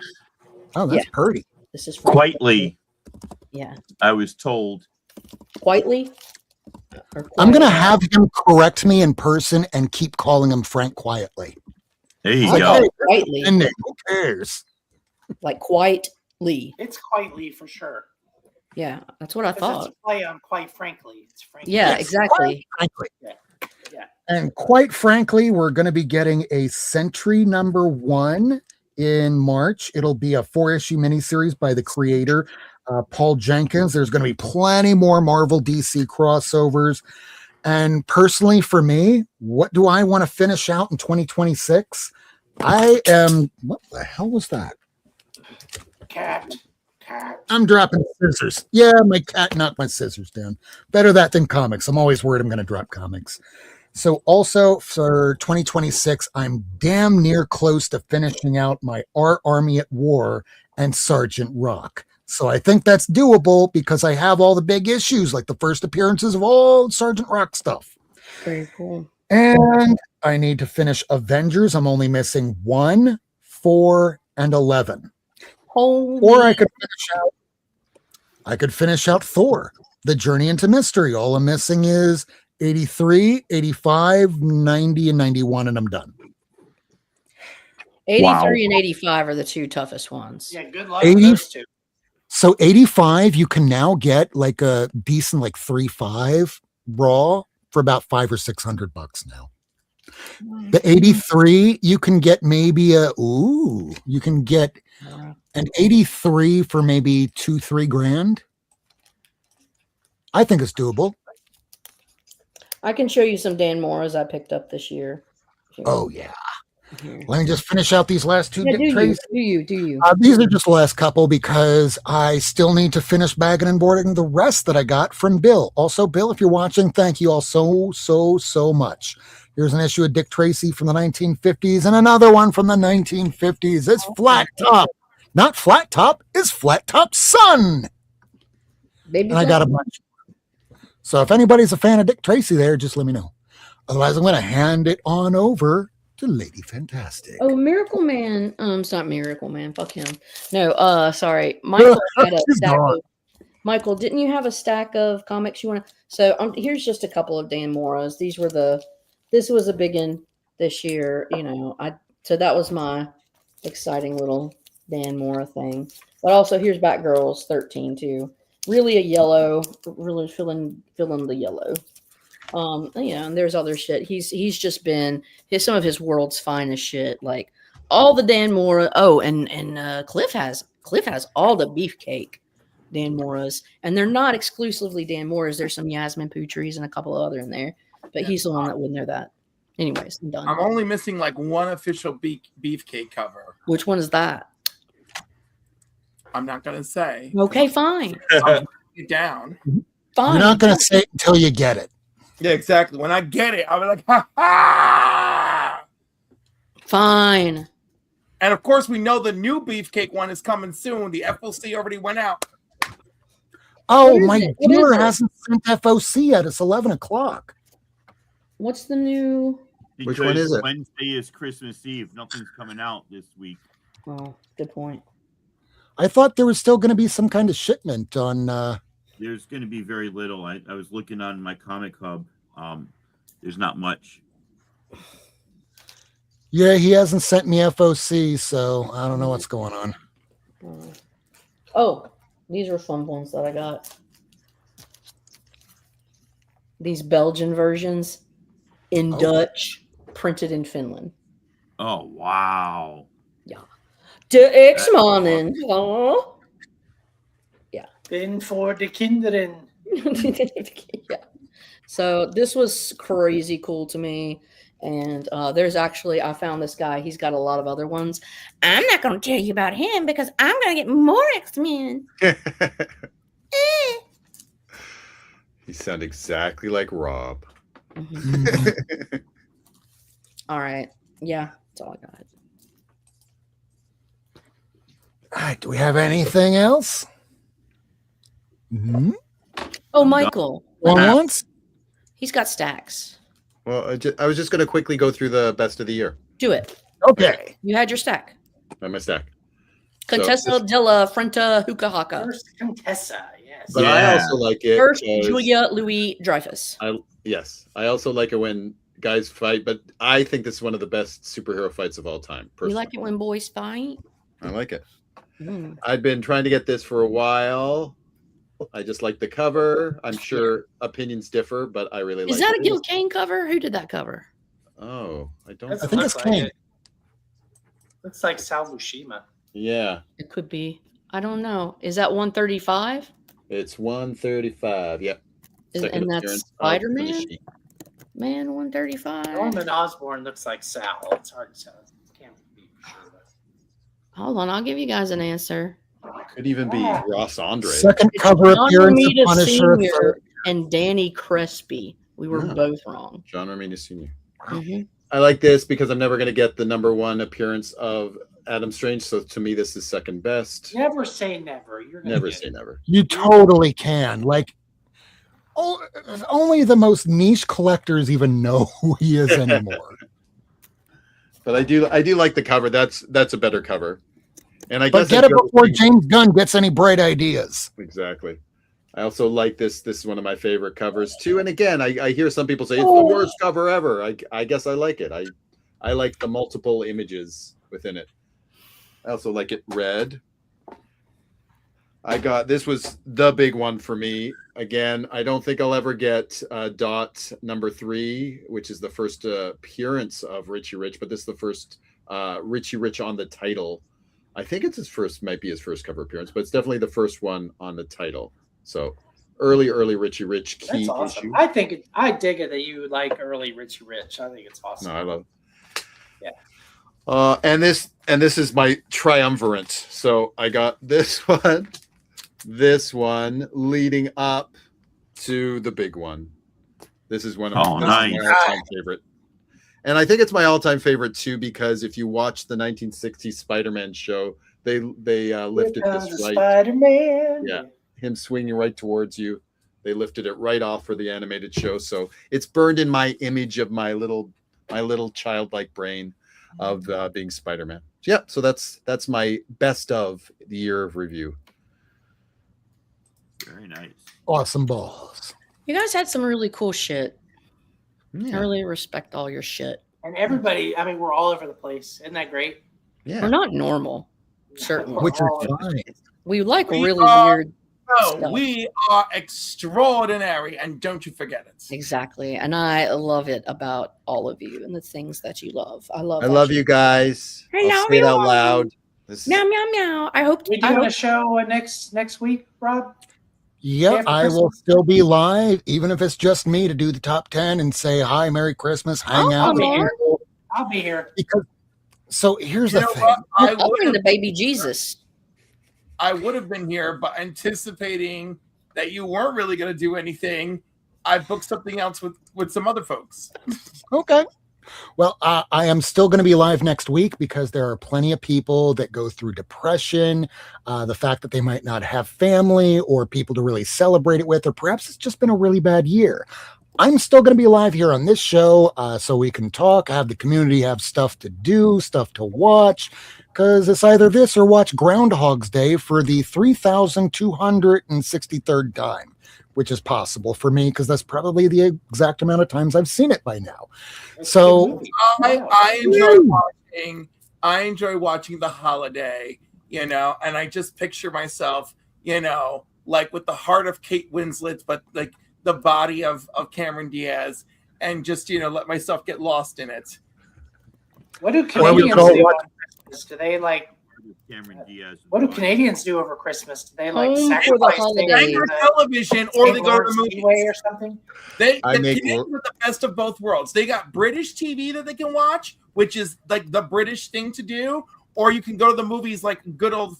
Speaker 2: Oh, that's pretty.
Speaker 10: This is Frank
Speaker 3: Quietly.
Speaker 10: Yeah,
Speaker 3: I was told.
Speaker 10: Whiteley.
Speaker 2: I'm going to have him correct me in person and keep calling him Frank Quietly.
Speaker 3: There you
Speaker 10: I
Speaker 3: go.
Speaker 10: call it Whiteley,
Speaker 2: And then who cares?
Speaker 10: like Quite Lee.
Speaker 5: It's quite Lee for sure.
Speaker 10: Yeah, that's what I
Speaker 5: 'Cause
Speaker 10: thought.
Speaker 5: It's a play on quite frankly. It's frankly.
Speaker 10: Yeah,
Speaker 2: Yes,
Speaker 10: exactly.
Speaker 2: Frankly.
Speaker 5: Yeah.
Speaker 2: And quite frankly, we're going to be getting a Sentry number 1 in March. It'll be a 4-issue miniseries by the creator, Paul Jenkins. There's going to be plenty more Marvel DC crossovers. And personally, for me, what do I want to finish out in 2026? What the hell was that?
Speaker 5: Cat.
Speaker 2: I'm dropping scissors. Yeah, my cat knocked my scissors down. Better that than comics. I'm always worried I'm going to drop comics. So also for 2026, I'm damn near close to finishing out my Our Army at War and Sergeant Rock. So I think that's doable because I have all the big issues, like the first appearances of all Sergeant Rock stuff.
Speaker 10: Very cool.
Speaker 2: And I need to finish Avengers. I'm only missing 1, 4, and 11.
Speaker 10: Holy.
Speaker 2: Or I could finish out Thor, The Journey into Mystery. All I'm missing is 83, 85, 90, and 91, and I'm done.
Speaker 10: 83 and 85 are the 2 toughest ones.
Speaker 5: Yeah, good luck with
Speaker 2: 80
Speaker 5: those 2.
Speaker 2: So 85, you can now get like a decent like 3.5 raw for about $500 or $600 now. The 83, you can get maybe you can get an 83 for maybe $2-3 grand. I think it's doable.
Speaker 10: I can show you some Dan Moras I picked up this year.
Speaker 2: Oh yeah.
Speaker 10: Here.
Speaker 2: Let me just finish out these last two.
Speaker 10: Yeah,
Speaker 2: Dick Tracy.
Speaker 10: do you?
Speaker 2: These are just the last couple because I still need to finish bagging and boarding the rest that I got from Bill. Also, Bill, if you're watching, thank you all so much. Here's an issue of Dick Tracy from the 1950s and another one from the 1950s. It's Flat Top. Not Flat Top, it's Flat Top's son.
Speaker 10: Baby
Speaker 2: and I got a bunch. So if anybody's a fan of Dick Tracy there, just let me know. Otherwise, I'm going to hand it on over to Lady Fantastic.
Speaker 10: Oh, Miracle Man. It's not Miracle Man. Fuck him. No, sorry. Michael had a stack of, Michael, didn't you have a stack of comics you want to? So here's just a couple of Dan Moras. This was a big one this year. So that was my exciting little Dan Mora thing. But also here's Batgirls 13 too. Really a yellow, really filling the yellow. And there's other shit. He's just been some of his world's finest shit, like all the Dan Mora. Oh, and Cliff has all the Beefcake Dan Moras, and they're not exclusively Dan Moras. There's some Yasmin Putris and a couple of other in there, but he's the one that wouldn't know that. Anyways, I'm done.
Speaker 8: I'm only missing like one official Beefcake cover.
Speaker 10: Which one is that?
Speaker 8: I'm not gonna say.
Speaker 10: Okay, fine.
Speaker 8: I'll get down.
Speaker 10: Fine.
Speaker 2: You're not going to say it until you get it.
Speaker 8: Yeah, exactly. When I get it, I'll be like, ha ha!
Speaker 10: Fine.
Speaker 8: And of course, we know the new Beefcake one is coming soon. The FOC already went out.
Speaker 2: Oh, my dealer hasn't sent FOC yet. It's 11 o'clock.
Speaker 10: What's the new?
Speaker 3: Because
Speaker 7: Which one is it?
Speaker 3: Wednesday is Christmas Eve. Nothing's coming out this week.
Speaker 10: Oh, good point.
Speaker 2: I thought there was still going to be some kind of shipment on.
Speaker 3: There's going to be very little. I was looking on my comic hub. There's not much.
Speaker 2: Yeah, he hasn't sent me FOC, so I don't know what's going on.
Speaker 10: Oh, these are fun ones that I got. These Belgian versions in Dutch, printed in Finland.
Speaker 3: Oh, wow.
Speaker 10: Yeah. De X-Mannen. Oh. Yeah.
Speaker 5: Been for the kinderen.
Speaker 10: Yeah. So this was crazy cool to me. And there's actually, I found this guy. He's got a lot of other ones. I'm not going to tell you about him because I'm going to get more X-Men.
Speaker 7: You sound exactly like Rob.
Speaker 10: Mm-hmm. All right. Yeah, that's all I got.
Speaker 2: All right, do we have anything else? Mm-hmm.
Speaker 10: Oh, Michael.
Speaker 2: Once?
Speaker 10: He's got stacks.
Speaker 7: Well, I was just going to quickly go through the best of the year.
Speaker 10: Do it.
Speaker 2: Okay.
Speaker 10: You had your stack.
Speaker 7: By my stack.
Speaker 10: Contessa della Frenta Hukahaka.
Speaker 5: First Contessa, yes.
Speaker 7: But I also like it.
Speaker 10: First,
Speaker 7: because
Speaker 10: Julia Louis Dreyfus.
Speaker 7: Yes. I also like it when guys fight, but I think this is one of the best superhero fights of all time.
Speaker 10: You like it when boys fight?
Speaker 7: I like it.
Speaker 10: Mm.
Speaker 7: I've been trying to get this for a while. I just like the cover. I'm sure opinions differ, but I really like it.
Speaker 10: Is that a Gil Kane cover? Who did that cover?
Speaker 7: Oh, I don't.
Speaker 5: That's
Speaker 2: I think it's Kane.
Speaker 5: Looks like Sal Buscema.
Speaker 7: Yeah.
Speaker 10: It could be. I don't know. Is that 135?
Speaker 7: It's 135. Yep. Second
Speaker 10: And that's
Speaker 7: appearance of
Speaker 10: Spider-Man?
Speaker 7: Tanahashi.
Speaker 10: Man, 135.
Speaker 5: Norman Osborn looks like Sal. It's hard to tell. Can't be sure.
Speaker 10: Hold on, I'll give you guys an answer.
Speaker 7: Could even be Ross Andre.
Speaker 2: Second cover
Speaker 10: John
Speaker 2: appearance
Speaker 10: Romita
Speaker 2: of Punisher.
Speaker 10: Sr. and Danny Crespi. We were
Speaker 7: Yeah.
Speaker 10: both wrong.
Speaker 7: John Romita Sr.
Speaker 10: Mhm.
Speaker 7: I like this because I'm never going to get the #1 appearance of Adam Strange. So to me, this is second best.
Speaker 5: Never say never. You're gonna
Speaker 7: Never
Speaker 5: get
Speaker 7: say
Speaker 5: it.
Speaker 7: never.
Speaker 2: You totally can. Like, only the most niche collectors even know who he is anymore.
Speaker 7: But I do like the cover. That's a better cover. And I
Speaker 2: But
Speaker 7: guess
Speaker 2: get it before James Gunn gets any bright ideas.
Speaker 7: Exactly. I also like this. This is one of my favorite covers too. And again, I hear some people say it's the worst cover ever. I guess I like it. I like the multiple images within it. I also like it red. I got this was the big one for me. Again, I don't think I'll ever get Dot number 3, which is the first appearance of Richie Rich, but this is the first Richie Rich on the title. I think it's might be his first cover appearance, but it's definitely the first one on the title. So early Richie Rich key
Speaker 5: That's awesome.
Speaker 7: issue.
Speaker 5: I dig it that you like early Richie Rich. I think it's awesome.
Speaker 7: No, I love it.
Speaker 5: Yeah.
Speaker 7: And this is my triumvirate. So I got this one leading up to the big one. This is one of my all-time favorite. And I think it's my all-time favorite too, because if you watch the 1960s Spider-Man show, they lifted this right.
Speaker 5: Spider-Man.
Speaker 7: Yeah, him swinging right towards you. They lifted it right off for the animated show, so it's burned in my image of my little childlike brain of being Spider-Man. Yeah, so that's my best of the year of review.
Speaker 3: Very nice.
Speaker 2: Awesome balls.
Speaker 10: You guys had some really cool shit.
Speaker 7: Yeah.
Speaker 10: I really respect all your shit.
Speaker 5: And everybody, I mean, we're all over the place. Isn't that great?
Speaker 7: Yeah.
Speaker 10: We're not normal, certainly.
Speaker 2: Which
Speaker 5: all
Speaker 2: is
Speaker 5: over
Speaker 2: fine.
Speaker 10: We like
Speaker 8: We
Speaker 10: really
Speaker 8: are-
Speaker 10: weird
Speaker 8: No,
Speaker 10: stuff.
Speaker 8: we are extraordinary, and don't you forget it.
Speaker 10: Exactly. And I love it about all of you and the things that you love. I love
Speaker 7: I
Speaker 10: that
Speaker 7: love
Speaker 10: shit.
Speaker 7: you guys.
Speaker 10: Hey,
Speaker 7: I'll
Speaker 10: now
Speaker 7: say it out
Speaker 10: we
Speaker 7: loud. This-
Speaker 10: Meow meow meow. I hope
Speaker 5: We
Speaker 10: I
Speaker 5: doing
Speaker 10: hope
Speaker 5: a show next week, Rob?
Speaker 2: Yeah,
Speaker 5: After
Speaker 2: I will
Speaker 5: Christmas?
Speaker 2: still be live, even if it's just me to do the top 10 and say hi, Merry Christmas, hang out with
Speaker 10: man.
Speaker 2: people.
Speaker 5: I'll be here.
Speaker 2: Because so here's
Speaker 8: You
Speaker 2: the
Speaker 8: know
Speaker 2: thing.
Speaker 8: what?
Speaker 10: I'll bring the baby Jesus.
Speaker 8: I would have been here, but anticipating that you weren't really going to do anything, I booked something else with some other folks.
Speaker 2: Okay. Well, I am still going to be live next week because there are plenty of people that go through depression, the fact that they might not have family or people to really celebrate it with, or perhaps it's just been a really bad year. I'm still going to be live here on this show so we can talk, have the community have stuff to do, stuff to watch, because it's either this or watch Groundhog's Day for the 3,263rd time, which is possible for me because that's probably the exact amount of times I've seen it by now. So
Speaker 8: I enjoy watching The Holiday, and I just picture myself, like with the heart of Kate Winslet, but like the body of Cameron Diaz, and just let myself get lost in it.
Speaker 5: What do
Speaker 2: Well, we
Speaker 5: Canadians
Speaker 2: could all
Speaker 5: do
Speaker 2: watch-
Speaker 5: on Christmas? Do they like?
Speaker 3: Cameron Diaz.
Speaker 5: What do Canadians do over Christmas? Do they like
Speaker 10: Home for the
Speaker 5: sacrifice
Speaker 10: holidays.
Speaker 5: things
Speaker 8: Anchor
Speaker 5: in the
Speaker 8: television, or they go to
Speaker 5: St. Lawrence
Speaker 8: the movies.
Speaker 5: Speedway or something?
Speaker 8: The
Speaker 7: I make
Speaker 8: Canadians are the best of both worlds. They got British TV that they can watch, which is like the British thing to do, or you can go to the movies like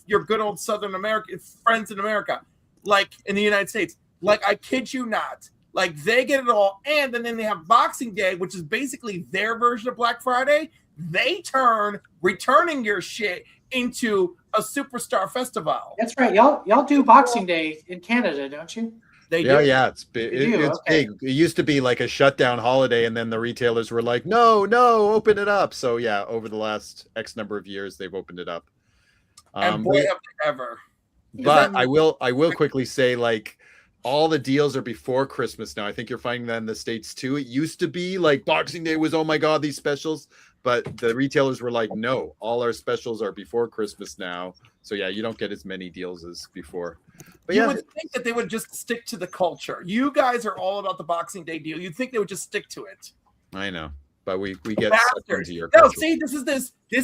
Speaker 8: your good old Southern American friends in America, like in the United States. Like, I kid you not, like they get it all, and then they have Boxing Day, which is basically their version of Black Friday. They turn returning your shit into a superstar festival.
Speaker 5: That's right. Y'all do Boxing Day in Canada, don't you?
Speaker 8: They
Speaker 7: Yeah,
Speaker 8: do.
Speaker 7: yeah, it's big.
Speaker 5: You do,
Speaker 7: It's
Speaker 5: okay.
Speaker 7: big. It used to be like a shutdown holiday, and then the retailers were like, "No, open it up." So yeah, over the last X number of years, they've opened it up.
Speaker 8: And boy, have they ever.
Speaker 7: But I will quickly say, like, all the deals are before Christmas now. I think you're finding that in the States too. It used to be like Boxing Day was, oh my God, these specials. But the retailers were like, no, all our specials are before Christmas now. So yeah, you don't get as many deals as before. But
Speaker 8: You
Speaker 7: yeah,
Speaker 8: would think that they would just stick to the culture. You guys are all about the Boxing Day deal. You'd think they would just stick to it.
Speaker 7: I know. But we get sucked
Speaker 8: Bastards.
Speaker 7: into your
Speaker 8: No,
Speaker 7: culture.
Speaker 8: see, this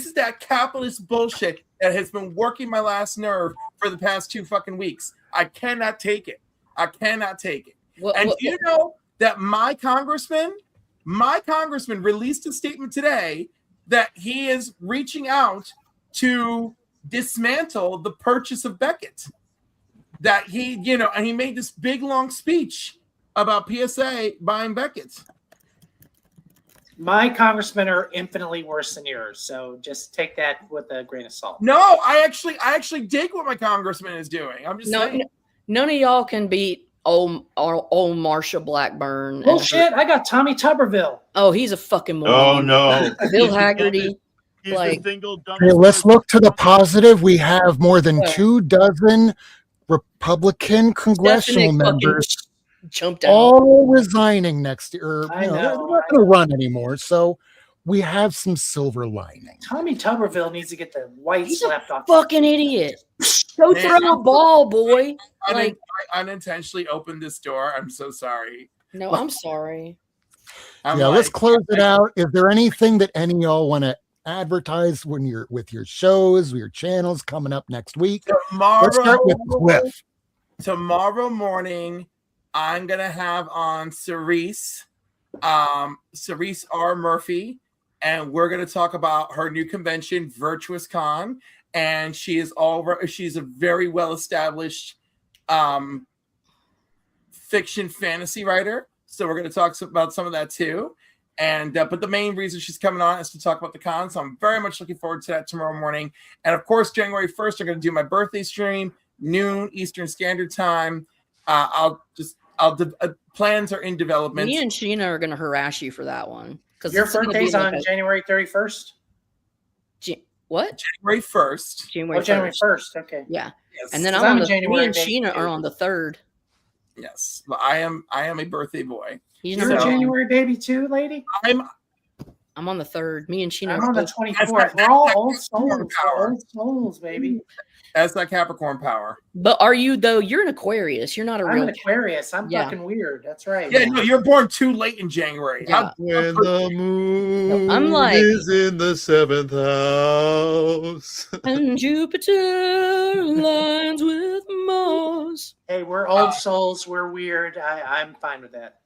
Speaker 8: is that capitalist bullshit that has been working my last nerve for the past 2 fucking weeks. I cannot take it. I cannot take it. And do you know that my congressman released a statement today that he is reaching out to dismantle the purchase of Beckett. That he, and he made this big long speech about PSA buying Beckett.
Speaker 5: My congressmen are infinitely worse than yours, so just take that with a grain of salt.
Speaker 8: No, I actually dig what my congressman is doing. I'm just saying.
Speaker 10: None of y'all can beat old Marsha Blackburn. and
Speaker 5: Bullshit! I got Tommy Tuberville.
Speaker 10: Oh, he's a fucking moron.
Speaker 3: Oh no.
Speaker 10: Bill Haggerty.
Speaker 3: He's
Speaker 10: like,
Speaker 3: the single dumbest
Speaker 2: Okay, let's
Speaker 3: person-
Speaker 2: look to the positive. We have more than 24 Republican congressional
Speaker 10: Stephanie fucking
Speaker 2: members
Speaker 10: jumped out.
Speaker 2: all resigning next year.
Speaker 5: I
Speaker 2: They're
Speaker 5: know,
Speaker 2: not going to run anymore. So we have some silver lining.
Speaker 5: Tommy Tuberville needs to get the white
Speaker 10: He's a
Speaker 5: slapped off.
Speaker 10: fucking idiot. Go
Speaker 8: Man,
Speaker 10: throw a ball, boy. Like,
Speaker 8: I unintentionally opened this door. I'm so sorry.
Speaker 10: no, I'm sorry.
Speaker 2: Let's close it out. Is there anything that any of y'all want to advertise when you're with your shows, your channels coming up next week? Let's start with Cliff.
Speaker 8: Tomorrow morning, I'm gonna have on Cerise R. Murphy, and we're gonna talk about her new convention, Virtuous Con. And she's a very well established fiction fantasy writer. So we're going to talk about some of that too. And but the main reason she's coming on is to talk about the con. So I'm very much looking forward to that tomorrow morning. And of course, January 1st, I'm going to do my birthday stream, noon Eastern Standard Time. Plans are in development.
Speaker 10: Me and Sheena are going to harass you for that one.
Speaker 5: Your birthday's on January 31st?
Speaker 10: What?
Speaker 8: January 1st.
Speaker 5: January 1st. Okay.
Speaker 10: Yeah.
Speaker 8: Yes.
Speaker 10: And then
Speaker 5: I'm
Speaker 10: me
Speaker 5: January
Speaker 10: and Sheena are on the 3rd.
Speaker 8: Yes. But I am a birthday boy.
Speaker 5: You're a January baby too, lady?
Speaker 10: I'm on the 3rd. Me and Sheena
Speaker 5: I'm on the 24th. We're all old souls. Old souls, baby.
Speaker 8: That's that Capricorn power.
Speaker 10: But are you, though? You're an Aquarius. You're not a
Speaker 5: I'm
Speaker 10: real
Speaker 5: an Aquarius. I'm fucking weird. That's right.
Speaker 8: Yeah, no, you're born too late in January.
Speaker 10: Yeah.
Speaker 7: When the moon
Speaker 10: I'm like-
Speaker 7: is in the 7th house.
Speaker 10: And Jupiter aligns with Mars.
Speaker 5: Hey, we're old souls. We're weird. I'm fine with that.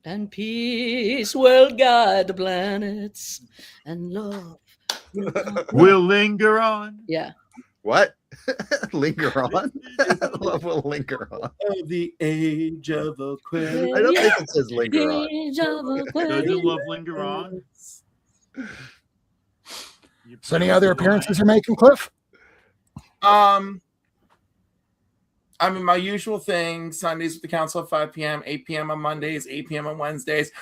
Speaker 10: And peace will guide the planets. And love
Speaker 3: will linger on.
Speaker 10: Yeah.
Speaker 7: What? Linger on? Love will linger on.
Speaker 8: Of the age of Aquarius.
Speaker 7: I don't think it says linger on.
Speaker 3: Doesn't love linger on?
Speaker 2: So any other appearances you're making, Cliff?
Speaker 8: I mean, my usual thing, Sundays with the council at 5 p.m., 8 p.m. on Mondays, 8 p.m. on Wednesdays.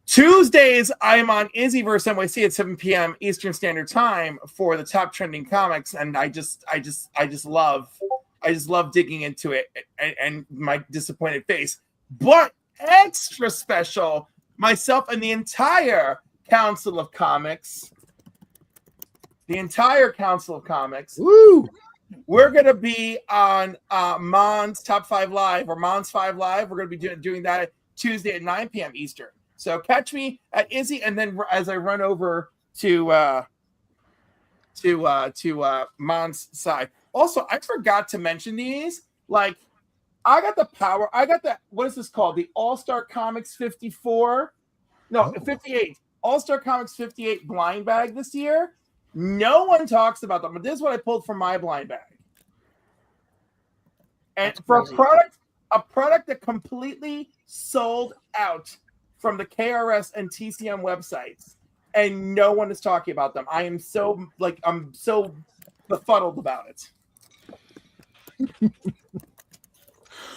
Speaker 8: Tuesdays, I'm on Izzyverse NYC at 7 p.m. Eastern Standard Time for the top trending comics, and I just love digging into it and my disappointed face. But extra special, myself and the entire Council of Comics,
Speaker 7: Woo!
Speaker 8: we're going to be on Mon's Top 5 Live or Mon's 5 Live. We're going to be doing that Tuesday at 9 p.m. Eastern. So catch me at Izzy, and then as I run over to Mon's side. Also, I forgot to mention these. Like, I got the what is this called? The All-Star Comics 54? No, 58. All-Star Comics 58 blind bag this year. No one talks about them, but this is what I pulled from my blind bag. And for a product that completely sold out from the KRS and TCM websites, and no one is talking about them. I'm so befuddled about it.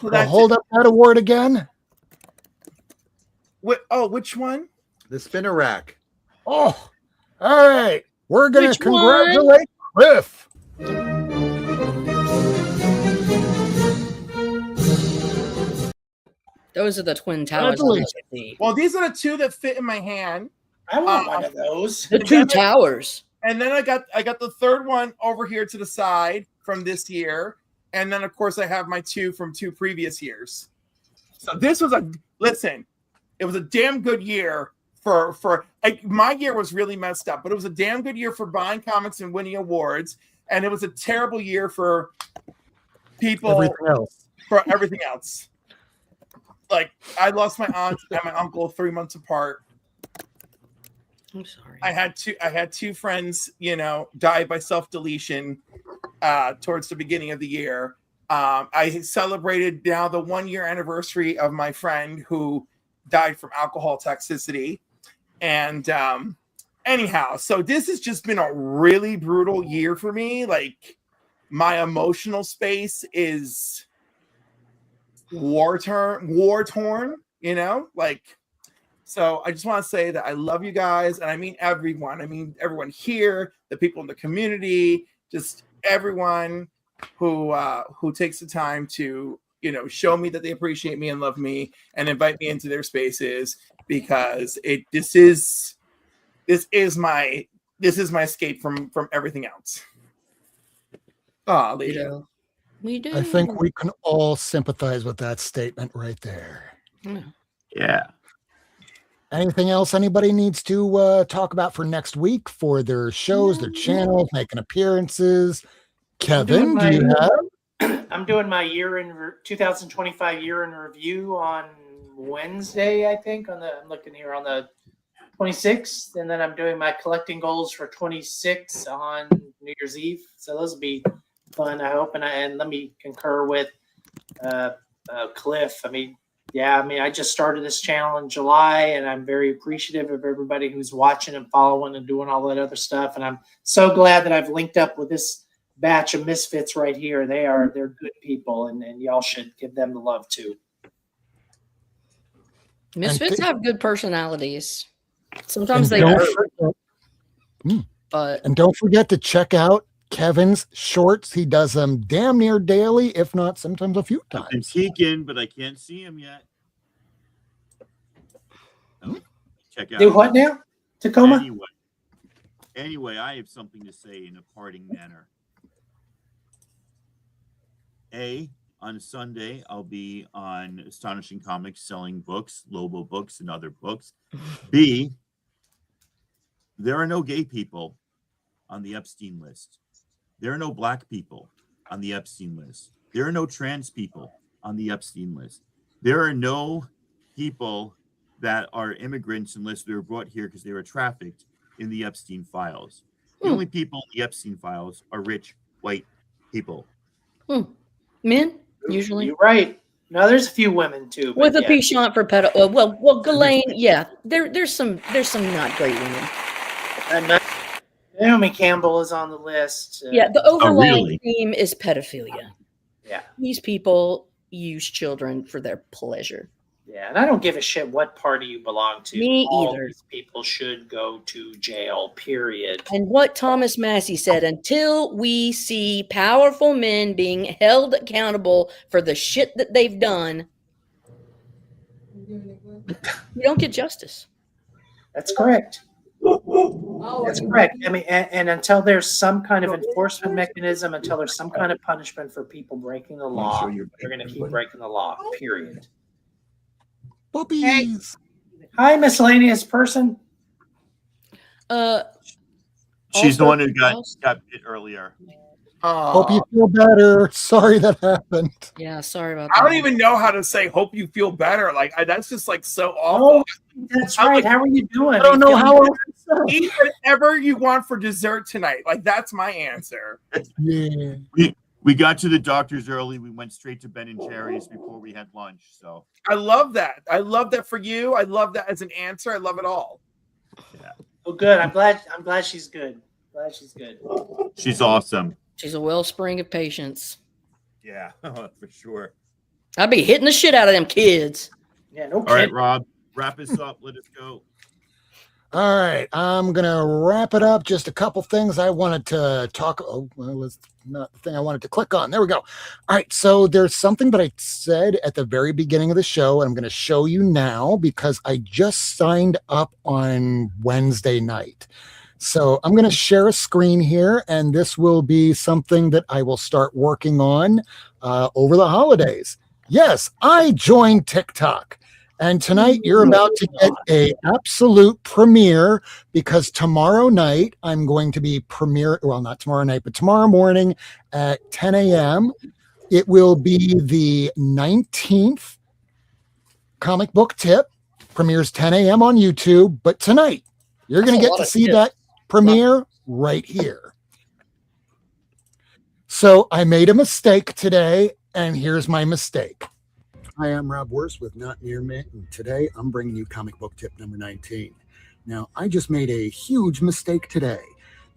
Speaker 2: Well, hold up that award again.
Speaker 8: Which one?
Speaker 7: The spinner rack.
Speaker 2: Oh, all right. We're going
Speaker 10: Which
Speaker 2: to congratulate Cliff.
Speaker 10: Those are the twin towers.
Speaker 8: Well, these are the two that fit in my hand.
Speaker 5: I want one of those.
Speaker 10: The two towers.
Speaker 8: And then I got the third one over here to the side from this year. And then, of course, I have my two from 2 previous years. So this was it was a damn good year for my year was really messed up, but it was a damn good year for buying comics and winning awards. And it was a terrible year for everything else. Like, I lost my aunt and my uncle 3 months apart.
Speaker 10: I'm sorry.
Speaker 8: I had two friends, die by self-deletion towards the beginning of the year. I celebrated now the 1-year anniversary of my friend who died from alcohol toxicity. And anyhow, so this has just been a really brutal year for me. Like, my emotional space is war torn, so I just want to say that I love you guys, and I mean everyone. I mean everyone here, the people in the community, just everyone who takes the time to show me that they appreciate me and love me and invite me into their spaces, because this is my escape from everything else. Oh,
Speaker 10: You
Speaker 8: Lee.
Speaker 10: know, we do.
Speaker 2: I think we can all sympathize with that statement right there.
Speaker 10: Yeah.
Speaker 3: Yeah.
Speaker 2: Anything else anybody needs to talk about for next week for their shows, their channels, making appearances? Kevin, do you have?
Speaker 5: I'm doing my 2025 year in review on Wednesday, I think. I'm looking here on the 26th, and then I'm doing my collecting goals for 26 on New Year's Eve. So those will be fun, I hope. And let me concur with Cliff. I just started this channel in July, and I'm very appreciative of everybody who's watching and following and doing all that other stuff. And I'm so glad that I've linked up with this batch of misfits right here. They're good people, and y'all should give them the love too.
Speaker 10: Misfits have good personalities. Sometimes
Speaker 2: And
Speaker 10: they
Speaker 2: don't
Speaker 10: hurt, but
Speaker 2: And don't forget to check out Kevin's shorts. He does them damn near daily, if not sometimes a few times.
Speaker 3: I'm peeking, but I can't see him yet. Oh, check out.
Speaker 5: Do what now? Tacoma?
Speaker 3: Anyway, I have something to say in a parting manner. On Sunday, I'll be on Astonishing Comics selling books, Lobo books, and other books. B, there are no gay people on the Epstein list. There are no black people on the Epstein list. There are no trans people on the Epstein list. There are no people that are immigrants unless they were brought here because they were trafficked in the Epstein files. The only people in the Epstein files are rich white people.
Speaker 10: men usually.
Speaker 5: You're right. No, there's a few women too. but
Speaker 10: With a
Speaker 5: yeah.
Speaker 10: penchant for pedo. Well, Ghislaine, yeah, there's some not great women.
Speaker 5: And Naomi Campbell is on the list.
Speaker 10: Yeah, the overlying
Speaker 3: really?
Speaker 10: theme is pedophilia.
Speaker 5: Yeah.
Speaker 10: These people use children for their pleasure.
Speaker 5: Yeah, and I don't give a shit what party you belong to.
Speaker 10: Me
Speaker 5: All
Speaker 10: either.
Speaker 5: these people should go to jail, period.
Speaker 10: And what Thomas Massey said, until we see powerful men being held accountable for the shit that they've done, you don't get justice.
Speaker 5: That's correct. That's correct. I mean, and until there's some kind of enforcement mechanism, until there's some kind of punishment for people breaking the law, they're going to keep breaking the law, period.
Speaker 2: Puppies.
Speaker 5: Hi, miscellaneous person.
Speaker 3: She's the
Speaker 10: Also-
Speaker 3: one who got bit earlier.
Speaker 2: Hope you feel better. Sorry that happened.
Speaker 10: Yeah, sorry about
Speaker 8: I
Speaker 10: that.
Speaker 8: don't even know how to say "hope you feel better." That's just like so awful.
Speaker 5: That's right. How are you doing?
Speaker 2: I don't know how else to say.
Speaker 8: Eat whatever you want for dessert tonight. Like that's my answer.
Speaker 2: Yeah.
Speaker 3: We got to the doctor's early. We went straight to Ben and Jerry's before we had lunch. So
Speaker 8: I love that. I love that for you. I love that as an answer. I love it all.
Speaker 5: Oh, good. I'm glad she's good. Glad she's good.
Speaker 3: she's awesome.
Speaker 10: She's a wellspring of patience.
Speaker 3: Yeah, for sure.
Speaker 10: I'd be hitting the shit out of them kids.
Speaker 5: Yeah, no
Speaker 3: All right,
Speaker 5: kidding.
Speaker 3: Rob, wrap us up. Let us go.
Speaker 2: All right, I'm gonna wrap it up. Just a couple things I wanted to talk. Oh, well, it's not the thing I wanted to click on. There we go. All right, so there's something that I said at the very beginning of the show, and I'm gonna show you now because I just signed up on Wednesday night. So I'm gonna share a screen here, and this will be something that I will start working on over the holidays. Yes, I joined TikTok. And tonight you're about to get a absolute premiere because tomorrow night I'm going to be not tomorrow night, but tomorrow morning at 10 a.m. It will be the 19th comic book tip. Premieres 10 a.m. on YouTube, but tonight you're going to get to see that premiere right here. So I made a mistake today, and here's my mistake. Hi, I'm Rob Worst with Not Near Mint, and today I'm bringing you comic book tip number 19. Now, I just made a huge mistake today.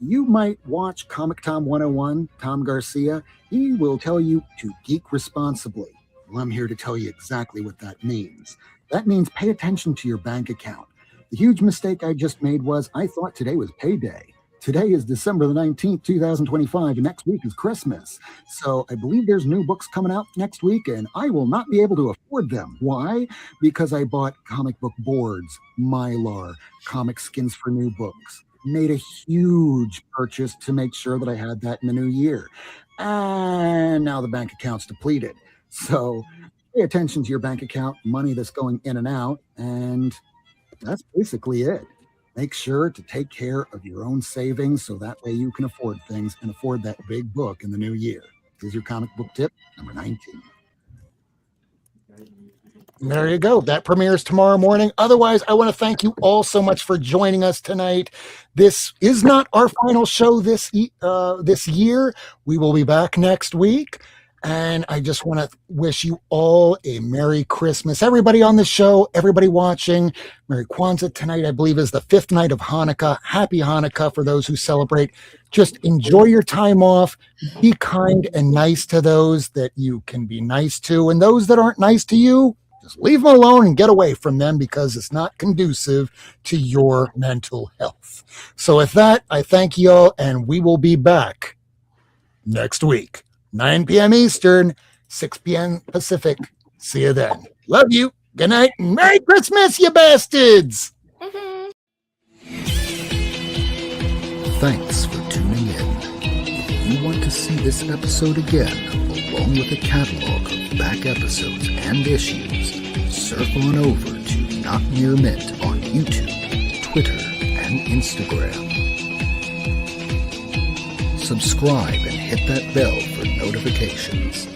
Speaker 2: You might watch Comic Tom 101, Tom Garcia. He will tell you to geek responsibly. Well, I'm here to tell you exactly what that means. That means pay attention to your bank account. The huge mistake I just made was I thought today was payday. Today is December the 19th, 2025, and next week is Christmas. So I believe there's new books coming out next week, and I will not be able to afford them. Why? Because I bought comic book boards, Mylar, comic skins for new books. Made a huge purchase to make sure that I had that in the new year. and now the bank account's depleted. So pay attention to your bank account, money that's going in and out, and that's basically it. Make sure to take care of your own savings so that way you can afford things and afford that big book in the new year. Here's your comic book tip number 19. And there you go. That premieres tomorrow morning. Otherwise, I want to thank you all so much for joining us tonight. This is not our final show this year. We will be back next week. And I just want to wish you all a Merry Christmas. Everybody on the show, everybody watching, Merry Kwanzaa. Tonight, I believe, is the 5th night of Hanukkah. Happy Hanukkah for those who celebrate. Just enjoy your time off. Be kind and nice to those that you can be nice to. And those that aren't nice to you, just leave them alone and get away from them because it's not conducive to your mental health. So with that, I thank you all, and we will be back next week. 9 p.m. Eastern, 6 p.m. Pacific. See you then. Love you. Good night and Merry Christmas, you bastards.
Speaker 1: Thanks for tuning in. If you want to see this episode again, along with a catalog of back episodes and issues, surf on over to Not Near Mint on YouTube, Twitter, and Instagram. Subscribe and hit that bell for notifications.